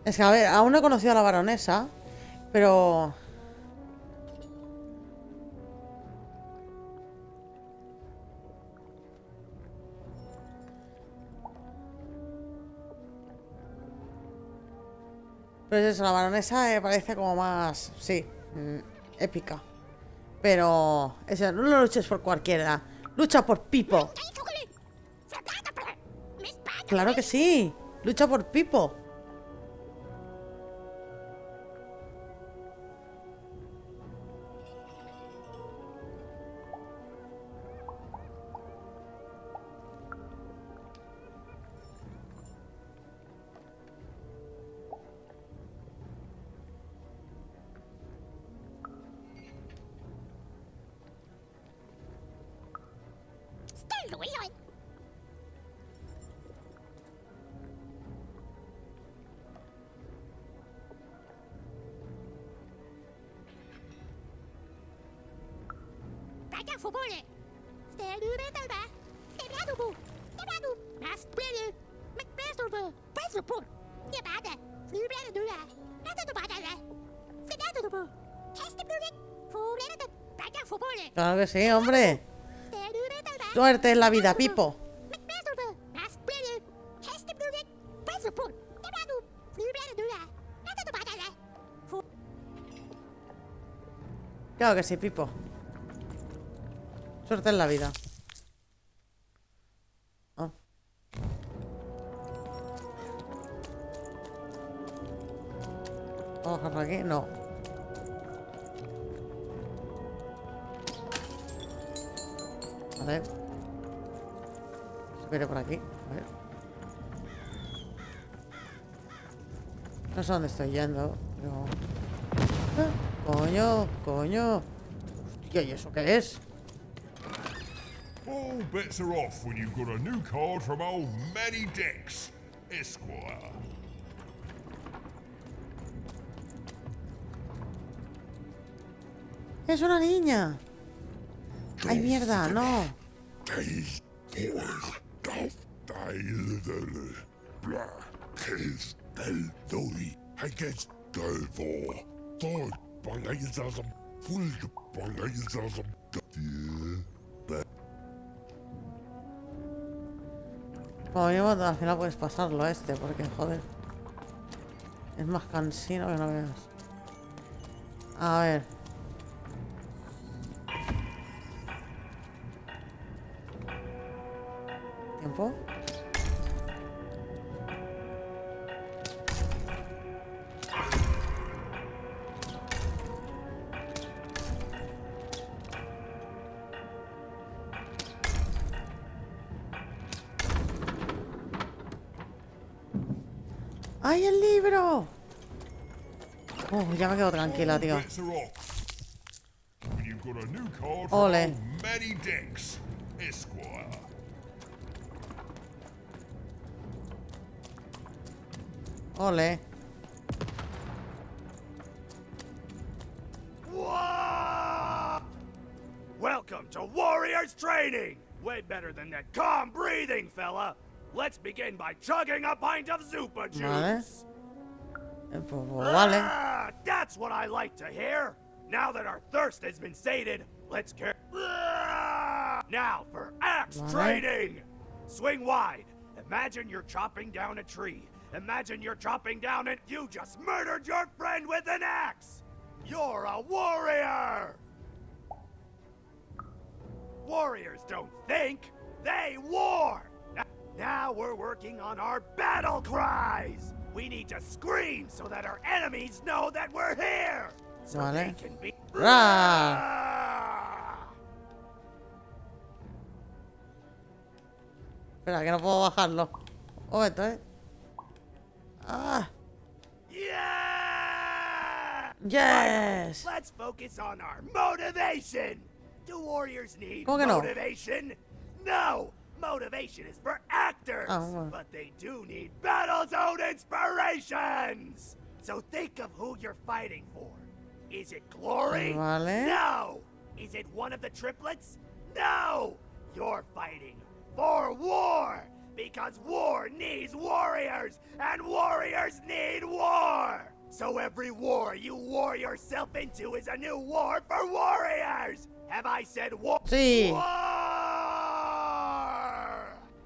Es que, a ver, aún no he conocido a la baronesa, pero... Pero es eso, la baronesa me parece como más, sí, épica. Pero, eso, no lo luches por cualquiera, lucha por Pipo. Claro que sí, lucha por Pipo. Claro que sí, hombre. Suerte en la vida, Pipo. Claro que sí, Pipo. Suerte en la vida. Oh. ¿Vamos a bajar por aquí? No. A ver. Subiré por aquí. A ver. No sé dónde estoy yendo, pero... ¡Coño! ¡Coño! Hostia, ¿y eso qué es? All bets are off when you've got a new card from old Manny Dex, Esquire. Es una niña. Ay, mierda, no. Como mínimo, al final puedes pasarlo porque joder. Es más cansino que no veas. A ver. ¿Tiempo? ¡Ay, el libro! Ya me quedo tranquila, tío. Ole. Ole. Welcome to Warriors Training! Way better than that calm breathing, fella. Let's begin by chugging a pint of Zupa juice. Vale. That's what I like to hear. Now that our thirst has been sated, let's carry. Now for axe training. Swing wide. Imagine you're chopping down a tree. Imagine you're chopping down and you just murdered your friend with an axe. You're a warrior. Warriors don't think, they war. Now we're working on our battle cries. We need to scream so that our enemies know that we're here. So they can be. Espera, que no puedo bajarlo. Un momento, Ah. Yeah! Yes. Let's focus on our motivation. Do warriors need ¿Cómo que no? motivation? No. Motivation is for actors, well. but they do need battle zone inspirations. So think of who you're fighting for. Is it glory? Vale. No. Is it one of the triplets? No. You're fighting for war, because war needs warriors, and warriors need war. So every war you war yourself into is a new war for warriors. Have I said war? Sí.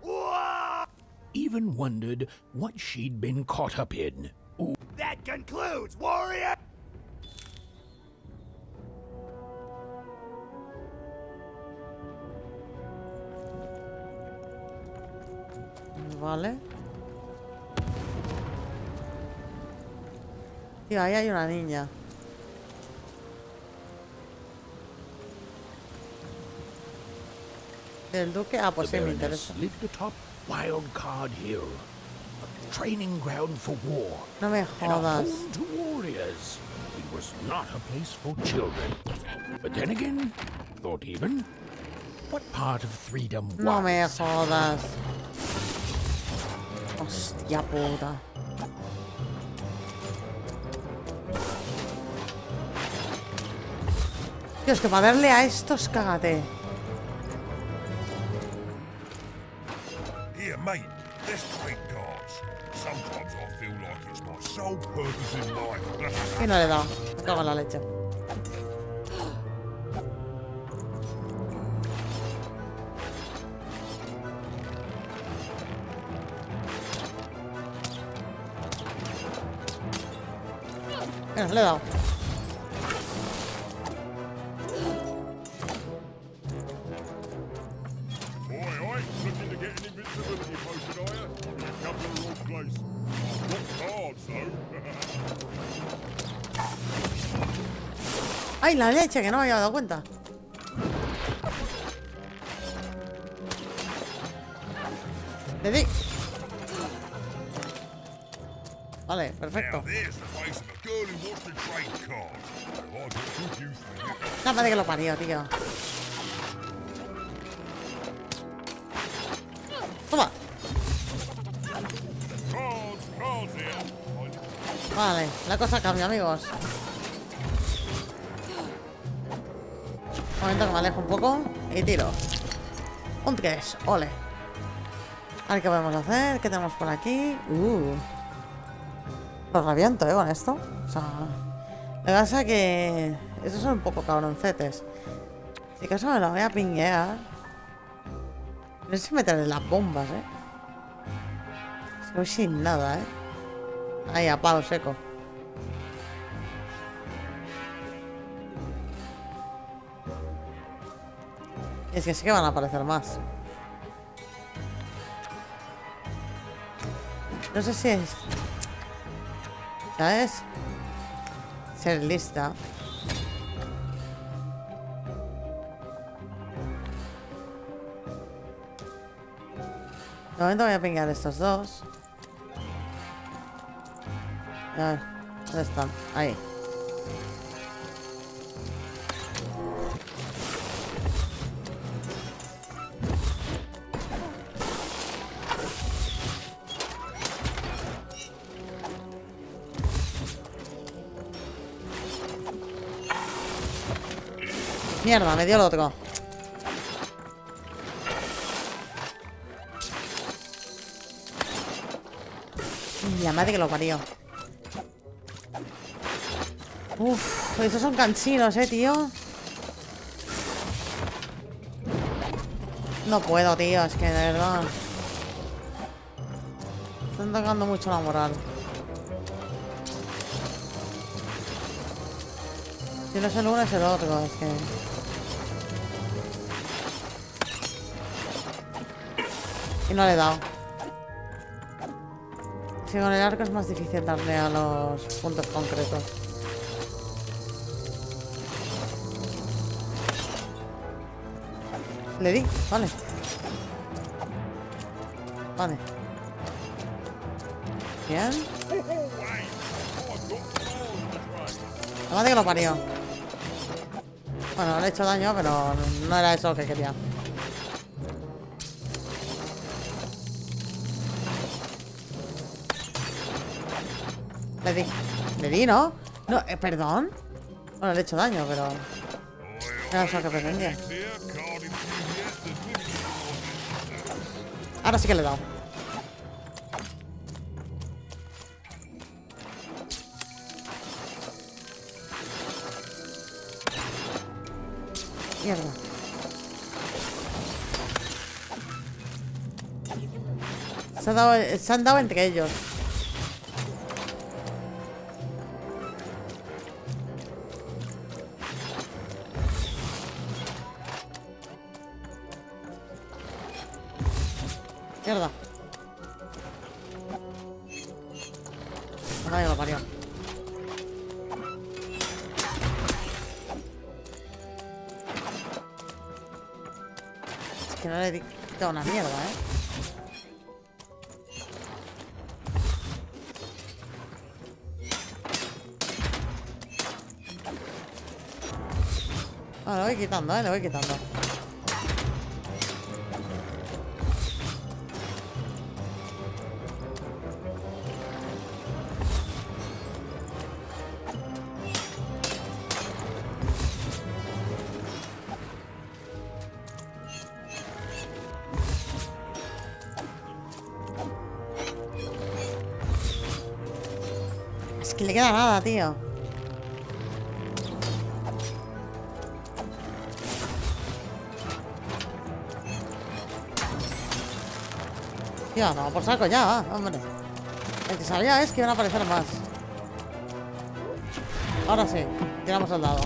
War! Even wondered what she'd been caught up in. Ooh. That concludes, warrior! Vale. Tío, ahí hay una niña. El duque, pues sí, me interesa. Lived atop Wildcard Hill, a training ground for war. No me and a jodas. home to warriors. It was not a place for children. But then again, thought even, what part of freedom was? No me jodas. Hostia puta. Tío, es que para darle a estos, cágate. Here, mate, let's trade cards. Sometimes I feel like it's my sole purpose in life. Y no le he dado. Me cago en la leche. Venga, le he dado. Oi, looking to get an invincibility potion, are you? You've come to the wrong place. I've got cards, though. ¡Ay, la leche! Que no me había dado cuenta. Le di. Vale, perfecto. Now there's the face of a girl who wants to trade cards. Well, I got good news for you. La madre que lo parió, tío. Toma. Cards here. Vale, la cosa cambia, amigos. momento que me alejo un poco y tiro. Un 3, ole. A ver qué podemos hacer. ¿Qué tenemos por aquí? Los reviento, con esto. O sea, lo que pasa es que esos son un poco cabroncetes. Si acaso me lo voy a pinguear. No sé si meterle las bombas, Es que voy sin nada, Ahí, a palo seco. Y es que sí que van a aparecer más. No sé si es... ¿Sabes? Ser lista. De momento voy a pingar estos dos. A ver, ¿dónde están? Ahí. Mierda, me dio el otro. Y la madre que lo parió. Uf, esos son cansinos, tío. No puedo, tío, es que de verdad. Están tocando mucho la moral. Si no es el uno, es el otro, es que... Y no le he dado. Si con el arco es más difícil darle a los puntos concretos. Le di, vale. Vale. Bien. La madre que lo parió. Bueno, le he hecho daño, pero no era eso lo que quería. Le di, ¿no? No, perdón. Bueno, le he hecho daño, pero... Era eso que pretendía. Ahora sí que le he dado. Mierda. Se han dado entre ellos. Mierda. Ahora ya lo parió. Es que no le he quitado una mierda, Ah, lo voy quitando, lo voy quitando. Es que le queda nada, tío. Tío, no, por saco ya, hombre. El que sabía es que iban a aparecer más. Ahora sí, tiramos al dado.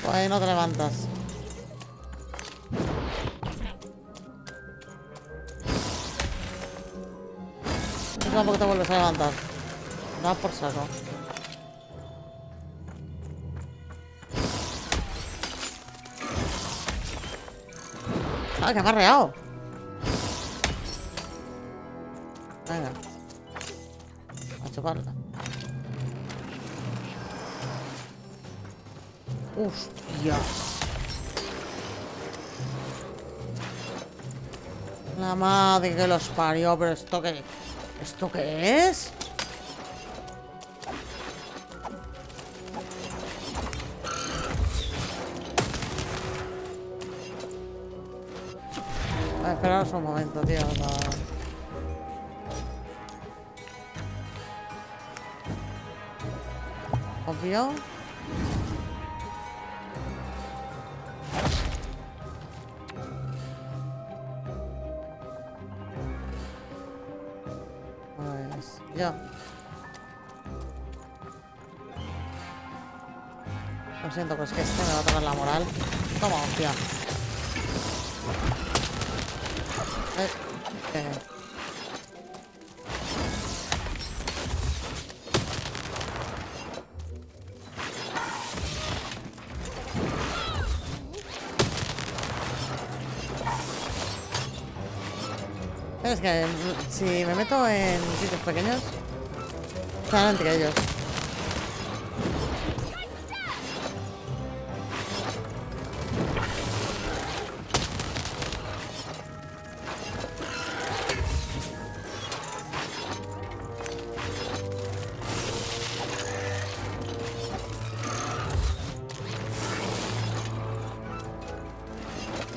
Pues no te levantas. Tú tampoco te vuelves a levantar. Da por saco. Ah, que me ha reado. Venga. A chuparla. Hostias. La madre que los parió, pero ¿esto qué? ¿Esto qué es? Esperaros un momento, tío. Obvio. Pues ya. Lo siento, pues que este me va a tocar la moral. Toma, hostia. Es que si me meto en sitios pequeños, están entre ellos.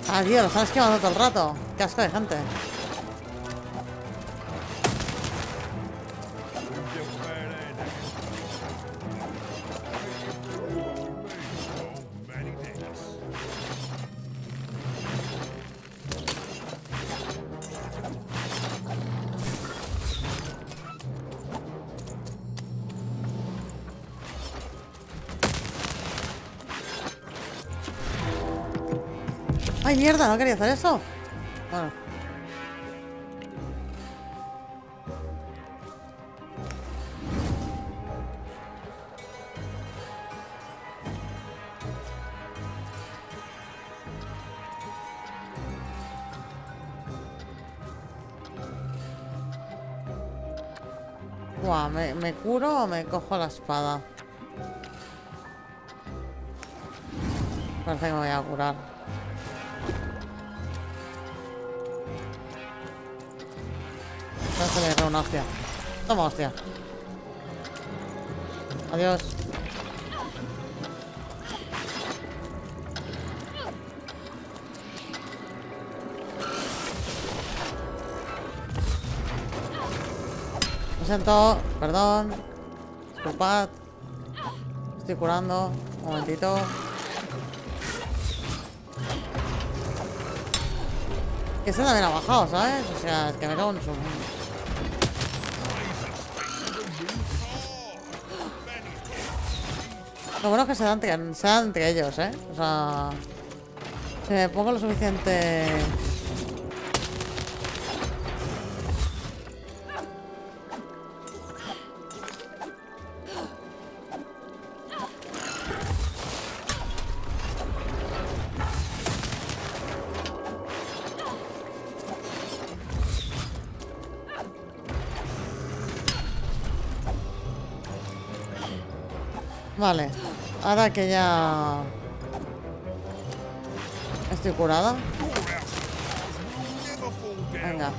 Ah, tío, lo están esquivando todo el rato. Qué asco de gente. ¡Ay, mierda! No quería hacer eso. Bueno. Buah, ¿me curo o me cojo la espada? Parece que me voy a curar. Parece que una hostia. Toma, hostia. Adiós. Lo siento, perdón. Disculpad. Estoy curando. Un momentito. Que ese también ha bajado, ¿sabes? O sea, es que me cago en su... Lo bueno es que se dan entre ellos, ¿eh? O sea... Si me pongo lo suficiente... Vale, ahora que ya estoy curada. Venga.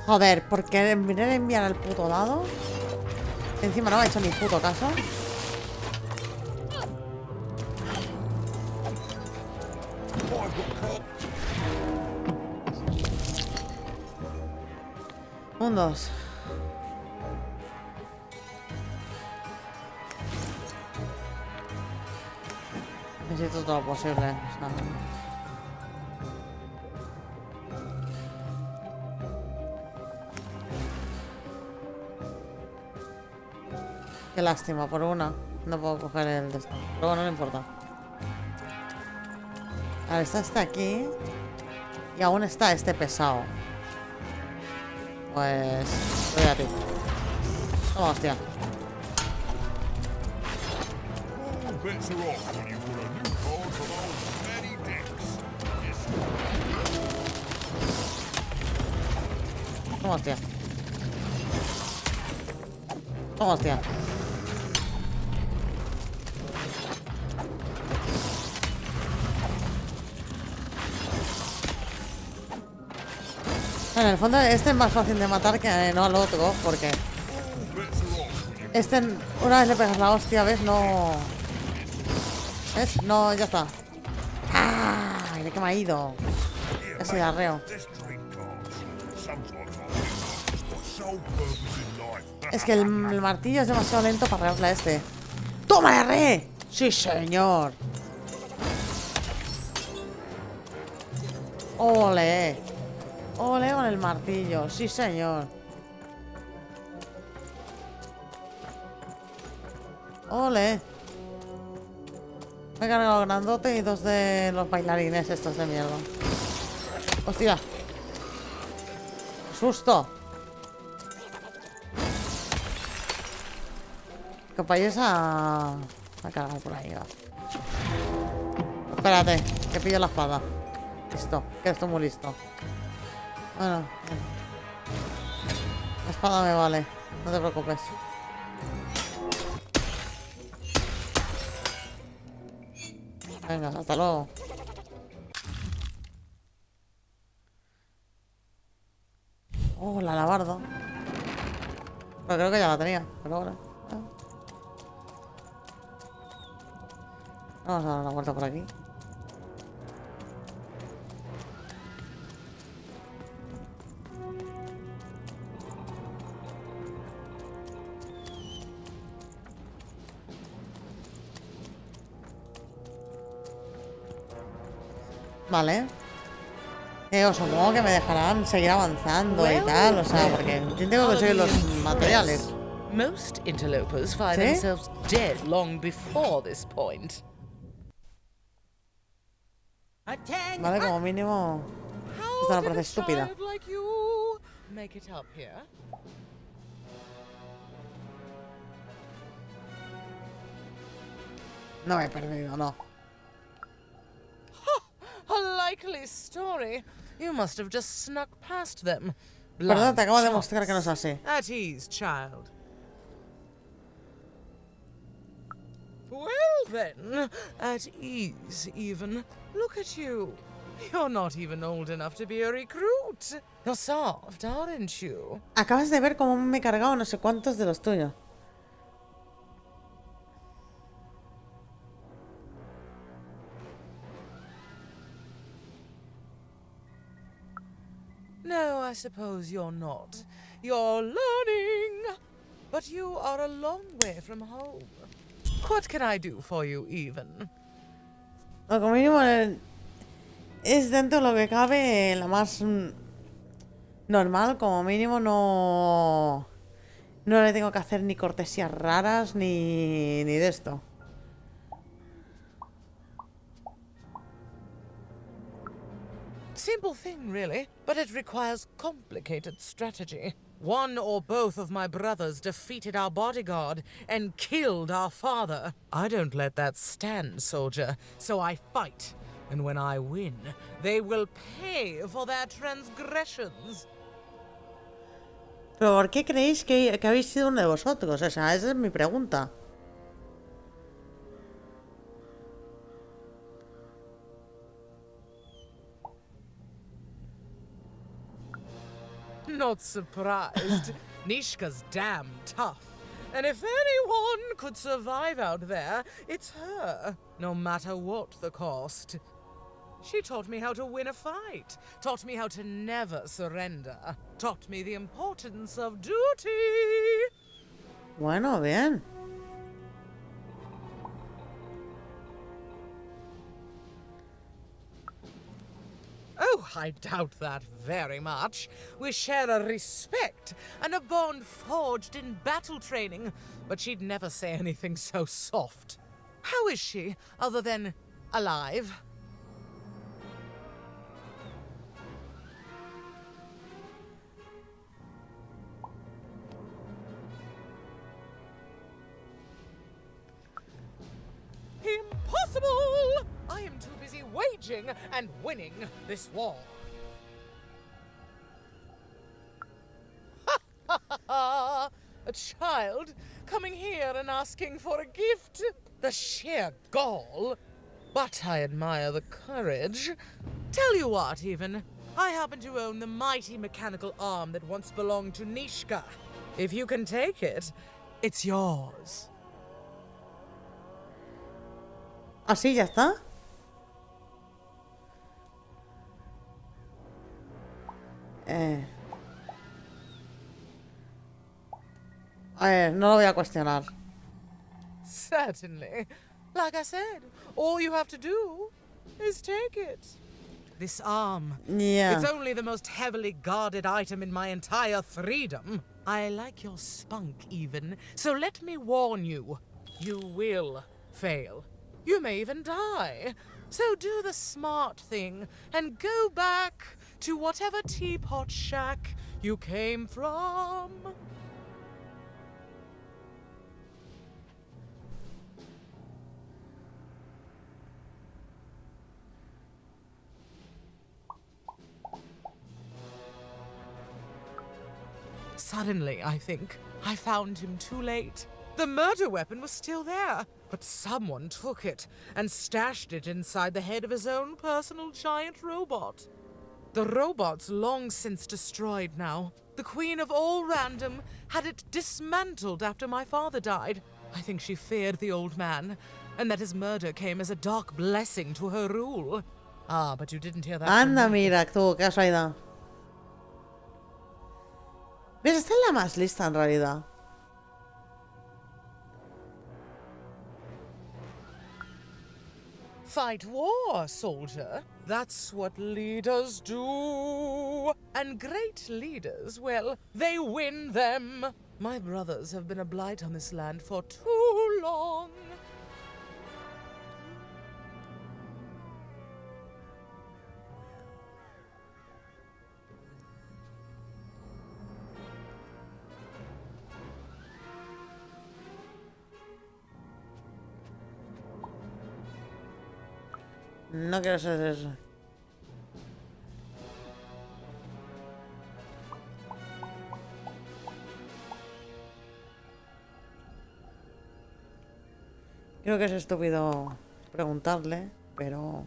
Joder, porque venir a enviar al puto dado. Encima no me ha hecho ni puto caso. Un 2. Necesito todo lo posible. O sea... Qué lástima, por una. No puedo coger el de esto. Pero bueno, no importa. Vale, está este aquí. Y aún está este pesado. Pues... voy a ti. Toma, hostia. All bets are off when you put a new card from old Matty Dix. Toma, hostia. Toma, hostia. En el fondo este es más fácil de matar que no al otro, porque este una vez le pegas la hostia, ¿ves? No... ¿Ves? No, ya está. ¡Ah! ¿De qué me ha ido? Casi de arreo. Es que el martillo es demasiado lento para arreglarle a este. ¡Toma, re! ¡Sí, señor! ¡Ole! ¡Ole con el martillo! ¡Sí, señor! ¡Ole! Me he cargado el grandote y dos de los bailarines estos de mierda. ¡Hostia! ¡Susto! Compañesa ha cargado por ahí, va. Espérate, que pillo la espada. Listo, que estoy muy listo. Bueno, la espada me vale, no te preocupes. Venga, hasta luego. Oh, la alabarda. Pero creo que ya la tenía, pero ahora. Vamos a dar una vuelta por aquí. Vale. Os supongo que me dejarán seguir avanzando y tal, o sea, porque yo tengo que conseguir los materiales. Most interlopers find ¿Sí? themselves dead long before this point. Vale, como mínimo. Esta me parece estúpida. Child like you make it up here. No me he perdido, no. A likely story. You must have just snuck past them. Perdón, te acabo de Blind mostrar que no es chance. así. At ease, child. Well then, at ease even. Look at you. You're not even old enough to be a recruit. You're soft, aren't you? Acabas de ver cómo me he cargado no sé cuántos de los tuyos. No, I suppose you're not. You're learning. But you are a long way from home. What can I do for you, even? No, como mínimo es dentro de lo que cabe la más normal. Como mínimo no le tengo que hacer ni cortesías raras ni de esto. Simple thing, really, but it requires complicated strategy. One or both of my brothers defeated our bodyguard and killed our father. I don't let that stand, soldier, so I fight. And when I win, they will pay for their transgressions. ¿Pero por qué creéis que habéis sido uno de vosotros? O sea, esa es mi pregunta. Not surprised. Nishka's damn tough. And if anyone could survive out there, it's her. No matter what the cost. She taught me how to win a fight. Taught me how to never surrender. Taught me the importance of duty. Bueno, bien. Oh, I doubt that very much. We share a respect and a bond forged in battle training, but she'd never say anything so soft. How is she, other than alive? waging and winning this war. A child coming here and asking for a gift? The sheer gall. But I admire the courage. Tell you what, even. I happen to own the mighty mechanical arm that once belonged to Nishka. If you can take it, it's yours. Así ya está. A ver, no lo voy a cuestionar. Certainly. Like I said, all you have to do is take it. This arm. Yeah. It's only the most heavily guarded item in my entire freedom. I like your spunk, even. So let me warn you. You will fail. You may even die. So do the smart thing and go back to whatever teapot shack you came from. Suddenly, I think, I found him too late. The murder weapon was still there, but someone took it and stashed it inside the head of his own personal giant robot. The robot's long since destroyed now. The Queen of All Random had it dismantled after my father died. I think she feared the old man, and that his murder came as a dark blessing to her rule. Ah, but you didn't hear that from Anda, me. mira, tú, qué casualidad. ¿Ves? Esta es la más lista en realidad. Fight war, soldier. That's what leaders do. And great leaders, well, they win them. My brothers have been a blight on this land for too long. No quiero ser eso. Creo que es estúpido preguntarle, pero...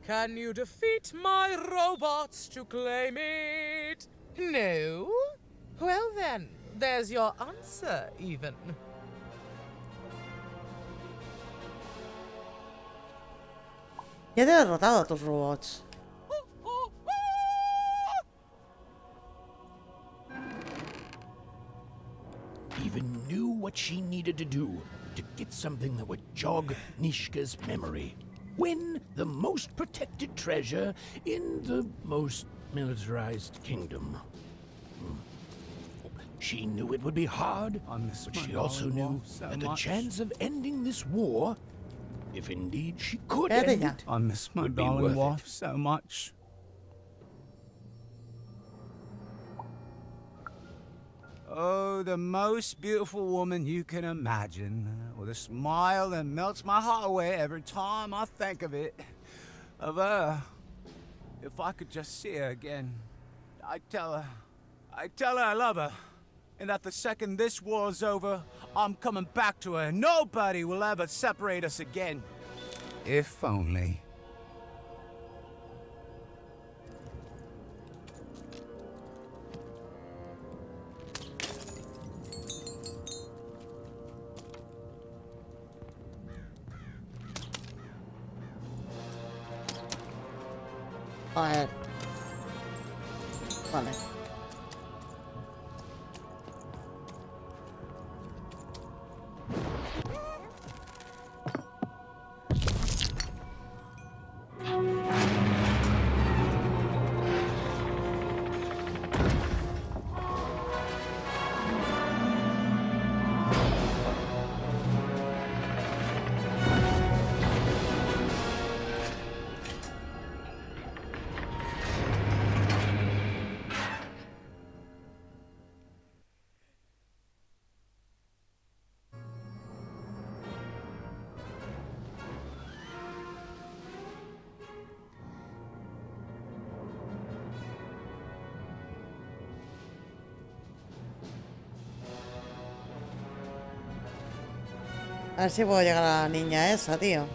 Can you defeat my robots to claim it? No? Well then, there's your answer, even. Ya te he derrotado a tus robots. Even knew what she needed to do to get something that would jog Nishka's memory. Win the most protected treasure in the most militarized kingdom. She knew it would be hard, but she also knew that the chance of ending this war, if indeed she could end it, I miss my would be darling worth wife it. so much. Oh, the most beautiful woman you can imagine, with a smile that melts my heart away every time I think of it. Of her. If I could just see her again, I'd tell her I love her. And that the second this war's over, I'm coming back to her and nobody will ever separate us again. If only. Joder. Vale. A ver si puedo llegar a la niña esa, tío.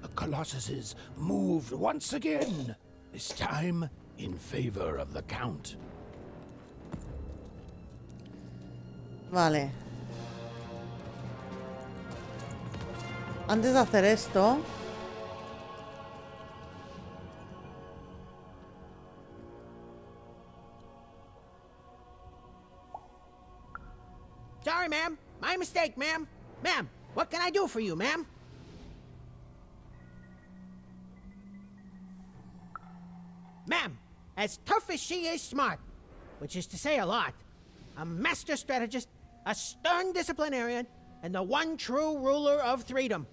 The Colossuses moved once again, this time in favor of the Count. Vale. Antes de hacer esto... Sorry, ma'am. My mistake, ma'am. Ma'am, what can I do for you, ma'am? Ma'am, as tough as she is smart, which is to say a lot, a master strategist, a stern disciplinarian, and the one true ruler of Threedom.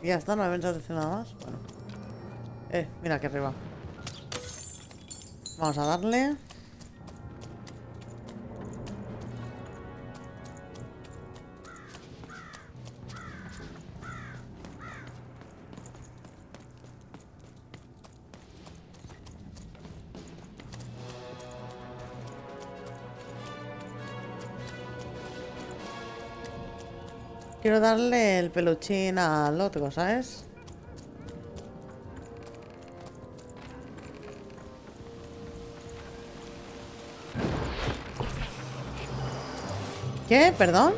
Y ya está, no me pensado decir nada más. Bueno. Mira aquí arriba. Vamos a darle. Quiero darle el peluchín al otro, ¿sabes? ¿Qué? ¿Perdón?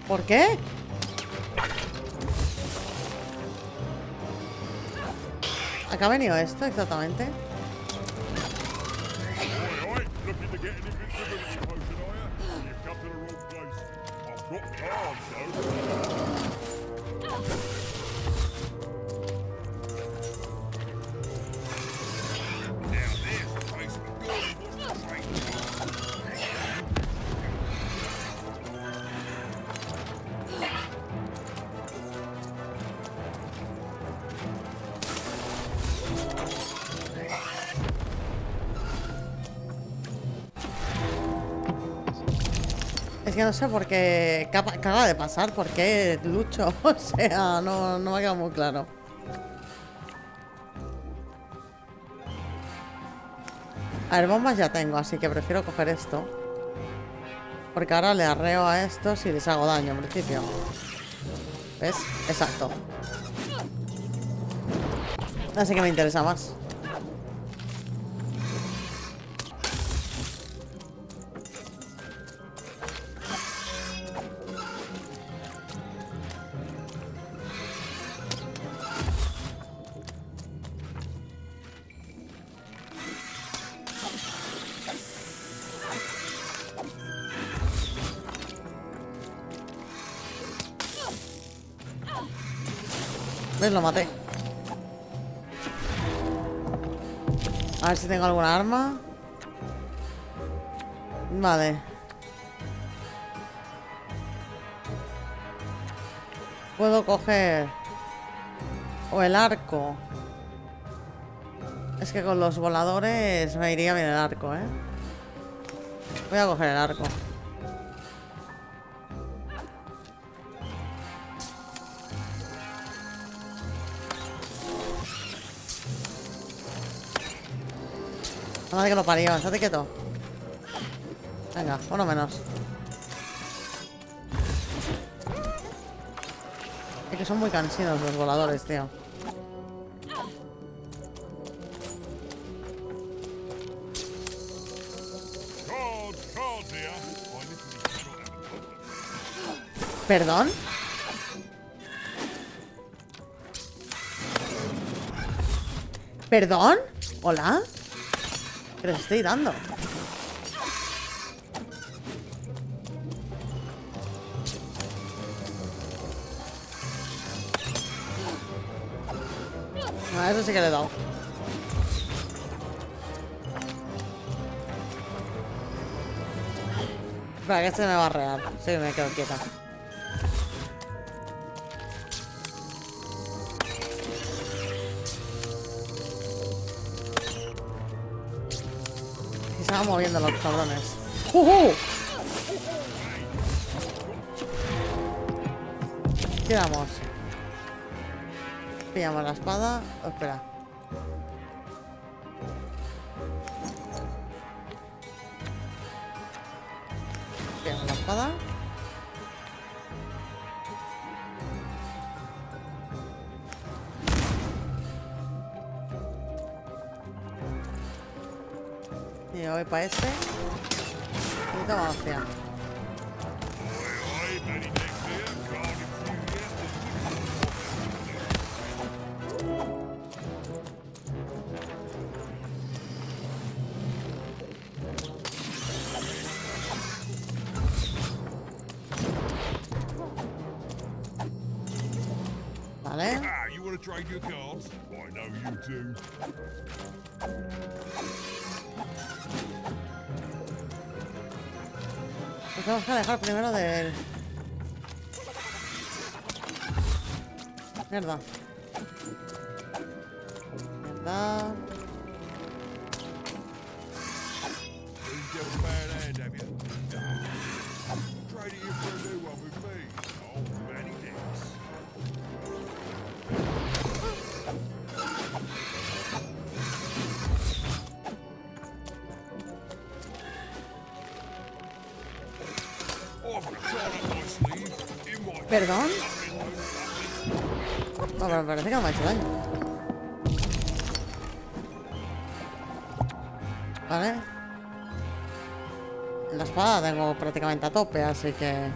¿Por qué? ¿A qué ha venido esto exactamente? Es que no sé por qué... ¿Qué acaba de pasar? ¿Por qué lucho? O sea, no me ha quedado muy claro. A ver, bombas ya tengo, así que prefiero coger esto. Porque ahora le arreo a estos y les hago daño en principio. ¿Ves? Exacto. Así que me interesa más. ¿Ves? Lo maté. A ver si tengo alguna arma. Vale. Puedo coger... O el arco. Es que con los voladores me iría bien el arco, ¿eh? Voy a coger el arco. Madre que lo parió, estate quieto. Venga, uno menos. Es que son muy cansinos los voladores, tío. ¿Perdón? ¿Perdón? ¿Hola? ¿Qué les estoy dando? A eso sí que le he dado. Espera, que este me va a rear. Sí, me quedo quieta. Y se van moviendo los cabrones. Tiramos. Pillamos la espada. Oh, espera. Pillamos la espada. Y voy para este. Y toma hostia. Vale. Ah, you want to trade your cards? I know you do. Pues tenemos que alejar primero de... Mierda. Mierda. You've got a bad hand, have you? Trading you for a new one with me. Oh, many thanks. ¿Perdón? No, pero parece que no me ha hecho daño. Vale. La espada la tengo prácticamente a tope, así que...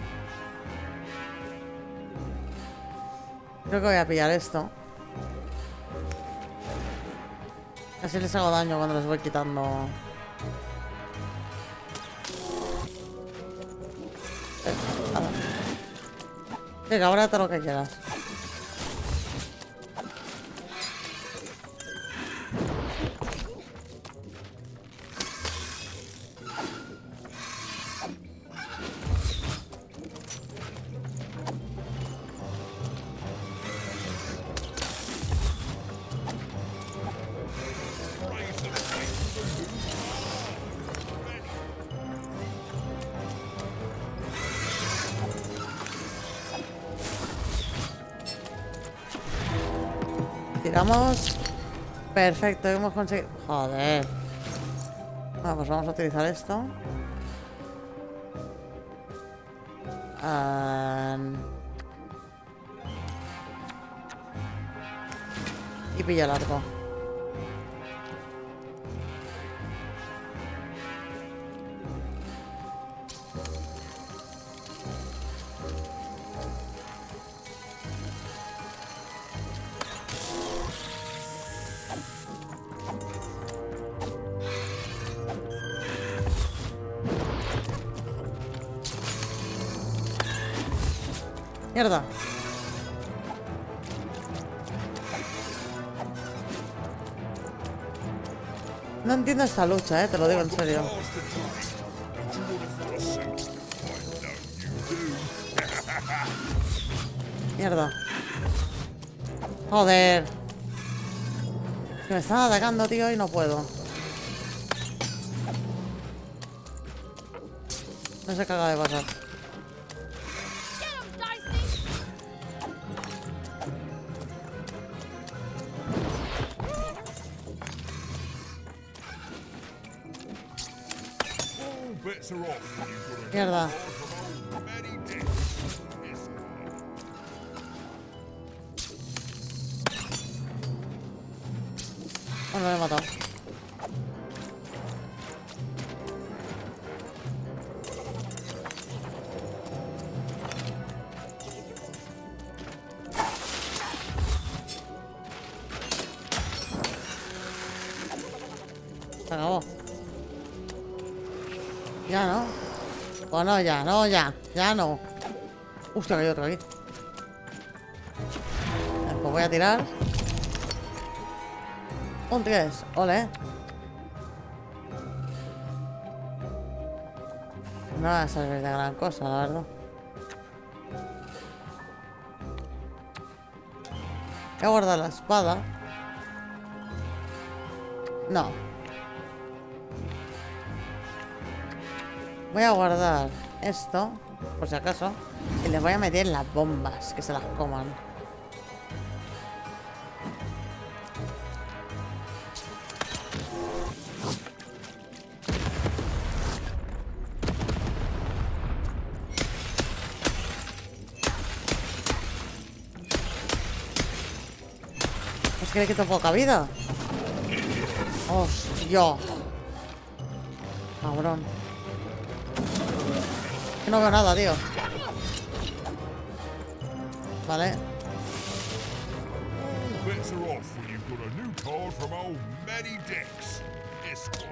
Creo que voy a pillar esto. Así les hago daño cuando les voy quitando... Venga, ahora todo lo que quieras. Tiramos. Perfecto, hemos conseguido... Joder. Bueno, pues vamos a utilizar esto. Y pilla el arco. Mierda. No entiendo esta lucha, te lo digo en serio. Mierda. Joder. Que me están atacando, tío, y no puedo. No sé qué acaba de pasar. Mierda. Bueno, lo he matado. Se acabó. Ya no. Bueno, ya no, ya no. Hostia, que hay otro aquí. Pues voy a tirar. Un 3, ole. No va a servir de gran cosa, la verdad. Voy a guardar la espada. No. Voy a guardar esto, por si acaso. Y les voy a meter las bombas, que se las coman. que le quito poca vida. Hostia. Cabrón. Que no veo nada, tío. Vale. Better off when you've got a new card from old Manny Dex, Esquire.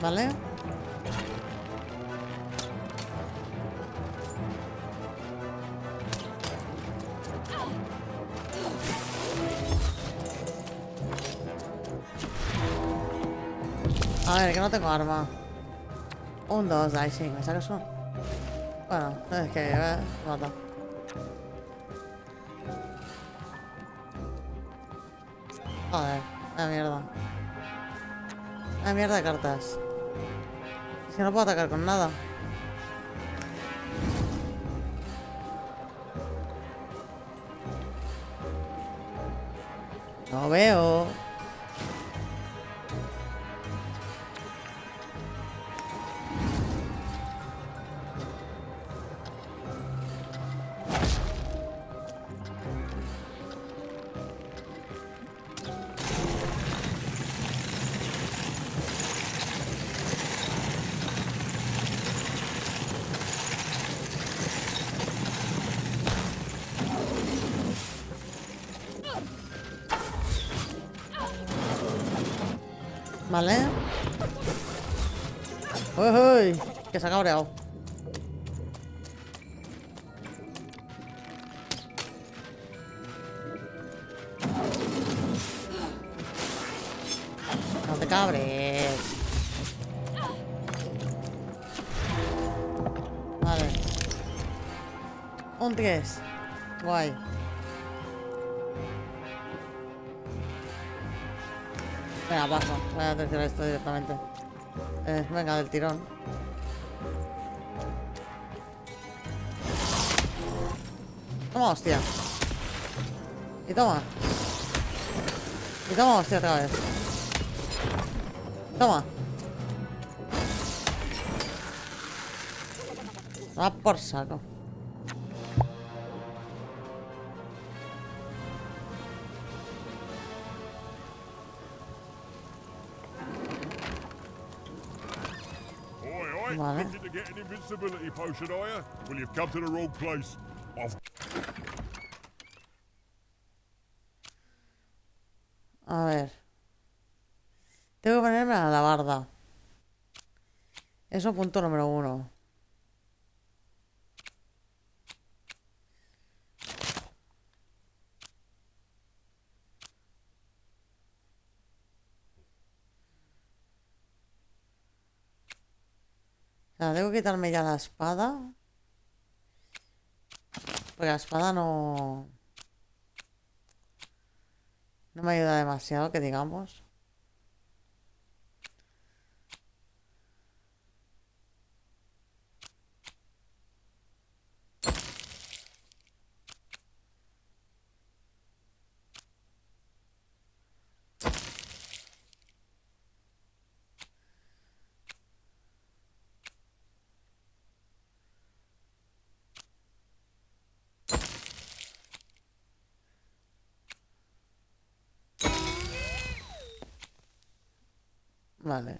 Vale. A ver, que no tengo arma. Un 2, ahí sí, ¿me sacas uno? Bueno, es que mata. Joder, la mierda. La mierda de cartas. Es que no puedo atacar con nada. No veo. Vale. Uy, uy, que se ha cabreado. No te cabres. Vale. Un 3. Guay. Venga, paso. Voy a atención a esto directamente. Venga, del tirón. Toma, hostia. Y toma. Y toma, hostia, otra vez. Toma. Va por saco. Vale. Looking to get an invincibility potion, are you? Well, you've come to the wrong place. A ver. Tengo que ponerme a la alabarda. Eso punto número 1. O sea, tengo que quitarme ya la espada. Porque la espada no... No me ayuda demasiado, que digamos. Vale.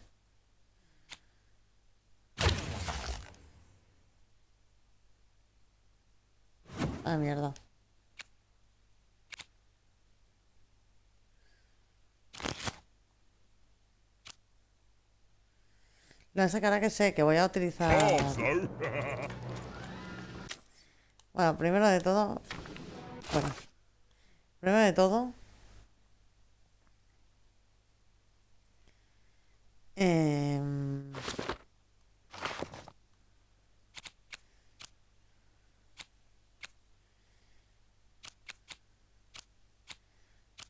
Ah, mierda. La sacará que sé que voy a utilizar. Bueno, primero de todo. Bueno. Primero de todo.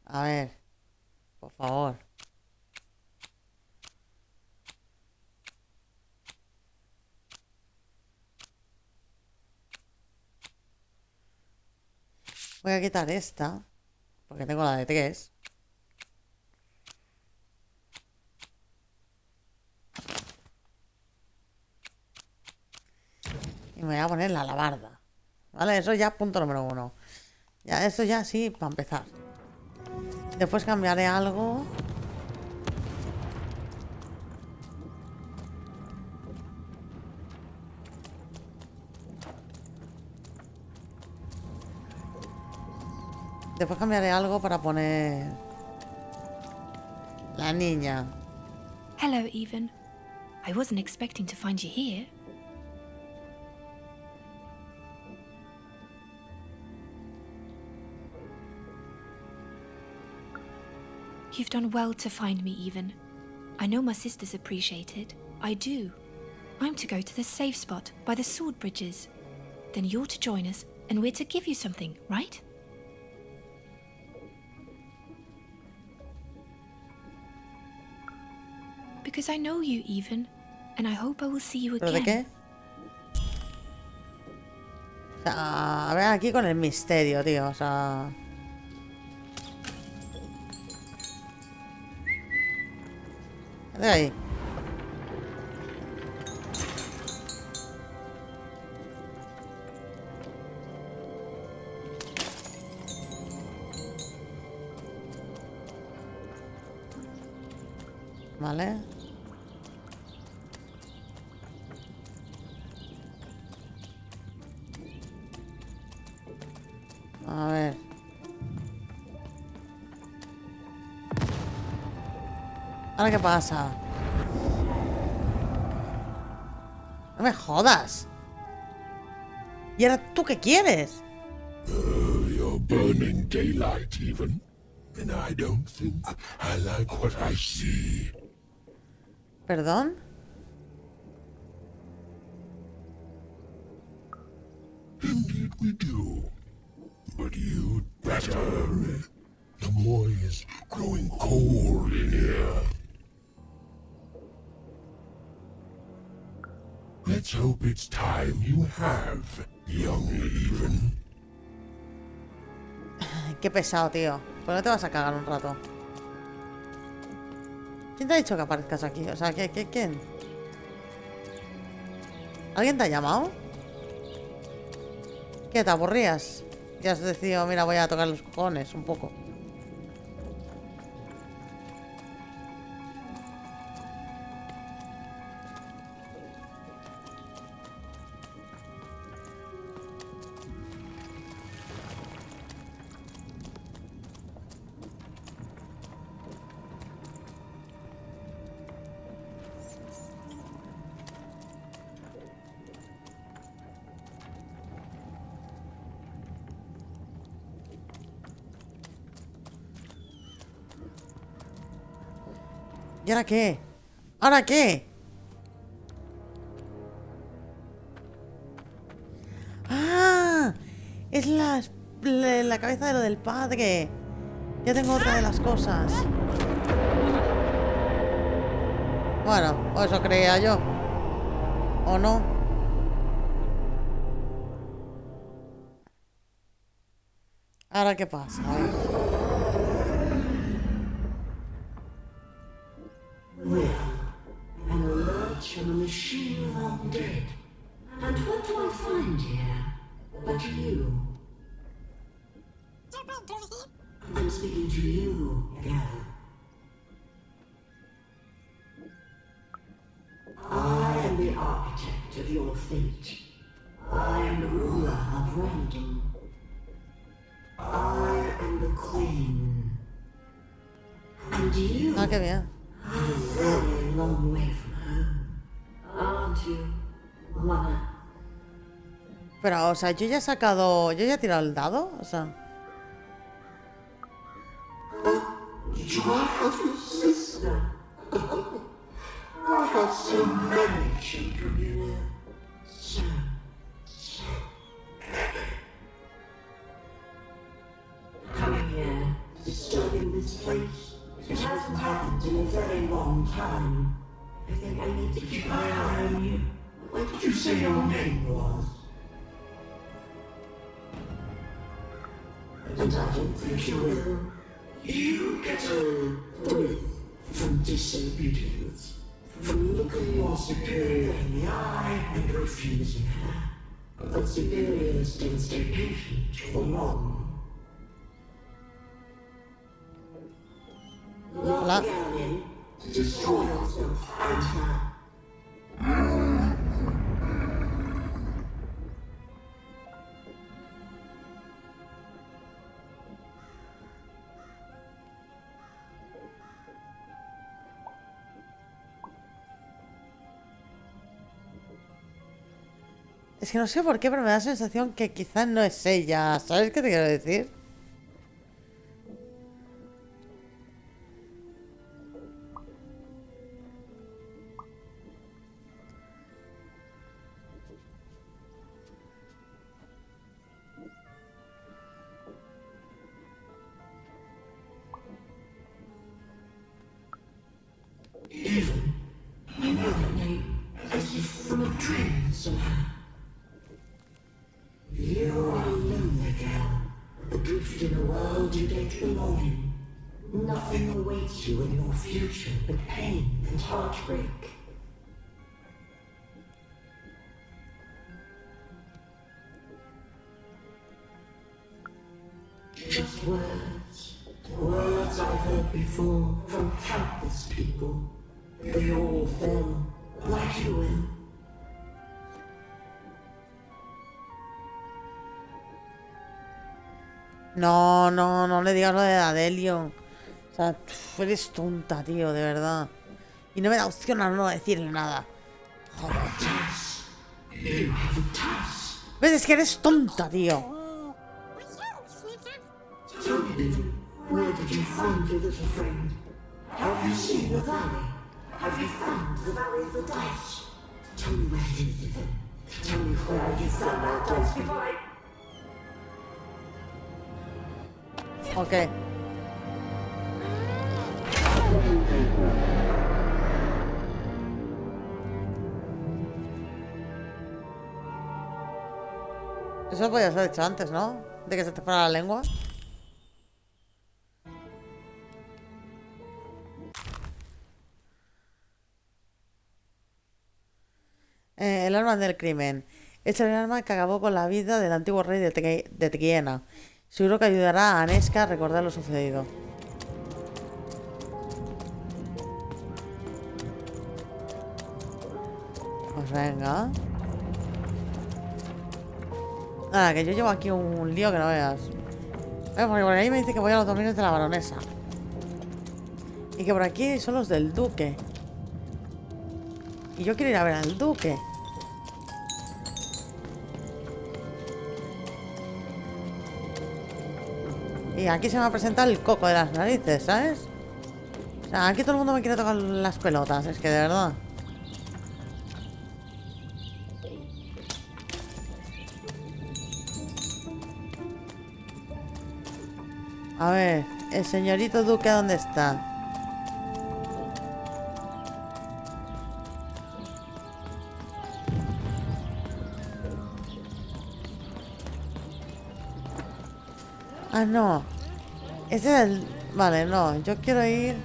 A ver. Por favor. Voy a quitar esta. Porque tengo la de 3. me voy a poner la alabarda. ¿Vale? Eso ya punto número 1. Ya, esto ya sí, para empezar. Después cambiaré algo. Después cambiaré algo para poner... la niña. Hello, Even. I wasn't expecting to find you here. You've done well to find me, Even. I know my sisters appreciate it. I do. I'm to go to the safe spot by the sword bridges. Then you're to join us, and we're to give you something, right? Because I know you, Even, and I hope I will see you ¿Pero de again. qué? O sea, a ver aquí con el misterio, tío. O sea... de ahí. Vale. A ver. ¿Ahora qué pasa? No me jodas. ¿Y ahora tú qué quieres? You're burning daylight, even. And I don't think I like what I see. ¿Perdón? Indeed we do. But you'd better. The boy is growing cold in here. Let's hope it's time you have, young Even. Qué pesado, tío. ¿Por qué te vas a cagar un rato? ¿Quién te ha dicho que aparezcas aquí? O sea, ¿quién? ¿Alguien te ha llamado? ¿Qué? ¿Te aburrías? Ya has decidido, mira, voy a tocar los cojones un poco. ¿Y ahora qué? ¿Ahora qué? ¡Ah! Es la cabeza de lo del padre. Ya tengo otra de las cosas. Bueno, o eso creía yo. ¿O no? ¿Ahora qué pasa? An alert from a machine long dead. And what do I find here but you? I'm speaking to you, girl. I am the architect of your fate. I am the ruler of random. I am the queen. And you Ah, qué bien. are a very long way from home. Aren't you, Mama? Pero, o sea, yo ya he sacado... Yo ya he tirado el dado, o sea... Did you have your sister? I have so many children, you know. So many. Coming here, disturbing this place. It hasn't happened in a very long time. I think I need to keep my eye on you. What did you say your name was? And I don't think you will. You get a thrill from disobedience, from looking your superior in the eye and refusing her. But superiors don't stay patient for long. Lock the girl in to destroy yourself and her. Es que no sé por qué, pero me da la sensación que quizás no es ella. ¿Sabes qué te quiero decir? Even I know her name as if from a dream somehow. You are a lonely girl, adrift in a world you don't belong in. Nothing awaits you in your future but pain and heartbreak. Just words. Words I've heard before from countless people. They all fell like you will. No, no, no le digas lo de Adelio. O sea, eres tonta, tío, de verdad. Y no me da opción a no decirle nada. Joder. ¿Ves? Es que eres tonta, tío. Tell me, where did you find your little friend? Have you seen the valley? Have you found the valley of the dice? Tell me where it is, Ethan. Tell me where you found that dice before I... Ok. Eso podías haber hecho antes, ¿no? De que se te fuera la lengua. El arma del crimen. Es el arma que acabó con la vida del antiguo rey de Tequiena. Seguro que ayudará a Aneska a recordar lo sucedido. Pues venga. Nada, que yo llevo aquí un lío que no veas. Porque por ahí me dice que voy a los dominios de la baronesa. Y que por aquí son los del duque. Y yo quiero ir a ver al duque. Y aquí se me ha presentado el coco de las narices, ¿sabes? O sea, aquí todo el mundo me quiere tocar las pelotas. Es que de verdad. A ver, el señorito duque, ¿dónde está? Ah, no. Ese es el... Vale, no. Yo quiero ir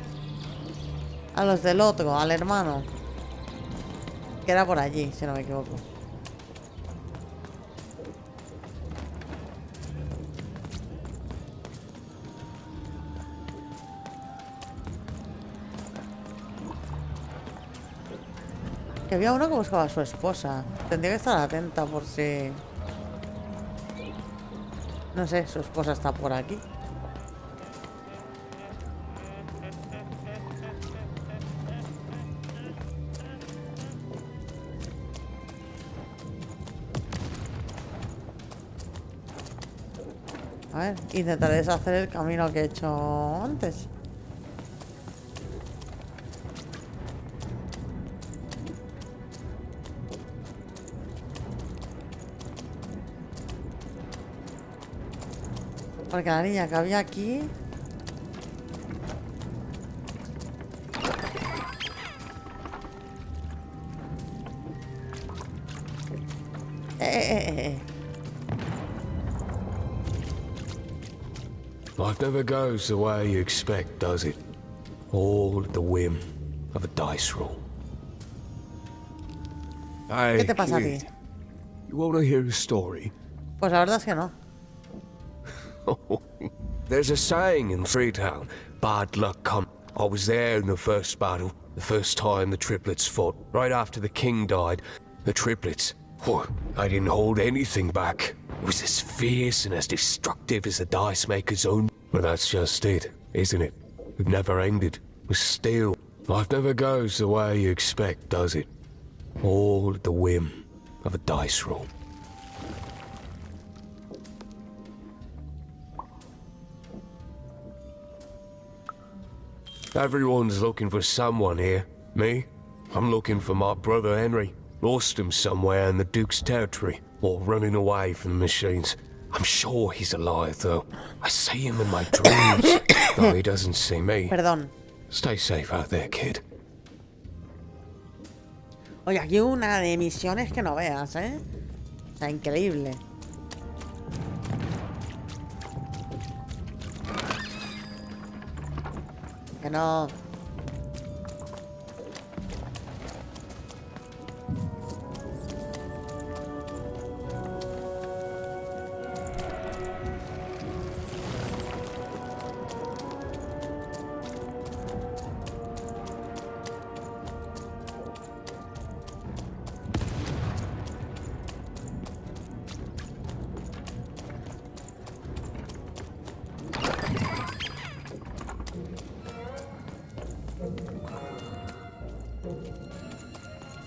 a los del otro, al hermano. Que era por allí, si no me equivoco. Que había uno que buscaba a su esposa. Tendría que estar atenta por si... No sé, su esposa está por aquí. A ver, intentaré deshacer el camino que he hecho antes. Porque la niña que había aquí... Life never goes the way you expect, does it? All at the whim of a dice roll. ¿Qué te pasa a ti? You want to hear a story? Pues la verdad es que no. There's a saying in Freetown, bad luck come. I was there in the first battle, the first time the triplets fought, right after the king died. The triplets, I didn't hold anything back. It was as fierce and as destructive as the dice maker's own. But that's just it, isn't it? It never ended. It was still. Life never goes the way you expect, does it? All at the whim of a dice roll. Everyone's looking for someone here. Me? I'm looking for my brother Henry. Lost him somewhere in the Duke's territory, or running away from the machines. I'm sure he's alive, though. I see him in my dreams, though he doesn't see me. Perdón. Stay safe out there, kid. Oye, aquí una de misiones que no veas, ¿eh? O sea, increíble. Que no...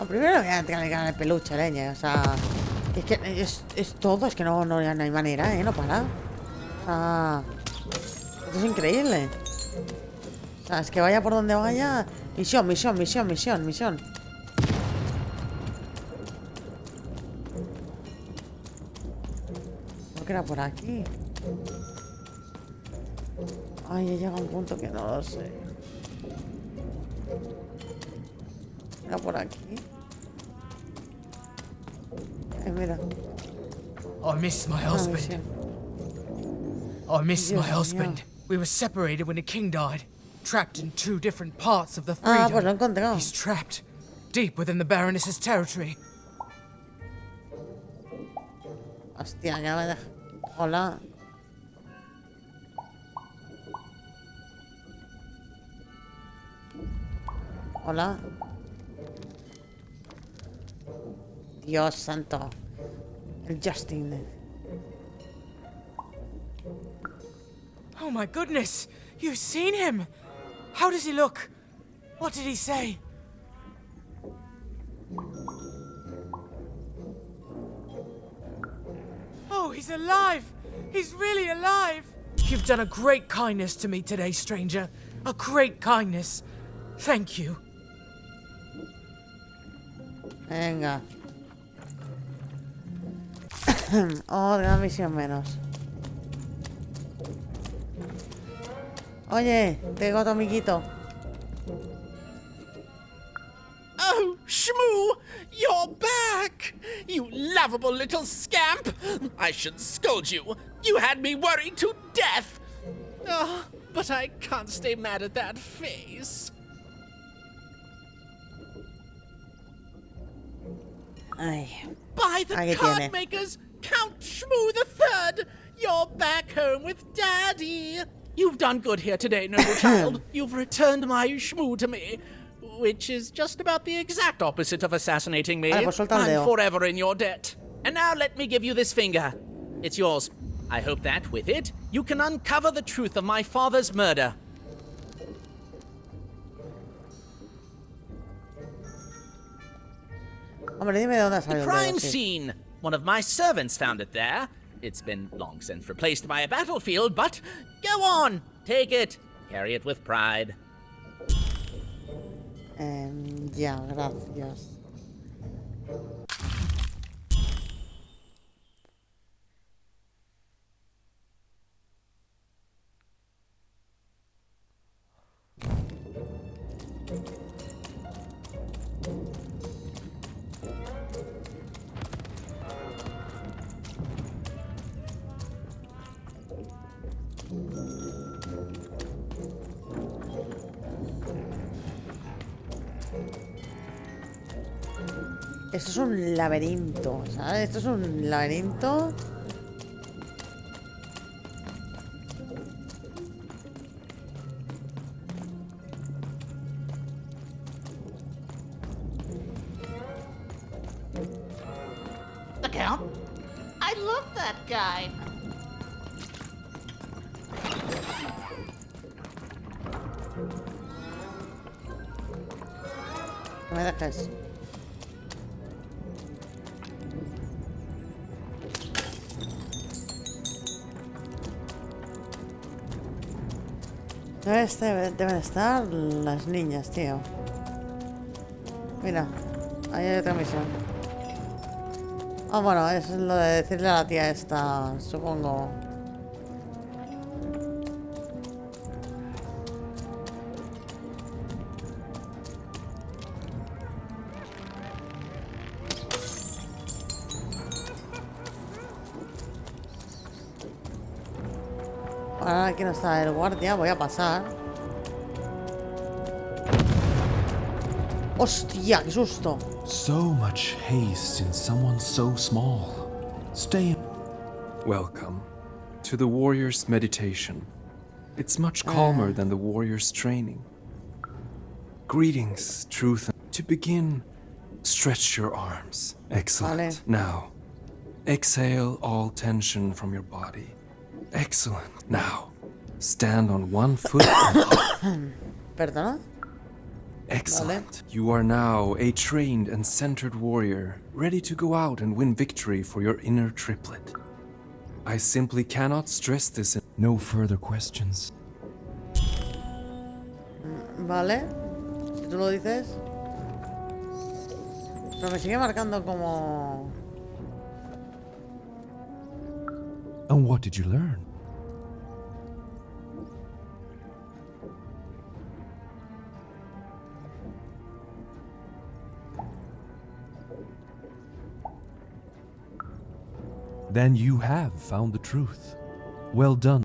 Primero voy a cargar el peluche, leña. O sea, es que es todo, es que no hay manera, no para. O sea, esto es increíble. O sea, es que vaya por donde vaya. Misión. Creo que era por aquí. Ay, he llegado a un punto que no lo sé. Era por aquí. Mira. I miss my husband. I miss my husband. We were separated when the king died. Trapped in two different parts of the freedom. Pues lo he encontrado. He's trapped deep within the Baroness's territory. Hostia, ya me deja. Hola. Hola. Dios santo. El Justin. Oh my goodness! You've seen him! How does he look? What did he say? Oh, he's alive! He's really alive! You've done a great kindness to me today, stranger. A great kindness. Thank you. Venga. Otra misión menos. Oye, tengo otro amiguito. Oh, Shmoo! You're back! You lovable little scamp! I should scold you. You had me worried to death! Oh, but I can't stay mad at that face. Ay. By the card makers, Count Shmoo III! You're back home with Daddy! You've done good here today, noble child. You've returned my Shmoo to me, which is just about the exact opposite of assassinating me. Vale, pues suelta el dedo. I'm forever in your debt. And now let me give you this finger. It's yours. I hope that, with it, you can uncover the truth of my father's murder. Hombre, dime de dónde ha salido The el crime dedo, sí. scene. One of my servants found it there. It's been long since replaced by a battlefield, but go on, take it. Carry it with pride. Ya, gracias. Esto es un laberinto, ¿sabes? Esto es un laberinto. The Count? I love that guy. No me dejes. Deben estar las niñas, tío. Mira, ahí hay otra misión. Ah, bueno, es lo de decirle a la tía esta, supongo. Ahora aquí no está el guardia, voy a pasar. ¡Hostia, qué susto! So much haste in someone so small. Stay. Welcome to the warrior's meditation. It's much calmer than the warrior's training. Greetings, truth. To begin, stretch your arms. Excellent. Now, exhale all tension from your body. Excellent. Now, stand on one foot. ¿Perdona? Excellent. You are now a trained and centered warrior, ready to go out and win victory for your inner triplet. I simply cannot stress this. No further questions. Vale. Si tú lo dices. Pero me sigue marcando como... And what did you learn? Then you have found the truth. Well done.